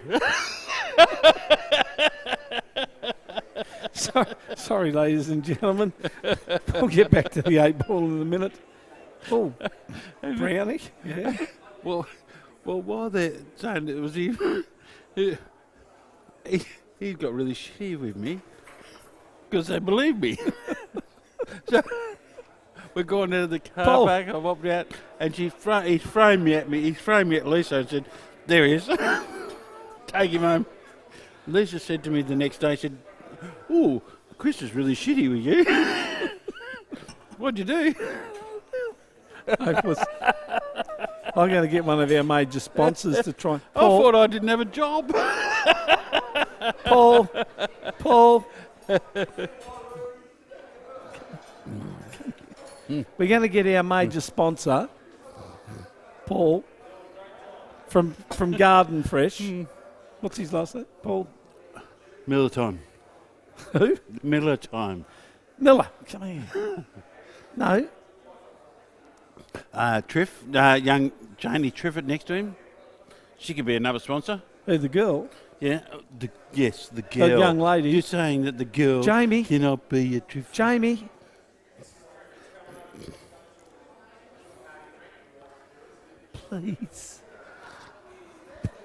Sorry, ladies and gentlemen. We'll get back to the 8 ball in a minute. Oh, Brownie. Yeah. Well, while they're saying it was him, he got really shitty with me because they believe me. So we're going out of the car Paul. park. I walked out, and he's framed me at me. He's framed me at Lisa and said, "There he is. Take him home." Lisa said to me the next day, she said, "Ooh, Chris is really shitty with you." What'd you do? Hopeless. I'm going to get one of our major sponsors to try. I thought I didn't have a job. Paul. We're going to get our major sponsor, Paul, from Garden Fresh. What's his last name? Paul. Miller time. Who? Miller time. Miller. Come here. No. Young Janie Triffett next to him. She could be another sponsor. Who, the girl? Yeah. The girl. The young lady. You're saying that the girl Jamie. cannot be a Triffett. Jamie. Please.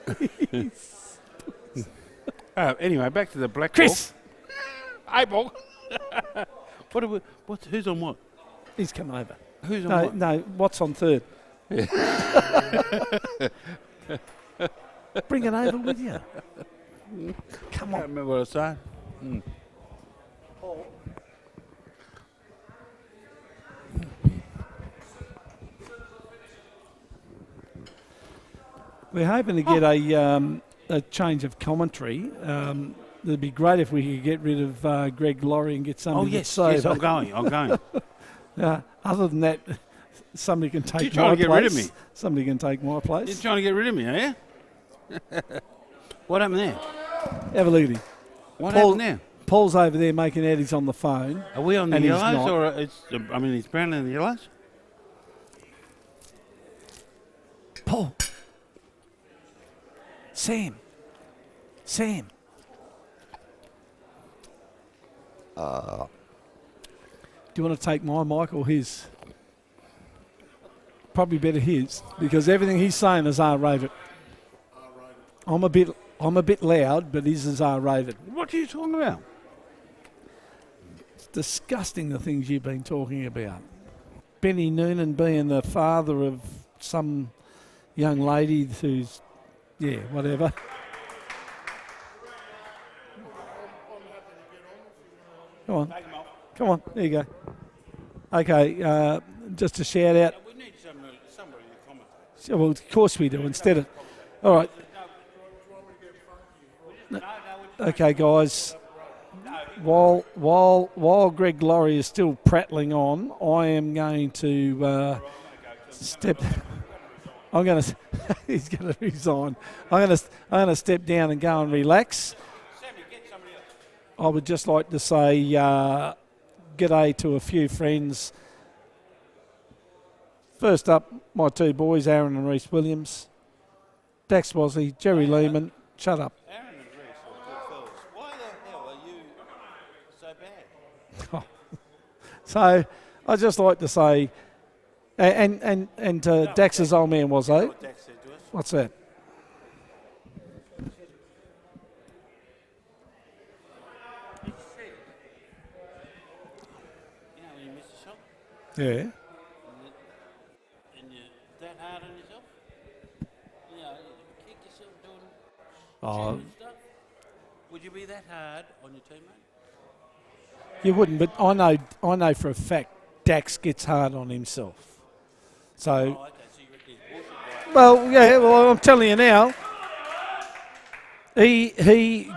Please. Anyway, back to the black Chris. ball. 8 ball. Who's on what? He's come over. Who's on what? No, what's on third? Bring it over with you. Come I on. can't remember what I was saying. We're hoping to get a change of commentary. It'd be great if we could get rid of Greg Laurie and get somebody Yes, I'm going. other than that, somebody can take You're trying my to get place. rid of me. Somebody can take my You're place. trying to get rid of me, are you? What happened there? Have a look at him. What Paul- happened there? Paul's over there making Eddie's on the phone. Are we on the And he's yellows not. or it's brown and the yellows? Paul. Sam. Do you want to take my mic or his? Probably better his, because everything he's saying is R-rated. I'm a bit loud, but his is R-rated. What are you talking about? It's disgusting the things you've been talking about. Benny Noonan being the father of some young lady who's, yeah, whatever. Come on, there you go. Okay, just a shout out. We need somebody to commentate. Well, of course we do. Instead of, all right. Okay, guys. while Greg Laurie is still prattling on, I am going to step. I'm going to. He's going to resign. I'm going to step down and go and relax. I would just like to say g'day to a few friends. First up, my two boys, Aaron and Reece Williams, Dax Wosley, Jerry Lehman. Shut up. Aaron and Reece are good fellas. Why the hell are you so bad? So I'd just like to say, and Dax's old man was, eh? What Dax said to us. What's that? He said, you know when you miss a shot Yeah. and you're that hard on yourself? You know, you kick yourself doing Oh, stupid stuff. Would you be that hard on your teammate? you wouldn't, but I know for a fact Dax gets hard on himself. So, Oh, okay, so you reckon he's bullshit, right? well, yeah, well, I'm telling you now, he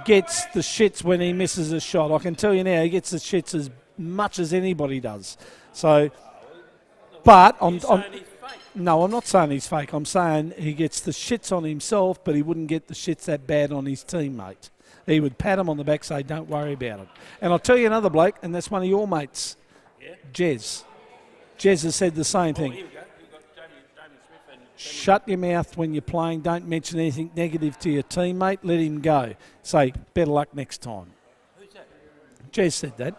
gets the shits when he misses a shot. I can tell you now, he gets the shits as much as anybody does. So, but I'm Saying he's fake. no, I'm not saying he's fake. I'm saying he gets the shits on himself, but he wouldn't get the shits that bad on his teammate. He would pat him on the back, say, "Don't worry about it." And I'll tell you another bloke, and that's one of your mates, Yeah. Jez. Jez has said the same thing. Here we go. You've got Damien Smith and Shut your mouth when you're playing. Don't mention anything negative to your teammate. Let him go. Say, better luck next time. who's that? Jez said that.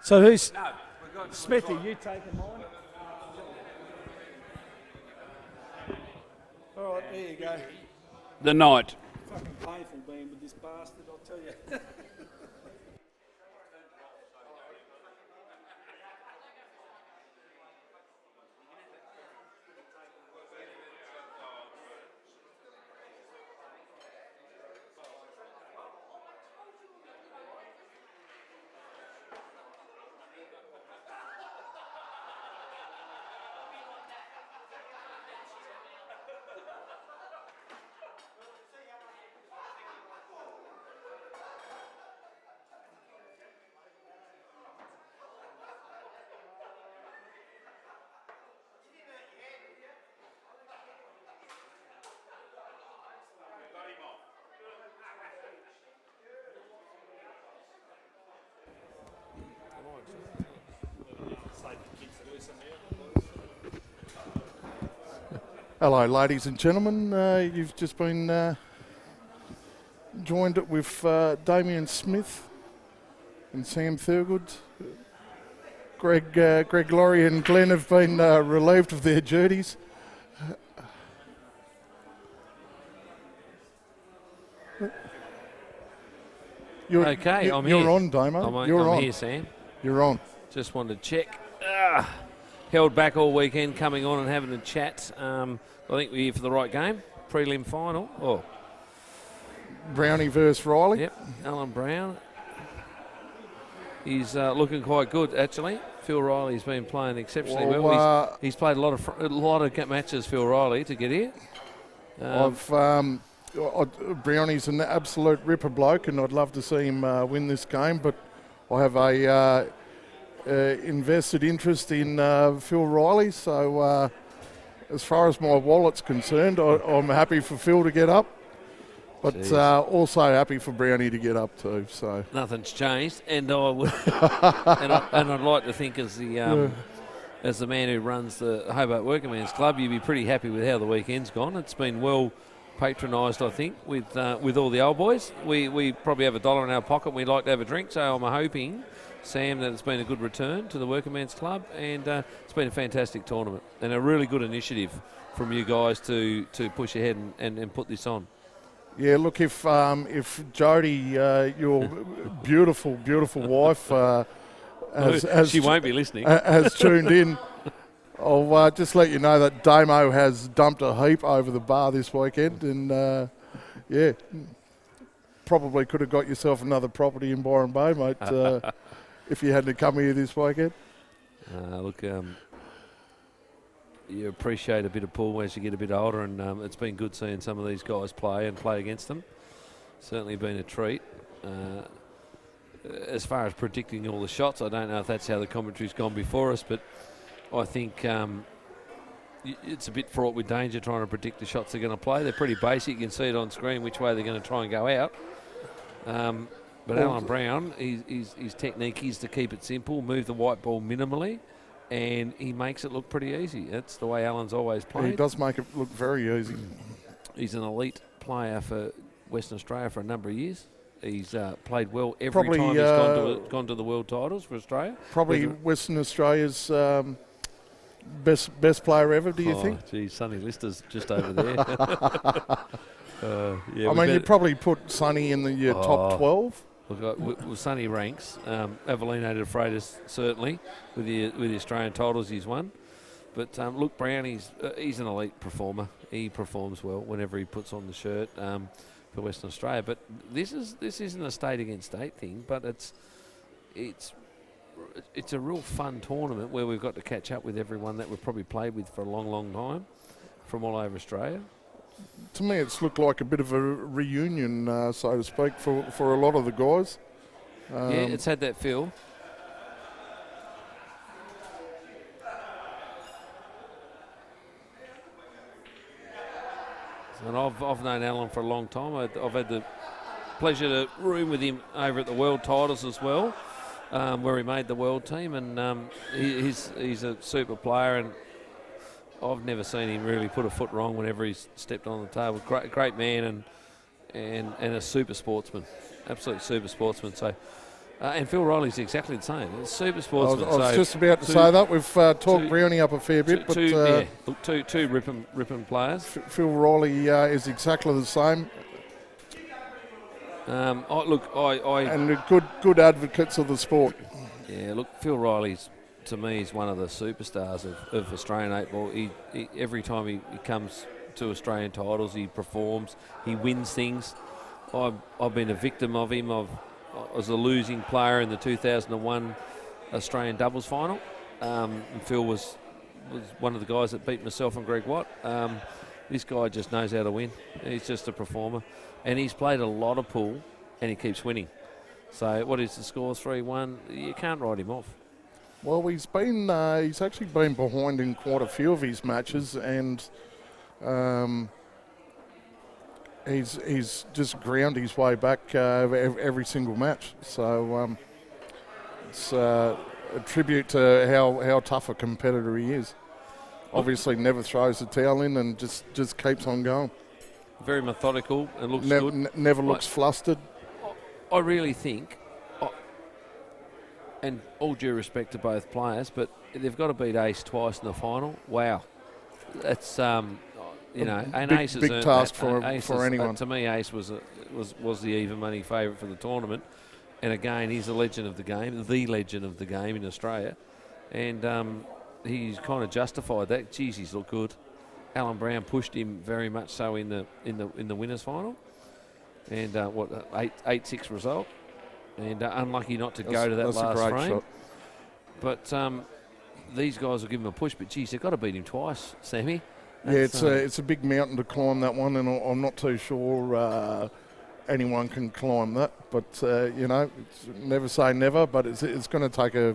So who's... No, we've got Smithy, you taking mine? All right, there you go. the night. Fucking painful being with this bastard, I'll tell you. Hello, ladies and gentlemen. You've just been joined with Damien Smith and Sam Thurgood. Greg Laurie and Glenn have been relieved of their duties. You're, Okay, you're, I'm you're here. on, Damo. I'm You're on. here, Sam. You're on. Just wanted to check. Held back all weekend, coming on and having a chat. I think we're here for the right game. Prelim final. Oh, Brownie versus Riley. yep. Allan Brown. He's looking quite good, actually. Phil Riley's been playing exceptionally well. He's played a lot of matches, Phil Riley, to get here. Brownie's an absolute ripper bloke, and I'd love to see him win this game. But I have a invested interest in Phil Riley. So as far as my wallet's concerned, I'm happy for Phil to get up, but also happy for Brownie to get up too. So Nothing's changed, and I would, and I'd like to think as the man who runs the Hobart Workingmen's Club, you'd be pretty happy with how the weekend's gone. It's been well patronised, I think, with all the old boys. We probably have $1 in our pocket and we like to have a drink, so I'm hoping, Sam, that it's been a good return to the Workingmen's Club, and it's been a fantastic tournament and a really good initiative from you guys to push ahead and put this on. yeah, look, if Jodie, your beautiful wife, she won't be listening. has tuned in, I'll just let you know that Damo has dumped a heap over the bar this weekend, and yeah, probably could have got yourself another property in Byron Bay, mate, if you hadn't come here this weekend. Look, you appreciate a bit of pool as you get a bit older, and it's been good seeing some of these guys play and play against them. Certainly been a treat. As far as predicting all the shots, I don't know if that's how the commentary's gone before us, but I think it's a bit fraught with danger trying to predict the shots they're going to play. They're pretty basic. You can see it on screen which way they're going to try and go out. But Allan Brown, his technique is to keep it simple, move the white ball minimally, and he makes it look pretty easy. That's the way Allan's always played. He does make it look very easy. He's an elite player for Western Australia for a number of years. He's played well every time he's gone to the world titles for Australia. Probably Western Australia's best player ever, do you think? Geez, Sonny Lister's just over there. I mean, you'd probably put Sonny in the top 12. Look, with Sonny ranks, VAllan de Freitas certainly with the Australian titles he's won. But look, Brown, he's an elite performer. He performs well whenever he puts on the shirt for Western Australia. But this isn't a state against state thing, but it's a real fun tournament where we've got to catch up with everyone that we've probably played with for a long, long time from all over Australia. To me, it's looked like a bit of a reunion, so to speak, for a lot of the guys. Yeah, it's had that feel. And I've known Allan for a long time. I've had the pleasure to room with him over at the World Titles as well, where he made the world team, and he's a super player, and I've never seen him really put a foot wrong whenever he's stepped on the table. Great man and a super sportsman, absolute super sportsman. So, and Phil Riley's exactly the same. A super sportsman. I was just about to say that. We've talked Brownie up a fair bit, but two ripping players. Phil Riley is exactly the same. And good advocates of the sport. Yeah, look, Phil Riley's, to me, is one of the superstars of Australian 8-ball. He every time he comes to Australian titles, he performs, he wins things. I've been a victim of him. I was a losing player in the 2001 Australian doubles final. And Phil was one of the guys that beat myself and Greg Watt. This guy just knows how to win. He's just a performer. And he's played a lot of pool, and he keeps winning. So what is the score? 3-1. You can't write him off. Well, he's actually been behind in quite a few of his matches, and he's just ground his way back every single match. So it's a tribute to how tough a competitor he is. Obviously, never throws the towel in and just keeps on going. Very methodical and looks good. Never looks flustered. I really think, and all due respect to both players, but they've got to beat Ace twice in the final. Wow, that's an Ace is big task for anyone. To me, Ace was the even money favourite for the tournament, and again, he's a legend of the game, the legend of the game in Australia, and he's kind of justified that. Geez, he's looked good. Allan Brown pushed him very much so in the winners' final, and 8-6 result, and unlucky not to go to that last frame. Shot. But these guys will give him a push. But geez, they've got to beat him twice, Sammy. It's a big mountain to climb, that one, and I'm not too sure anyone can climb that. But it's never say never. But it's going to take a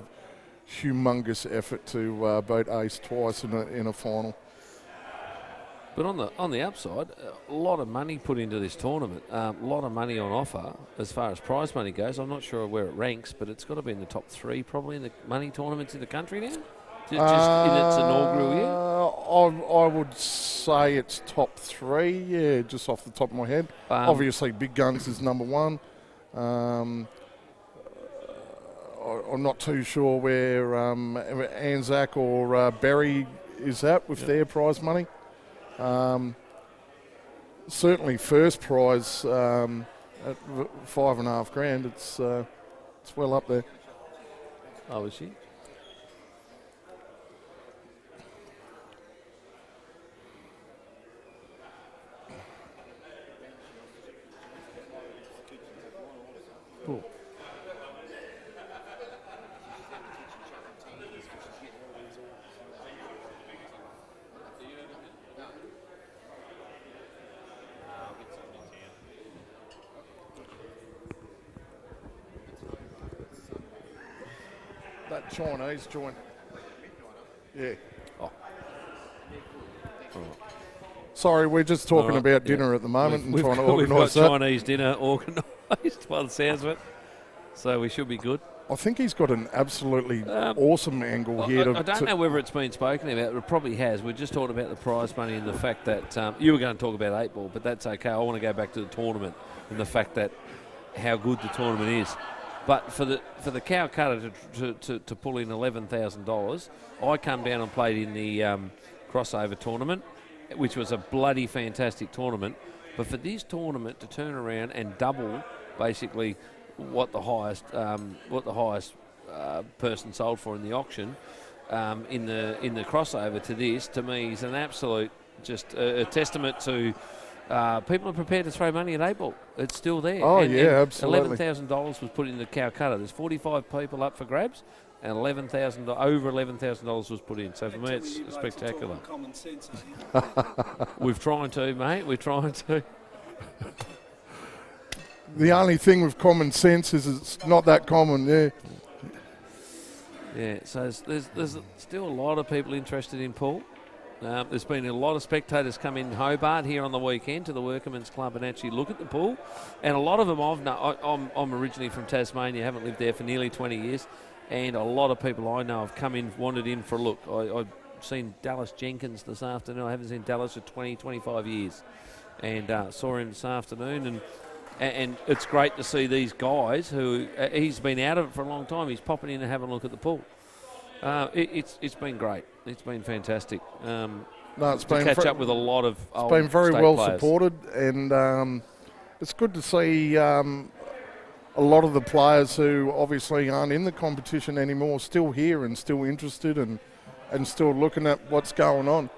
humongous effort to beat Ace twice in a final. But on the upside, a lot of money put into this tournament, a lot of money on offer as far as prize money goes. I'm not sure where it ranks, but it's got to be in the top 3 probably in the money tournaments in the country now, just in its inaugural year. I would say it's top 3, yeah, just off the top of my head. Obviously, Big Guns is number 1. I'm not too sure where Anzac or Berry is at with their prize money. Certainly first prize at $5,500. It's well up there. Oh, is she? Cool. Chinese joint. Yeah. Oh. Sorry, we're just talking All right, about yeah. dinner at the moment We've and trying to got organise that. Chinese dinner organised by the sounds of it. So we should be good. I think he's got an absolutely awesome angle here. I don't know whether it's been spoken about. It probably has. We're just talking about the prize money and the fact that you were going to talk about 8 ball, but that's okay. I want to go back to the tournament and the fact that how good the tournament is. But for the Calcutta to pull in $11,000, I come down and played in the crossover tournament, which was a bloody fantastic tournament. But for this tournament to turn around and double basically what the highest person sold for in the auction in the crossover to this, to me, is an absolute just a testament to people are prepared to throw money at 8 ball. It's still there. Oh, and absolutely. $11,000 was put in the Calcutta. There's 45 people up for grabs, and over $11,000 was put in. So for me, it's spectacular. Common sense. We've tried to, mate. We're trying to. The only thing with common sense is it's not that common, yeah. Yeah, so there's still a lot of people interested in pool. There's been a lot of spectators come in Hobart here on the weekend to the Workmen's Club and actually look at the pool. And a lot of them I'm originally from Tasmania, haven't lived there for nearly 20 years. And a lot of people I know have come in, wandered in for a look. I've seen Dallas Jenkins this afternoon. I haven't seen Dallas for 20, 25 years. And saw him this afternoon. And it's great to see these guys who he's been out of it for a long time. He's popping in and having a look at the pool. It's been great. It's been fantastic. It's to been catch up with a lot of It's been very well players. supported, and it's good to see a lot of the players who obviously aren't in the competition anymore still here and still interested and still looking at what's going on.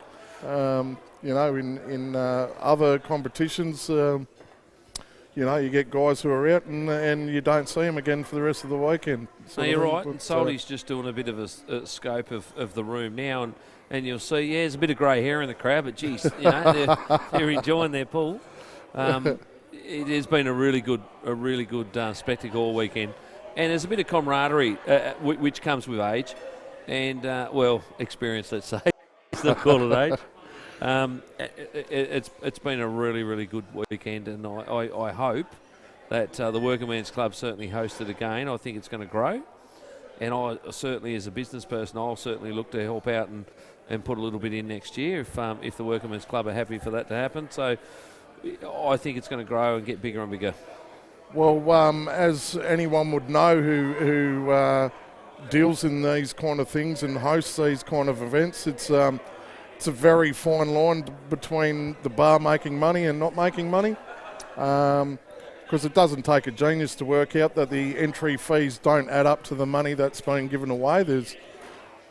In other competitions. You get guys who are out and you don't see them again for the rest of the weekend. No, you're right. And Salty's just doing a bit of a scope of the room now, and you'll see, there's a bit of grey hair in the crowd, but geez, they're enjoying their pool. It has been a really good spectacle all weekend, and there's a bit of camaraderie which comes with age, and experience. Let's say, let's not call it age. It's been a really, really good weekend, and I hope that the Working Men's Club certainly hosted again. I think it's going to grow, and I certainly, as a business person, I'll certainly look to help out and put a little bit in next year if the Working Men's Club are happy for that to happen. So I think it's going to grow and get bigger and bigger. Well, as anyone would know who deals in these kind of things and hosts these kind of events, it's a very fine line between the bar making money and not making money, because it doesn't take a genius to work out that the entry fees don't add up to the money that's being given away. There's,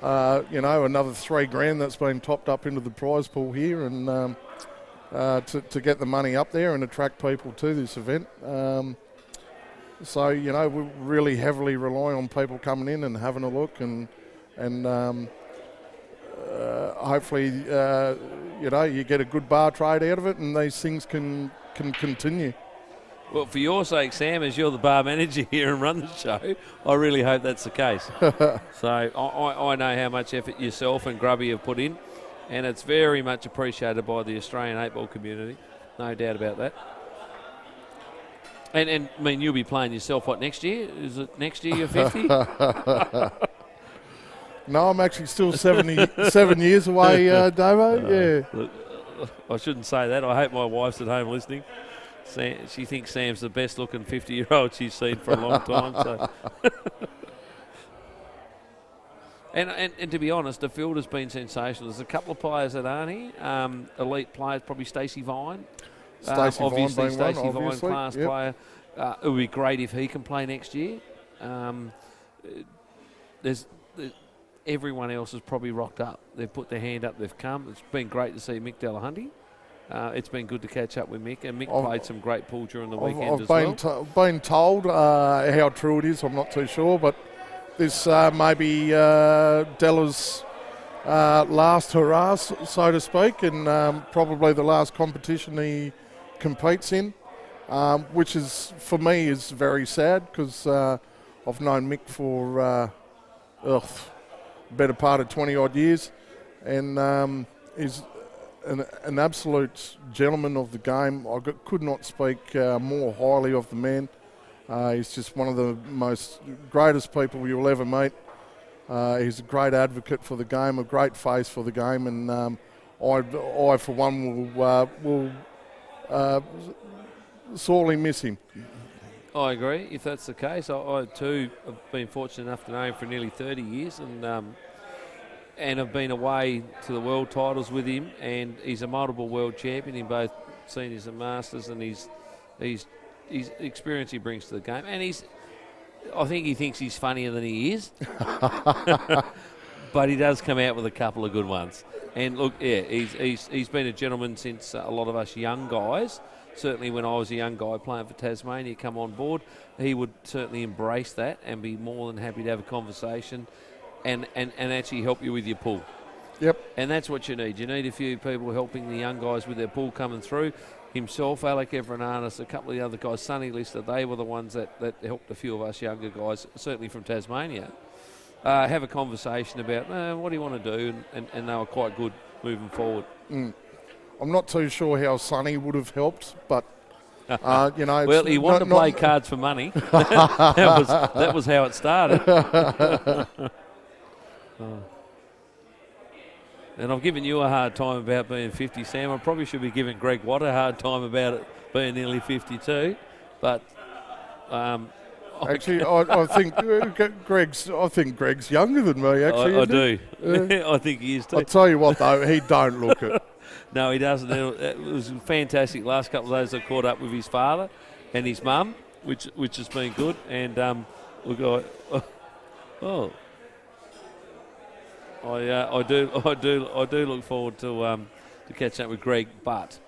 another $3,000 that's been topped up into the prize pool here, and to get the money up there and attract people to this event. We really heavily rely on people coming in and having a look and hopefully, you get a good bar trade out of it, and these things can continue. Well, for your sake, Sam, as you're the bar manager here and run the show, I really hope that's the case. So I know how much effort yourself and Grubby have put in, and it's very much appreciated by the Australian 8-ball community, no doubt about that. And I mean, you'll be playing yourself, what, next year? Is it next year you're 50? No, I'm actually still 7 years away, Davo. Yeah. Look, I shouldn't say that. I hope my wife's at home listening. She thinks Sam's the best-looking 50-year-old she's seen for a long time. So. and to be honest, the field has been sensational. There's a couple of players that aren't here. Elite players, probably Stacey Vine. Obviously, Stacey Vine, class player. It would be great if he can play next year. Everyone else has probably rocked up. They've put their hand up, they've come. It's been great to see Mick Delahunty. It's been good to catch up with Mick, and Mick played some great pool during the weekend as well. I've been told how true it is, I'm not too sure, but this may be Della's last hurrah, so to speak, and probably the last competition he competes in, which is, for me, is very sad, because I've known Mick for better part of 20-odd years. And he's an absolute gentleman of the game. Could not speak more highly of the man. He's just one of the most greatest people you'll ever meet. He's a great advocate for the game, a great face for the game, and I for one, will sorely miss him. I agree. If that's the case, I too have been fortunate enough to know him for nearly 30 years, and have been away to the world titles with him. And he's a multiple world champion in both seniors and masters, and he's experience he brings to the game. And I think he thinks he's funnier than he is, but he does come out with a couple of good ones. And look, yeah, he's been a gentleman since a lot of us young guys. Certainly when I was a young guy playing for Tasmania, come on board, he would certainly embrace that and be more than happy to have a conversation and actually help you with your pull. Yep. And that's what you need. You need a few people helping the young guys with their pull coming through. Himself, Alec Everananis, a couple of the other guys, Sonny Lister, they were the ones that helped a few of us younger guys, certainly from Tasmania, have a conversation about what do you want to do, and they were quite good moving forward. I'm not too sure how Sonny would have helped, but well, he wanted to play cards for money. that was how it started. And I've given you a hard time about being 50, Sam. I probably should be giving Greg Watt a hard time about it being nearly 52. But actually, I think Greg's younger than me. Actually, I do. I think he is too. I'll tell you what, though, he don't look it. No, he doesn't. It was fantastic. Last couple of days I caught up with his father and his mum, which has been good. And look, I do look forward to catching up with Greg, but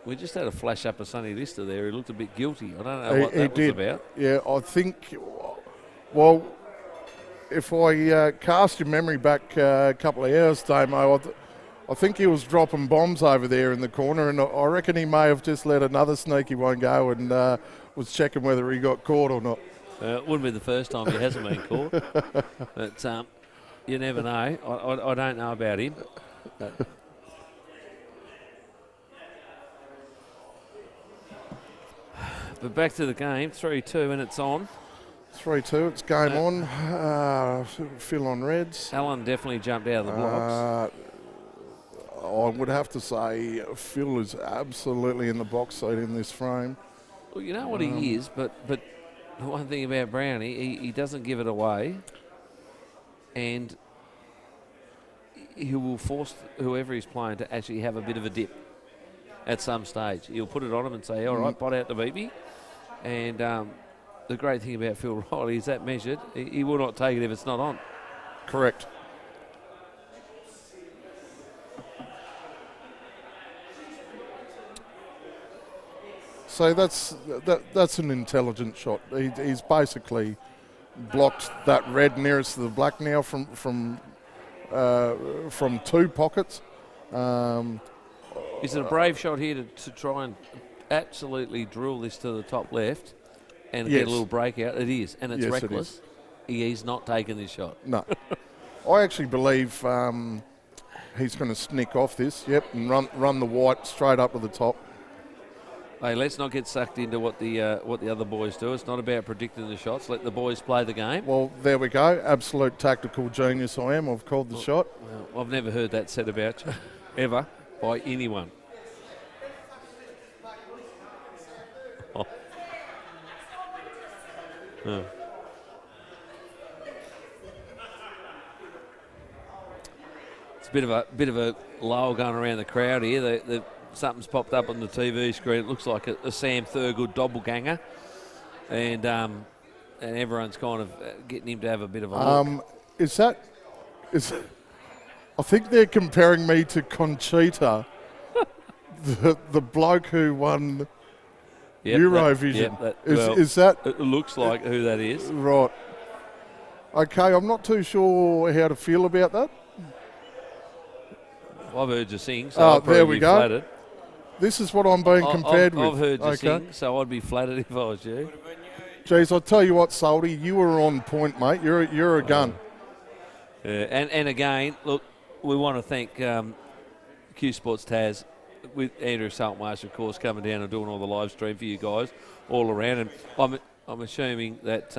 we just had a flash up of Sonny Lister there. He looked a bit guilty. I don't know what that was about. Yeah, I think. Well, if I cast your memory back a couple of hours, Damo, I think he was dropping bombs over there in the corner, and I reckon he may have just let another sneaky one go and was checking whether he got caught or not. It wouldn't be the first time he hasn't been caught, but you never know. I don't know about him. But back to the game, 3-2, and it's on. 3-2, it's game on. Phil on Reds. Allan definitely jumped out of the blocks. I would have to say Phil is absolutely in the box seat in this frame. Well, you know what he is, but the one thing about Brownie, he doesn't give it away, and he will force whoever he's playing to actually have a bit of a dip at some stage. He'll put it on him and say, all right, pot out the BB. And the great thing about Phil Riley is that measured, he will not take it if it's not on. Correct. So that's an intelligent shot. He's basically blocked that red nearest to the black now from two pockets. Is it a brave shot here to try and absolutely drill this to the top left and get a little breakout? It is, and it's reckless. He's not taking this shot. No. I actually believe he's going to sneak off this, and run the white straight up to the top. Hey, let's not get sucked into what the other boys do. It's not about predicting the shots. Let the boys play the game. Well, there we go. Absolute tactical genius I am. I've called the shot. Well, I've never heard that said about you, ever, by anyone. Oh. Oh. It's a bit of a lull going around the crowd here. Something's popped up on the TV screen. It looks like a Sam Thurgood doppelganger, and everyone's kind of getting him to have a bit of a look. I think they're comparing me to Conchita, the bloke who won Eurovision. Is that? It looks like who that is. Right. Okay, I'm not too sure how to feel about that. I've heard you sing, so I'll probably there we be go. flattered. This is what I'm being compared with. I've heard you sing, so I'd be flattered if I was you. Geez, I'll tell you what, Salty, you were on point, mate. You're a gun. And again, look, we want to thank Q Sports Taz with Andrew Saltmarsh, of course, coming down and doing all the live stream for you guys all around. And I'm assuming that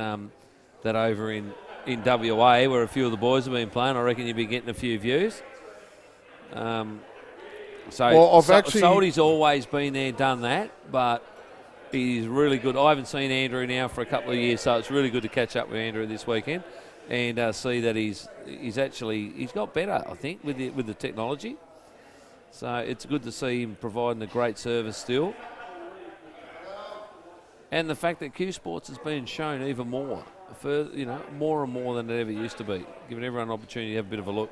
that over in WA, where a few of the boys have been playing, I reckon you'll be getting a few views. Salty's always been there, done that, but he's really good. I haven't seen Andrew now for a couple of years, so it's really good to catch up with Andrew this weekend and see that he's got better, I think, with the technology. So it's good to see him providing a great service still. And the fact that Q Sports has been shown even more, more and more than it ever used to be, giving everyone an opportunity to have a bit of a look.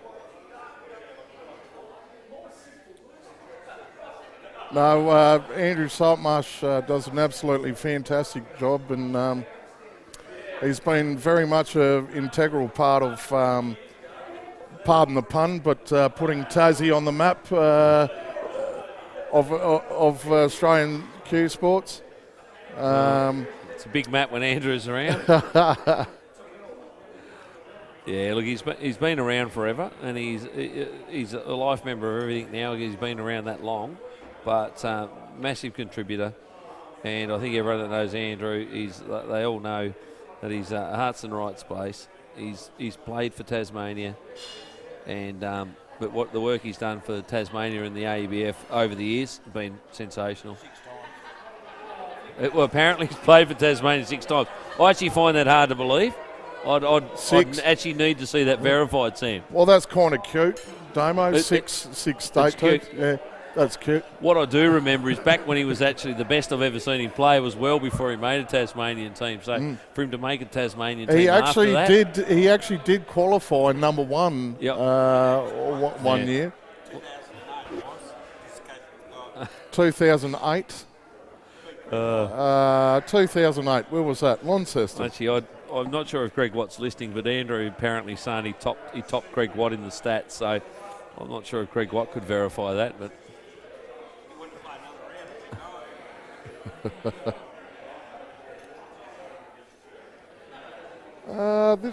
No, Andrew Saltmarsh does an absolutely fantastic job, and he's been very much an integral part of, pardon the pun, but putting Tassie on the map of Australian Q Sports. It's a big map when Andrew's around. Yeah, look, he's been around forever, and he's a life member of everything now. He's been around that long. But massive contributor, and I think everyone that knows Andrew, they all know that he's a hearts and rights place. He's played for Tasmania, and but what the work he's done for Tasmania and the AEBF over the years has been sensational. Well, apparently he's played for Tasmania 6 times. I actually find that hard to believe. I'd actually need to see that verified, Sam. Well, that's kind of cute, Damo. Six state teams. Yeah. That's cute. What I do remember is back when he was actually the best I've ever seen him play was well before he made a Tasmanian team. So for him to make a Tasmanian team he after that, he actually did qualify number one. Yep. One year. 2008. 2008. Where was that? Launceston. Actually, I'm not sure if Greg Watt's listening, but Andrew apparently saying he topped Greg Watt in the stats. So I'm not sure if Greg Watt could verify that, but.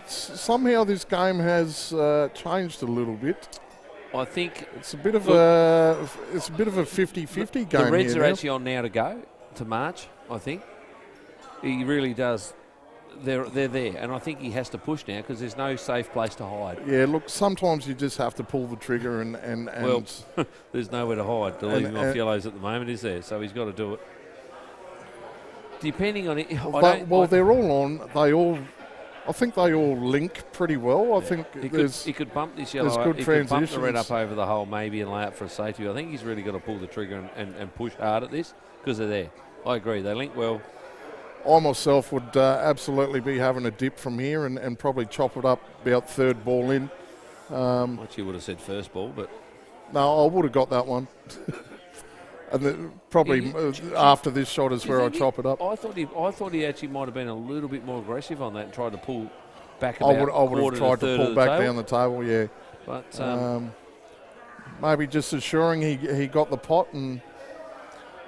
Somehow this game has changed a little bit. I think it's a bit of a 50-50 game. The Reds here are now. actually on now to go to March. I think he really does. They're there, and I think he has to push now because there's no safe place to hide. Yeah, look, sometimes you just have to pull the trigger and well, there's nowhere to hide. To leave him off yellows at the moment, is there? So he's got to do it. Depending on it, they're all on. I think they all link pretty well. I think he could bump this yellow. There's good he transitions. Could bump the red up over the hole maybe and lay up for a safety. I think he's really got to pull the trigger and push hard at this because they're there. I agree. They link well. I myself would absolutely be having a dip from here and probably chop it up about third ball in. Actually would have said first ball, but... No, I would have got that one. And probably after this shot is where I chop it up. I thought he actually might have been a little bit more aggressive on that and tried to pull back I would have tried to pull back down the table, yeah. But maybe just assuring he got the pot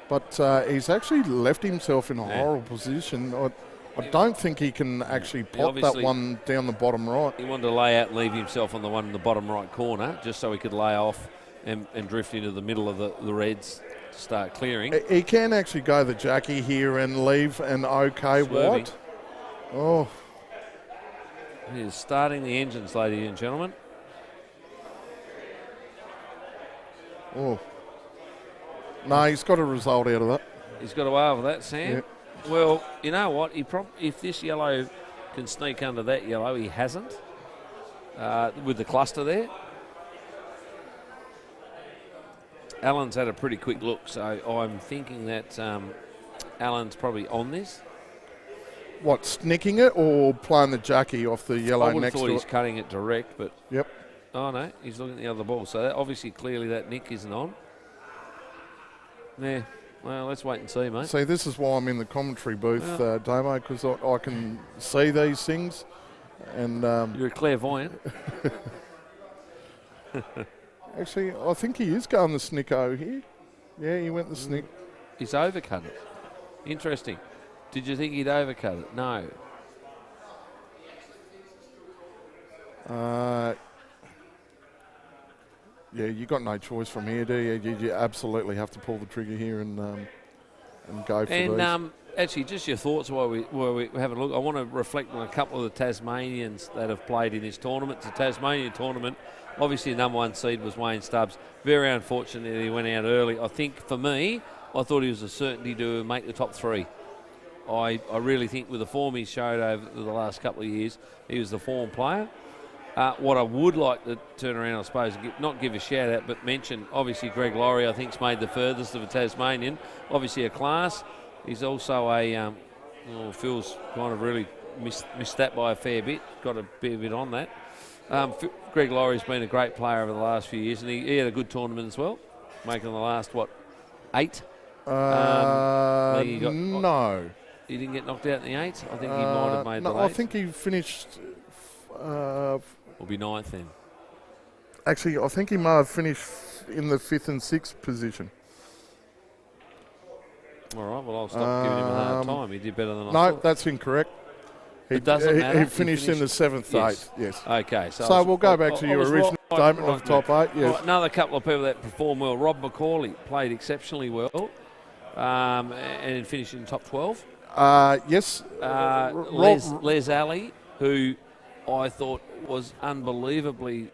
But he's actually left himself in a horrible position. I don't think he can actually pot that one down the bottom right. He wanted to lay out and leave himself on the one in the bottom right corner just so he could lay off and drift into the middle of the Reds to start clearing. He can actually go the Jackie here and leave an okay Swerving. Watt. Oh. He is starting the engines, ladies and gentlemen. Oh. No, he's got a result out of that. He's got away with that, Sam. Yep. Well, you know what? If this yellow can sneak under that yellow, he hasn't. With the cluster there. Allan's had a pretty quick look, so I'm thinking that Allan's probably on this. What, snicking it or playing the Jackie off the yellow I would have next thought to he's it? cutting it direct, but... Yep. Oh, no, he's looking at the other ball. So obviously, clearly that nick isn't on. Yeah, well, let's wait and see, mate. See, this is why I'm in the commentary booth, Damo, because I can see these things. And you're a clairvoyant. Actually, I think he is going the snicko here. Yeah, he went the snick. He's overcut it. Interesting. Did you think he'd overcut it? No. Yeah, you got no choice from here, do you? You absolutely have to pull the trigger here and go for these. Actually, just your thoughts while we have a look. I want to reflect on a couple of the Tasmanians that have played in this tournament. It's a Tasmanian tournament. Obviously, the number one seed was Wayne Stubbs. Very unfortunate he went out early. I think, for me, I thought he was a certainty to make the top three. I really think with the form he showed over the last couple of years, he was the form player. What I would like to turn around, I suppose, not give a shout out, but mention, obviously, Greg Laurie, I think's made the furthest of a Tasmanian. Obviously, a class. He's also Phil's kind of really missed that by a fair bit. Got to be a bit on that. Greg Laurie's been a great player over the last few years, and he had a good tournament as well, making the last, 8? No. He didn't get knocked out in the 8? I think he might have made the 8. I think he finished... will be 9th then. Actually, I think he may have finished in the 5th and 6th position. All right, well, I'll stop giving him a hard time. He did better than I No, thought. that's incorrect. It doesn't matter. He finished in the 7th, Yes. 8th, yes. Okay. So we'll go back to your original statement of top 8, yes. Right, another couple of people that performed well. Rob McCauley played exceptionally well and finished in the top 12. Yes. Les Alley, who I thought was unbelievably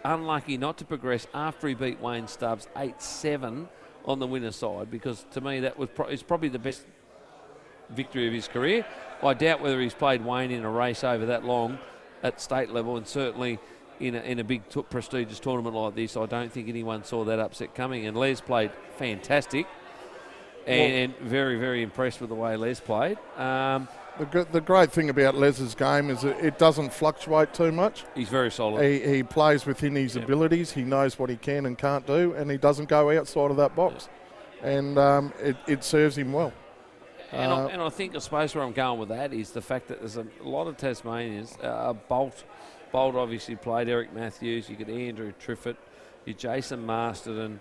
unlucky not to progress after he beat Wayne Stubbs 8-7 on the winner's side, because to me that was is probably the best victory of his career. I doubt whether he's played Wayne in a race over that long at state level, and certainly in a big prestigious tournament like this, I don't think anyone saw that upset coming. And Les played fantastic, and very, very impressed with the way Les played. The great thing about Les's game is that it doesn't fluctuate too much. He's very solid. He plays within his abilities. He knows what he can and can't do, and he doesn't go outside of that box. And it serves him well. And I think, I suppose, where I'm going with that is the fact that there's a lot of Tasmanians. Bolt obviously played, Eric Matthews. You got Andrew Triffett, you Jason Masterton,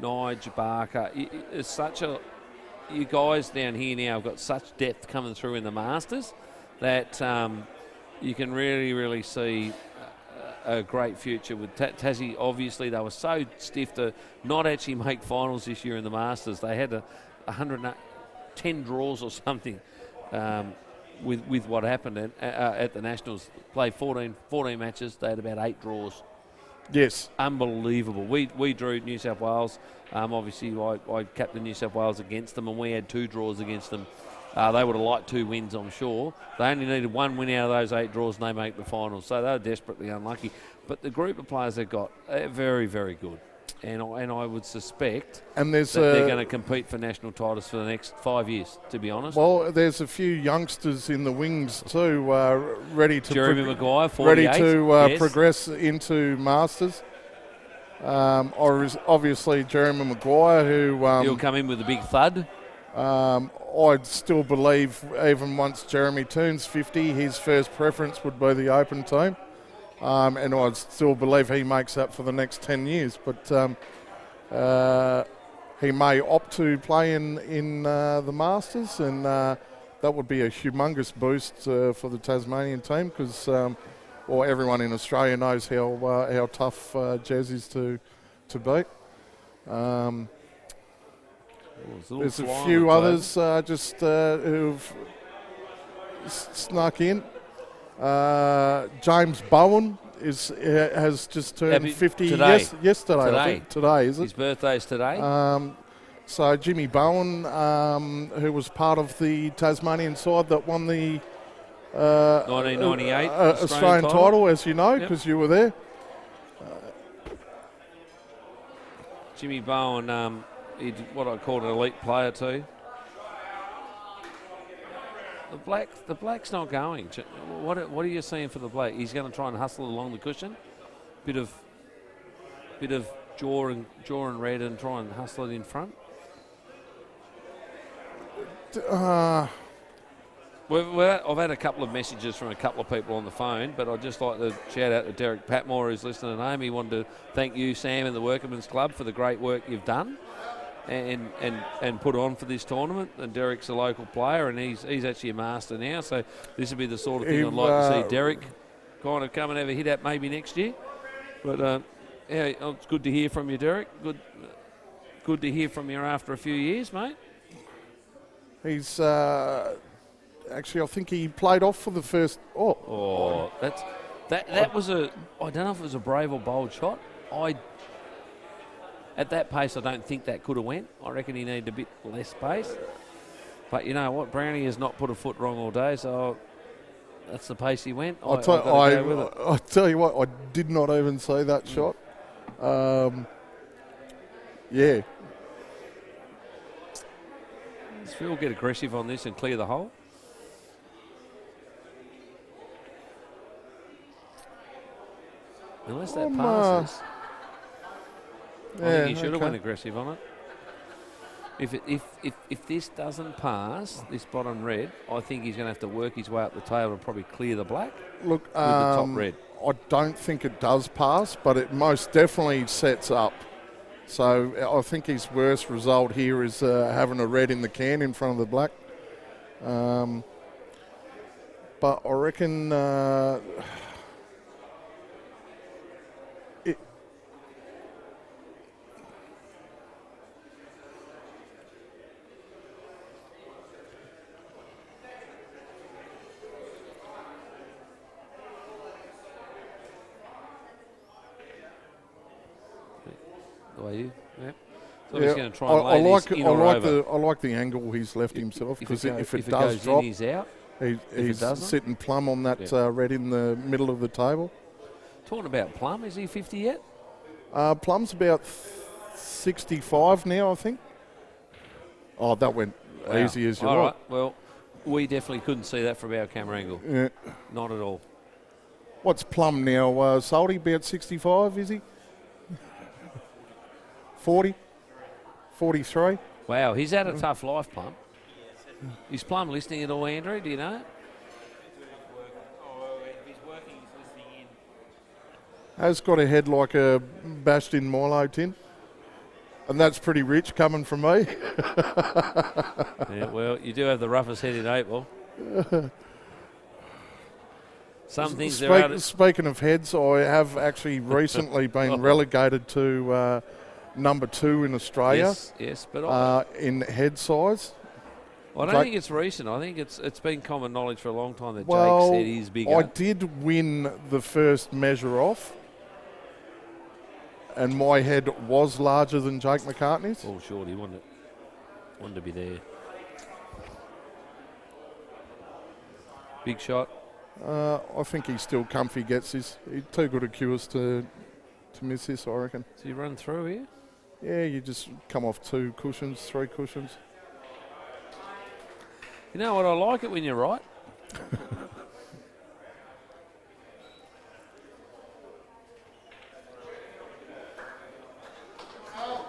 Nigel Barker. It's such a... You guys down here now have got such depth coming through in the Masters that you can really, really see a great future with Tassie. Obviously, they were so stiff to not actually make finals this year in the Masters. They had 110 draws or something with what happened at the Nationals. Played 14 matches. They had about 8 draws. Yes. Unbelievable. We drew New South Wales. Obviously, I captained New South Wales against them, and we had 2 draws against them. They would have liked 2 wins, I'm sure. They only needed 1 win out of those 8 draws, and they make the finals. So they were desperately unlucky. But the group of players they've got are very, very good. And I would suspect that they're going to compete for national titles for the next 5 years, to be honest. Well, there's a few youngsters in the wings too, ready to Jeremy Maguire, 48. Ready to yes. progress into Masters. Obviously, Jeremy Maguire, who he'll come in with a big thud. I'd still believe even once Jeremy turns 50, his first preference would be the Open team. And I'd still believe he makes that for the next 10 years. But he may opt to play in the Masters, and that would be a humongous boost for the Tasmanian team, because everyone in Australia knows how tough Jazz is to beat. There's a few others who've snuck in. James Bowen has just turned 50 yesterday. I think. Today, is it? His birthday's today. So Jimmy Bowen, who was part of the Tasmanian side that won the 1998 Australian title, as you know, because you were there. Jimmy Bowen, he'd what I call an elite player too. The black's not going. What are you seeing for the black? He's going to try and hustle along the cushion. Bit of jaw and red, and try and hustle it in front. I've had a couple of messages from a couple of people on the phone, but I'd just like to shout out to Derek Patmore, who's listening at home. He wanted to thank you, Sam, and the Workman's Club for the great work you've done. and put on for this tournament. And Derek's a local player, and he's actually a master now. So this would be the sort of thing I'd like to see Derek kind of come and have a hit at maybe next year. But yeah, it's good to hear from you, Derek. Good to hear from you after a few years, mate. He's actually, I think he played off for the first. That was a. I don't know if it was a brave or bold shot. At that pace, I don't think that could have went. I reckon he needed a bit less pace. But you know what, Brownie has not put a foot wrong all day, so that's the pace he went. I'll tell you what, I did not even see that shot. Yeah. Does Phil get aggressive on this and clear the hole? Unless that passes. I think he should have went aggressive on it. If this doesn't pass, this bottom red, I think he's going to have to work his way up the table and probably clear the black. Look, with the top red. I don't think it does pass, but it most definitely sets up. So I think his worst result here is having a red in the can in front of the black. But I reckon So he's going to try and lay this in or over. I like the angle he's left himself, because if it does goes drop, in, he's out. He's sitting plumb on that red in the middle of the table. Talking about Plum, is he 50 yet? Plum's about 65 now, I think. Oh, that went easy as you like. All right, well, we definitely couldn't see that from our camera angle. Yeah. Not at all. What's Plum now? Salty, about 65, is he? 40? 43? Wow, he's had a tough life, Plum. Is Plum listening at all, Andrew? Do you know? Has got a head like a bashed in Milo tin. And that's pretty rich coming from me. Yeah, well, you do have the roughest head in April. Some things Speaking of heads, I have actually recently been relegated to number 2 in Australia. Yes, but in head size. I don't think it's recent. I think it's been common knowledge for a long time that Jake said he's bigger. I did win the first measure off, and my head was larger than Jake McCartney's. Oh, sure, he wanted to be there. Big shot. I think he still comfy gets this. He's too good a cures to miss this, I reckon. Does he run through here? Yeah, you just come off 2 cushions, 3 cushions. You know what? I like it when you're right.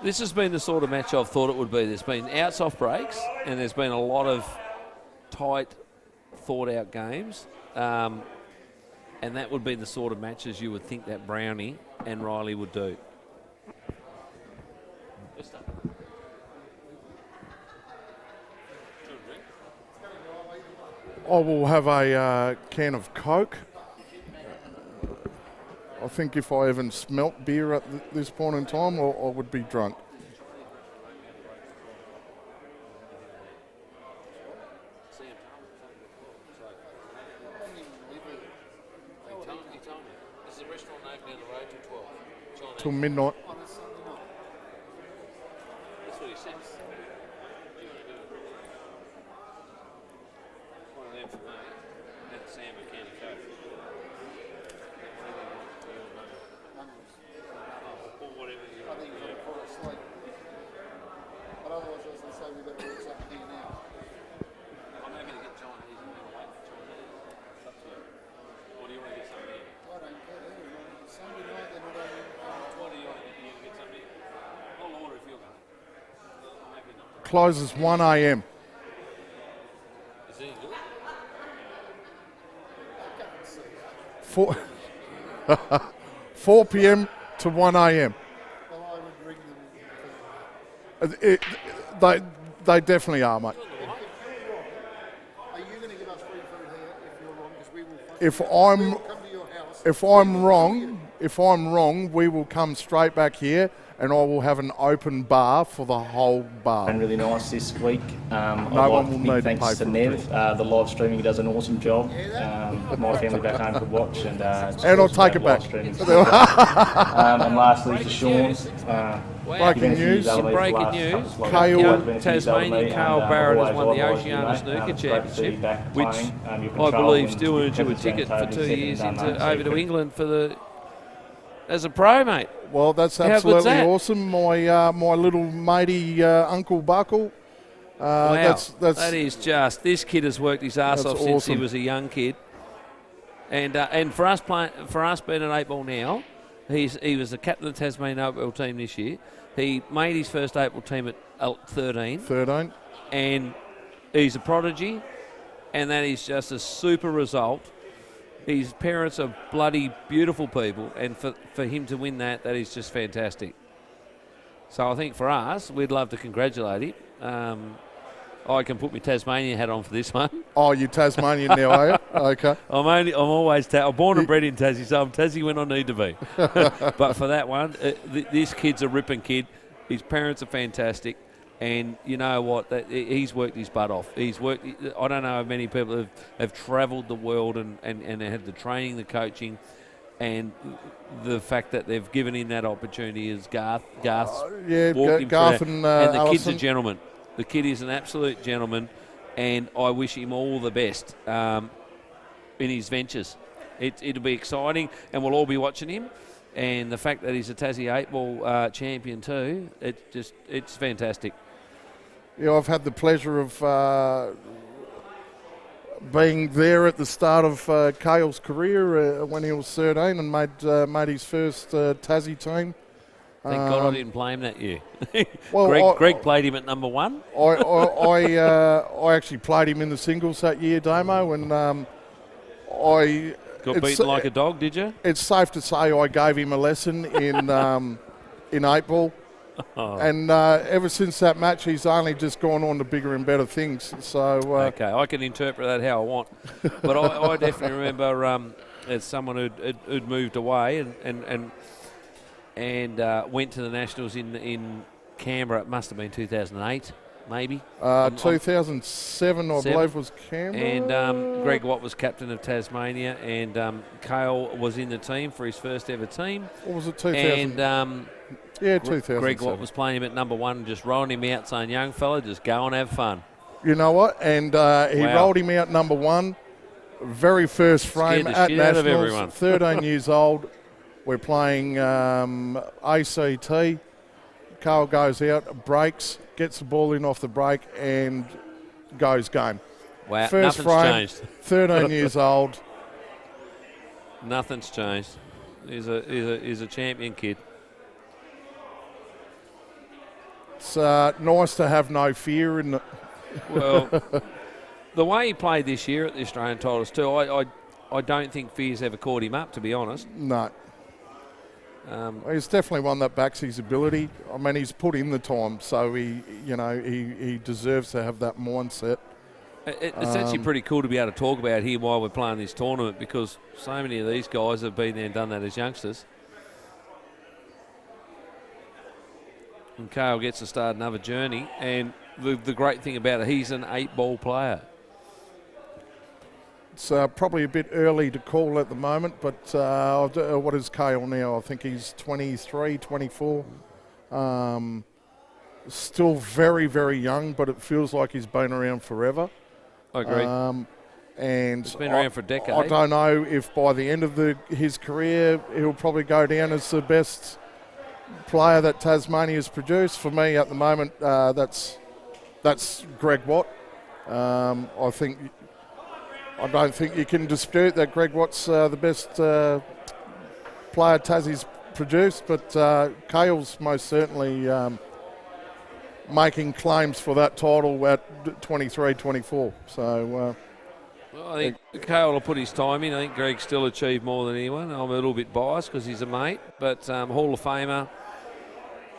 This has been the sort of match I've thought it would be. There's been outs off breaks, and there's been a lot of tight, thought-out games. And that would be the sort of matches you would think that Brownie and Riley would do. I will have a can of Coke. I think if I even smelt beer at this point in time, I would be drunk. Till midnight. That's what he said. One of them for me. And Sam a can of Coke. Or whatever you want. I think you're going to fall asleep. But otherwise, I was going to say we better do something here now. I'm happy to get Chinese. I'm going to wait for Chinese. It's up to you. Or do you want to get something here? I don't care. Sunday night, they're not open. What do you want to get? You get something? I'll order if you're going. I'm happy not to. Closes 1 a.m. Is he good? 4 p.m. to 1 a.m. Well, I would ring them. They definitely are, mate. Are you going to give us free food here if you're wrong? Because we will If come to your house. if I'm wrong, we will come straight back here, and I will have an open bar for the whole bar. And really nice this week. No one will need to thanks pay to for Nev. The live streaming does an awesome job. My family back home could watch, and I'll take it back. And lastly to Sean. Breaking news. Breaking news. Kale. Tasmanian Carl Barrett has won the Oceania Snooker Championship, which I believe still earns you a ticket for 2 years over to England as a pro, mate. Well, that's How good's absolutely that? awesome. My little matey Uncle Buckle. Wow, That's that is just. This kid has worked his ass That's off since he awesome. was a young kid, and for us being at 8 ball now, he was the captain of the Tasmanian 8 ball team this year. He made his first 8 ball team at 13, 13. and he's a prodigy, and that is just a super result. His parents are bloody beautiful people, and for him to win that is just fantastic. So I think for us, we'd love to congratulate him. I can put my Tasmanian hat on for this one. Oh, you Tasmanian now, are you? Okay. I'm born and bred in Tassie, so I'm Tassie when I need to be. But for that one, this kid's a ripping kid. His parents are fantastic. And you know what? He's worked his butt off. I don't know how many people have travelled the world and had the training, the coaching, and the fact that they've given him that opportunity is Garth's walked him Garth through and and the kid's a Alison. gentleman. The kid is an absolute gentleman, and I wish him all the best in his ventures. It'll be exciting, and we'll all be watching him. And the fact that he's a Tassie 8-ball champion too, it's fantastic. Yeah, I've had the pleasure of being there at the start of Cale's career when he was 13 and made his first Tassie team. Thank God I didn't play him that year. Well, Greg played him at number 1. I actually played him in the singles that year, Damo, and Got beaten like a dog, did you? It's safe to say I gave him a lesson in 8 ball. Oh. And ever since that match, he's only just gone on to bigger and better things. So okay, I can interpret that how I want. But I definitely remember as someone who'd moved away and went to the Nationals in Canberra. It must have been 2008, maybe. 2007, I believe, was Canberra. And Greg Watt was captain of Tasmania, and Cale was in the team for his first ever team. Or was it 2000? And yeah, 2007. Greg Watt was playing him at number 1, just rolling him out, saying, "Young fella, just go and have fun." You know what? And he rolled him out number 1, very first frame Scared the at shit out of Nationals. everyone. 13 years old. We're playing ACT. Cale goes out, breaks, gets the ball in off the break, and goes game. Wow, First nothing's frame, changed. 13 years old. Nothing's changed. He's a champion kid. It's nice to have no fear in the. Well, the way he played this year at the Australian titles too, I don't think fear's ever caught him up, to be honest. No. He's definitely one that backs his ability. I mean, he's put in the time, so he deserves to have that mindset. It's actually pretty cool to be able to talk about here while we're playing this tournament, because so many of these guys have been there and done that as youngsters. And Cale gets to start another journey, and the great thing about it, he's an 8-ball player. It's probably a bit early to call at the moment, but what is Cale now? I think he's 23, 24. Still very, very young, but it feels like he's been around forever. I agree. And It's been around for a decade. I don't know if by the end of his career he'll probably go down as the best player that Tasmania's produced. For me, at the moment, that's Greg Watt. I don't think you can dispute that Greg Watt's the best player Tassie's produced, but Cale's most certainly making claims for that title at 23, 24. So. Well, I think Cale will put his time in. I think Greg's still achieved more than anyone. I'm a little bit biased because he's a mate, but Hall of Famer,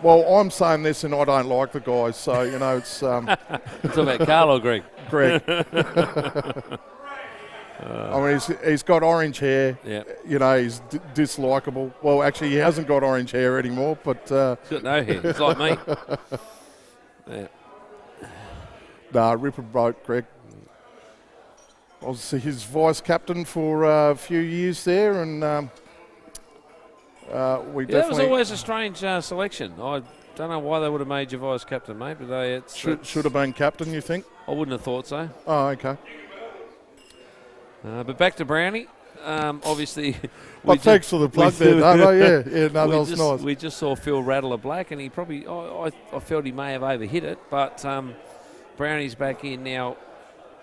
Well, I'm saying this and I don't like the guys, so, you know, it's It's about Carl or Greg? Greg. I mean, he's got orange hair. Yeah. You know, he's dislikable. Well, actually, he hasn't got orange hair anymore, but... He's got no hair. It's like me. Yeah. Nah, ripper bloke, Greg. I was his vice captain for a few years there, and we Yeah, that was definitely always a strange selection. I don't know why they would have made you vice captain, mate, but should have been captain, you think? I wouldn't have thought so. Oh, okay. But back to Brownie. Obviously, Well, thanks for the plug there, Davo. Yeah, no, that was nice. We just saw Phil rattle a black, and he probably, I felt he may have overhit it, but Brownie's back in now.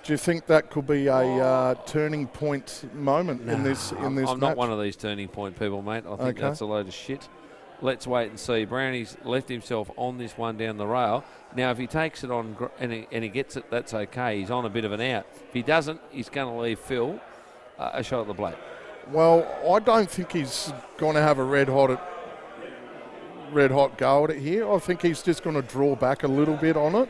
Do you think that could be a turning point moment in this I'm match? not one of these turning point people, mate. I think that's a load of shit. Let's wait and see. Brownie's left himself on this one down the rail. Now, if he takes it on and he gets it, that's okay. He's on a bit of an out. If he doesn't, he's going to leave Phil a shot at the black. Well, I don't think he's going to have a red hot go at it here. I think he's just going to draw back a little bit on it.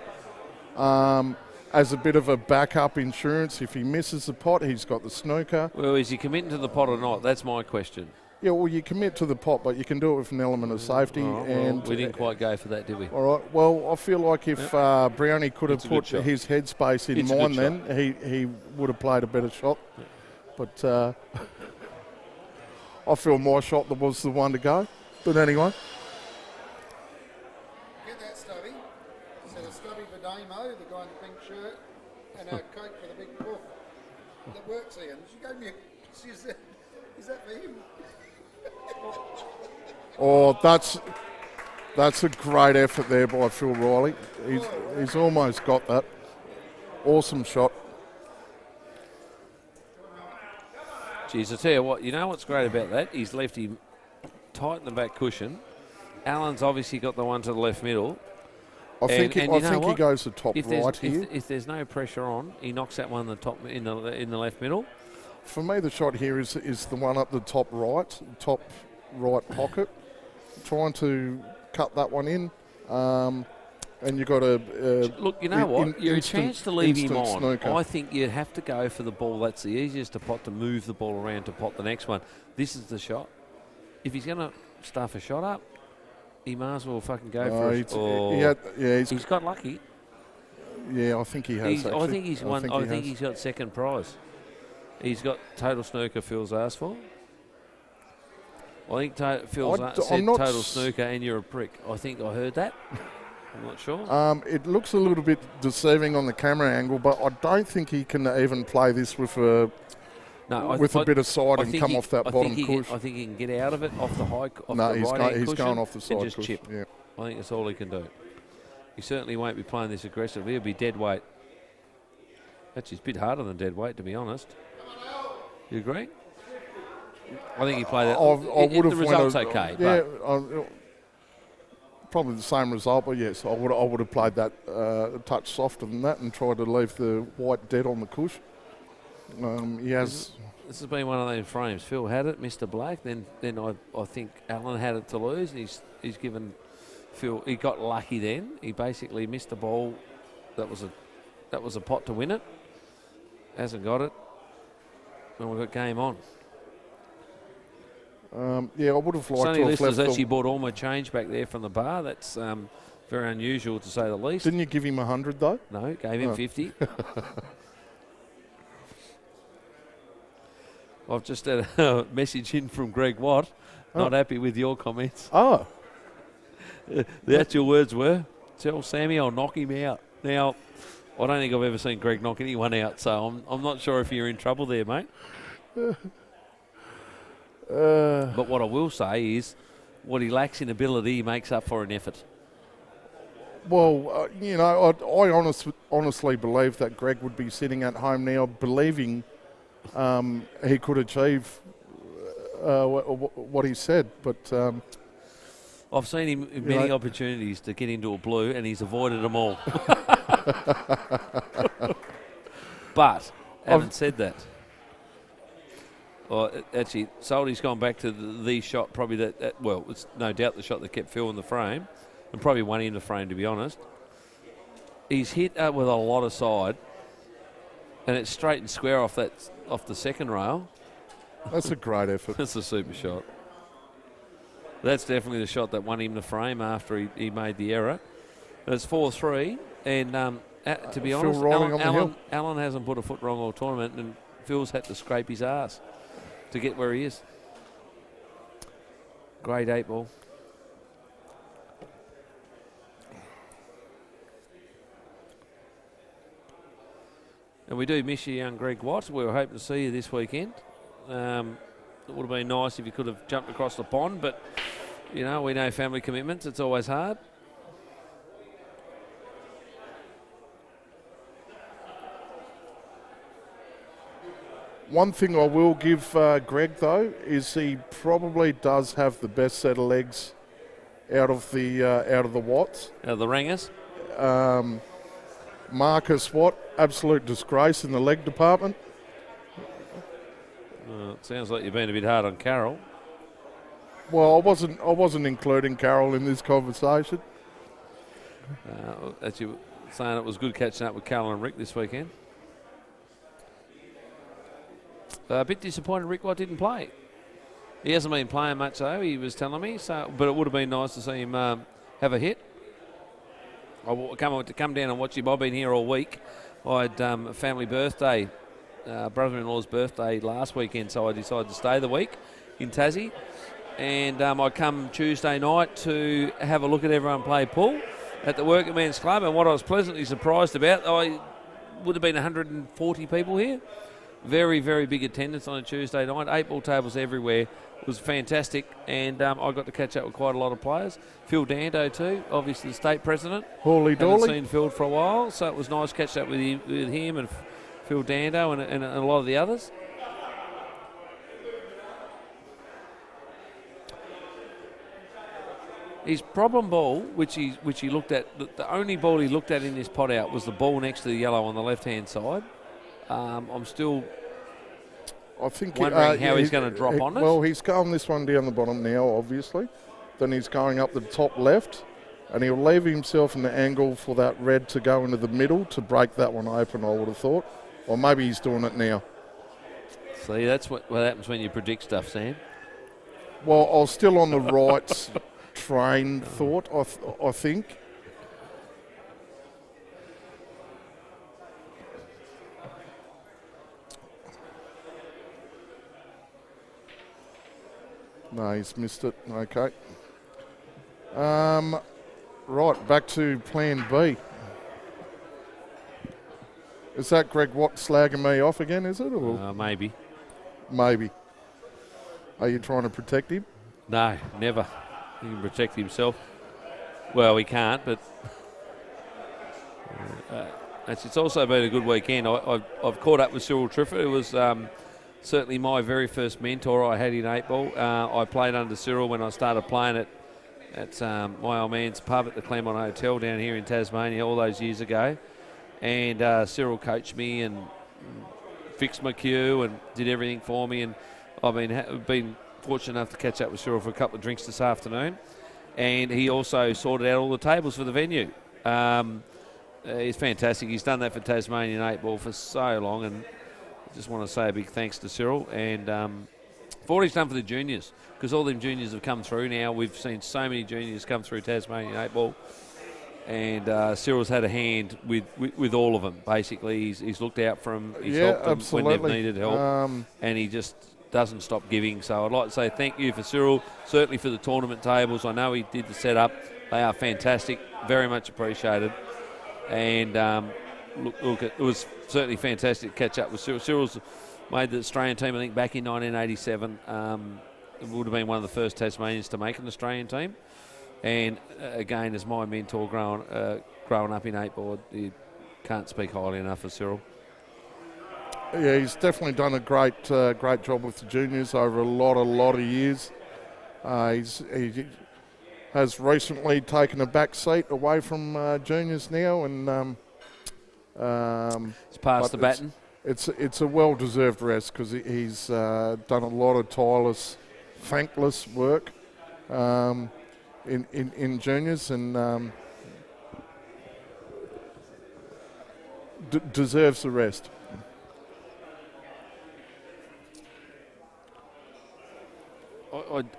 As a bit of a backup insurance, if he misses the pot, he's got the snooker. Well, is he committing to the pot or not? That's my question. Yeah, well, you commit to the pot, but you can do it with an element of safety. Well, and we didn't quite go for that, did we? All right. Well, I feel like if Brownie could have It's a good put shot. his headspace in It's a mind, good then he would have played a better shot. But I feel my shot was the one to go. But anyway. Get that stubby. So the stubby for Damo, the guy in the pink shirt, and a coat for the big puff that works here. And she gave me she said, is that for him? Oh, that's a great effort there by Phil Riley. He's almost got that. Awesome shot. Geez, I tell you what, you know what's great about that? He's left him tight in the back cushion. Allan's obviously got the one to the left middle. I think he goes to top right here. If there's no pressure on, he knocks that one in the top in the left middle. For me, the shot here is the one up the top right pocket, trying to cut that one in, and you've got to look. You know what? You're a chance to leave him on. Snooker. I think you have to go for the ball. That's the easiest to pot, to move the ball around to pot the next one. This is the shot. If he's going to stuff a shot up, he might as well fucking go for it. He's got lucky. Yeah, I think he has. I think he's won. I think he's got second prize. He's got total snooker Phil's asked for. I think Phil's said total snooker and you're a prick. I think I heard that. I'm not sure. It looks a little bit deceiving on the camera angle, but I don't think he can even play this with a bit of side and come off that bottom cush. I think he can get out of it off the high. He's going off the side and just cush. chip. Yeah. I think that's all he can do. He certainly won't be playing this aggressively. He'll be dead weight. Actually, it's a bit harder than dead weight, to be honest. You agree? I think he played that. The result's okay. Yeah, probably the same result, but yes, I would have played that a touch softer than that and tried to leave the white dead on the cush. This has been one of those frames. Phil had it, Mr. Black. Then I think Allan had it to lose, and he's given Phil. He got lucky then. He basically missed the ball. That was a pot to win it. Hasn't got it. And we've got game on. I would have liked Sonny to have Lister's left. actually bought all my change back there from the bar. That's very unusual to say the least. Didn't you give him 100 though? No, gave him 50. I've just had a message in from Greg Watt. Not happy with your comments. Oh. The actual words were, tell Sammy I'll knock him out. Now, I don't think I've ever seen Greg knock anyone out, so I'm not sure if you're in trouble there, mate. But what I will say is, what he lacks in ability, he makes up for in effort. Well, I honestly believe that Greg would be sitting at home now believing he could achieve what he said. But I've seen him in many opportunities to get into a blue, and he's avoided them all. But, having said that, actually, Soldy's gone back to the shot, probably it's no doubt the shot that kept Phil in the frame. and probably one in the frame, to be honest. He's hit with a lot of side, and it's straight and square off the second rail. That's a great effort. That's a super shot. That's definitely the shot that won him the frame after he made the error. But it's 4-3, and to be honest, Allan hasn't put a foot wrong all tournament, and Phil's had to scrape his ass to get where he is. Great 8 ball. And we do miss you, young Greg Watt. We were hoping to see you this weekend. It would have been nice if you could have jumped across the pond, but, you know, we know family commitments. It's always hard. One thing I will give Greg, though, is he probably does have the best set of legs out of the Watts. Out of the Rangers. Marcus Watt, absolute disgrace in the leg department. It sounds like you've been a bit hard on Carroll. Well, I wasn't including Carroll in this conversation. As you were saying, it was good catching up with Carroll and Rick this weekend. A bit disappointed Rick Watt didn't play. He hasn't been playing much, though, he was telling me. But it would have been nice to see him have a hit. I come down and watch him. I've been here all week. I had a family birthday, brother-in-law's birthday last weekend, so I decided to stay the week in Tassie. And I come Tuesday night to have a look at everyone play pool at the Working Men's Club. And what I was pleasantly surprised about, I would have been 140 people here. Very, very big attendance on a Tuesday night. 8 ball tables everywhere. It was fantastic, and I got to catch up with quite a lot of players. Phil Dando too, obviously the state president. Holy dolly. Haven't seen Phil for a while, so it was nice to catch up with him and Phil Dando and a lot of the others. His problem ball, which he looked at, the only ball he looked at in this pot out was the ball next to the yellow on the left-hand side. I'm still wondering how he's going to drop on it. Well, he's going this one down the bottom now, obviously. Then he's going up the top left, and he'll leave himself an angle for that red to go into the middle to break that one open, I would have thought. Or maybe he's doing it now. See, that's what happens when you predict stuff, Sam. Well, I was still on the right train thought, I think. No, he's missed it. Okay. Right, back to plan B. Is that Greg Watt slagging me off again, is it? Or? Maybe. Maybe. Are you trying to protect him? No, never. He can protect himself. Well, he can't, but it's also been a good weekend. I've caught up with Cyril Triffett. It was certainly my very first mentor I had in 8 ball. I played under Cyril when I started playing at my old man's pub at the Claremont Hotel down here in Tasmania all those years ago. And Cyril coached me and fixed my cue and did everything for me. And I've been fortunate enough to catch up with Cyril for a couple of drinks this afternoon. And he also sorted out all the tables for the venue. He's fantastic. He's done that for Tasmanian 8 ball for so long. And just want to say a big thanks to Cyril and for what he's done for the juniors, because all them juniors have come through now. We've seen so many juniors come through Tasmanian 8 ball, and Cyril's had a hand with all of them. Basically, he's looked out for them. He's helped them when they've needed help, and he just doesn't stop giving. So I'd like to say thank you for Cyril, certainly for the tournament tables. I know he did the setup. They are fantastic, very much appreciated, and look, it was certainly fantastic to catch up with Cyril. Cyril's made the Australian team, I think, back in 1987. It would have been one of the first Tasmanians to make an Australian team. And again, as my mentor growing up in 8 ball, you can't speak highly enough of Cyril. Yeah, he's definitely done a great job with the juniors over a lot of years. He has recently taken a back seat away from juniors now, and it's passed the baton. It's a well-deserved rest because he's done a lot of tireless, thankless work. in juniors, and deserves the rest.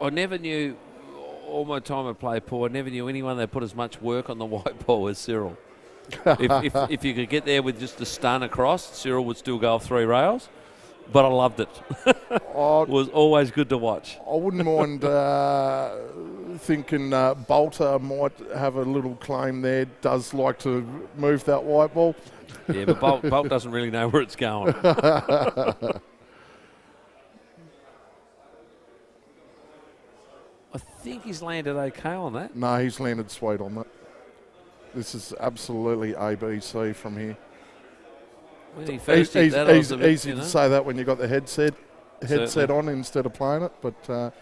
I never knew, all my time I played Paul, I never knew anyone that put as much work on the white ball as Cyril. if you could get there with just a stun across, Cyril would still go off 3 rails. But I loved it. It was always good to watch. I wouldn't mind thinking Bolter might have a little claim there. Does like to move that white ball. Yeah, but Bolt doesn't really know where it's going. I think he's landed okay on that. No, he's landed sweet on that. This is absolutely ABC from here. When he first hit that, I was a bit, easy to say that when you got the headset Certainly. on instead of playing it, but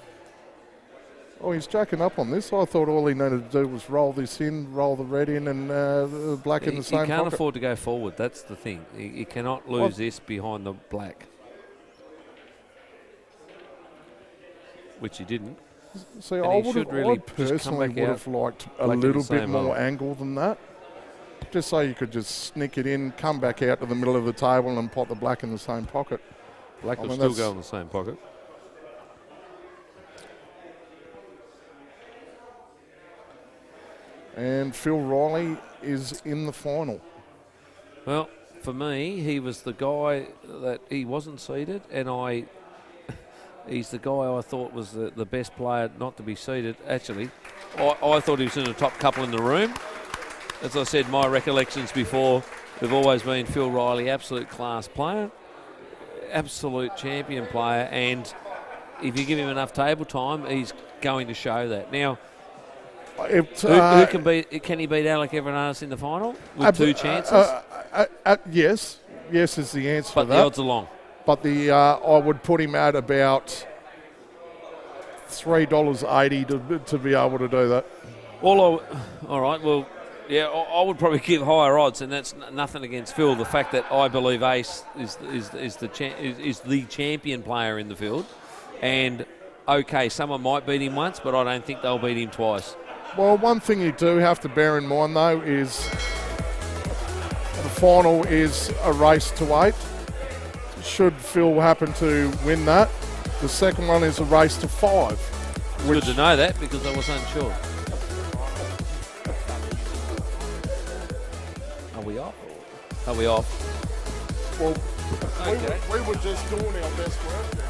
he's jacking up on this. I thought all he needed to do was roll this in, roll the red in, and the black in the same pocket. He can't pocket. afford to go forward. That's the thing. He cannot lose this behind the black, which he didn't. See, And I he should really just come personally back would out have liked a black in the little bit same more level. angle than that. Just so you could just sneak it in, come back out to the middle of the table and pot the black in the same pocket. Black I will mean, still that's- go in the same pocket. And Phil Riley is in the final. Well, for me, he was the guy that he wasn't seeded, and he's the guy I thought was the best player not to be seeded. Actually, I thought he was in the top couple in the room. As I said, my recollections before have always been Phil Riley, absolute class player, absolute champion player, and if you give him enough table time, he's going to show that. Now, who can beat? Can he beat Alec Evernaris in the final with 2 chances? Yes is the answer But to the that. odds are long. But I would put him at about $3.80 to be able to do that. All right, well, yeah, I would probably give higher odds, and that's nothing against Phil. The fact that I believe Ace is the champion player in the field, and okay, someone might beat him once, but I don't think they'll beat him twice. Well, one thing you do have to bear in mind, though, is the final is a race to 8. Should Phil happen to win that, the second one is a race to 5. Good to know that because I was unsure. Are we off? Are we off? Well, Okay. we were just doing our best work there.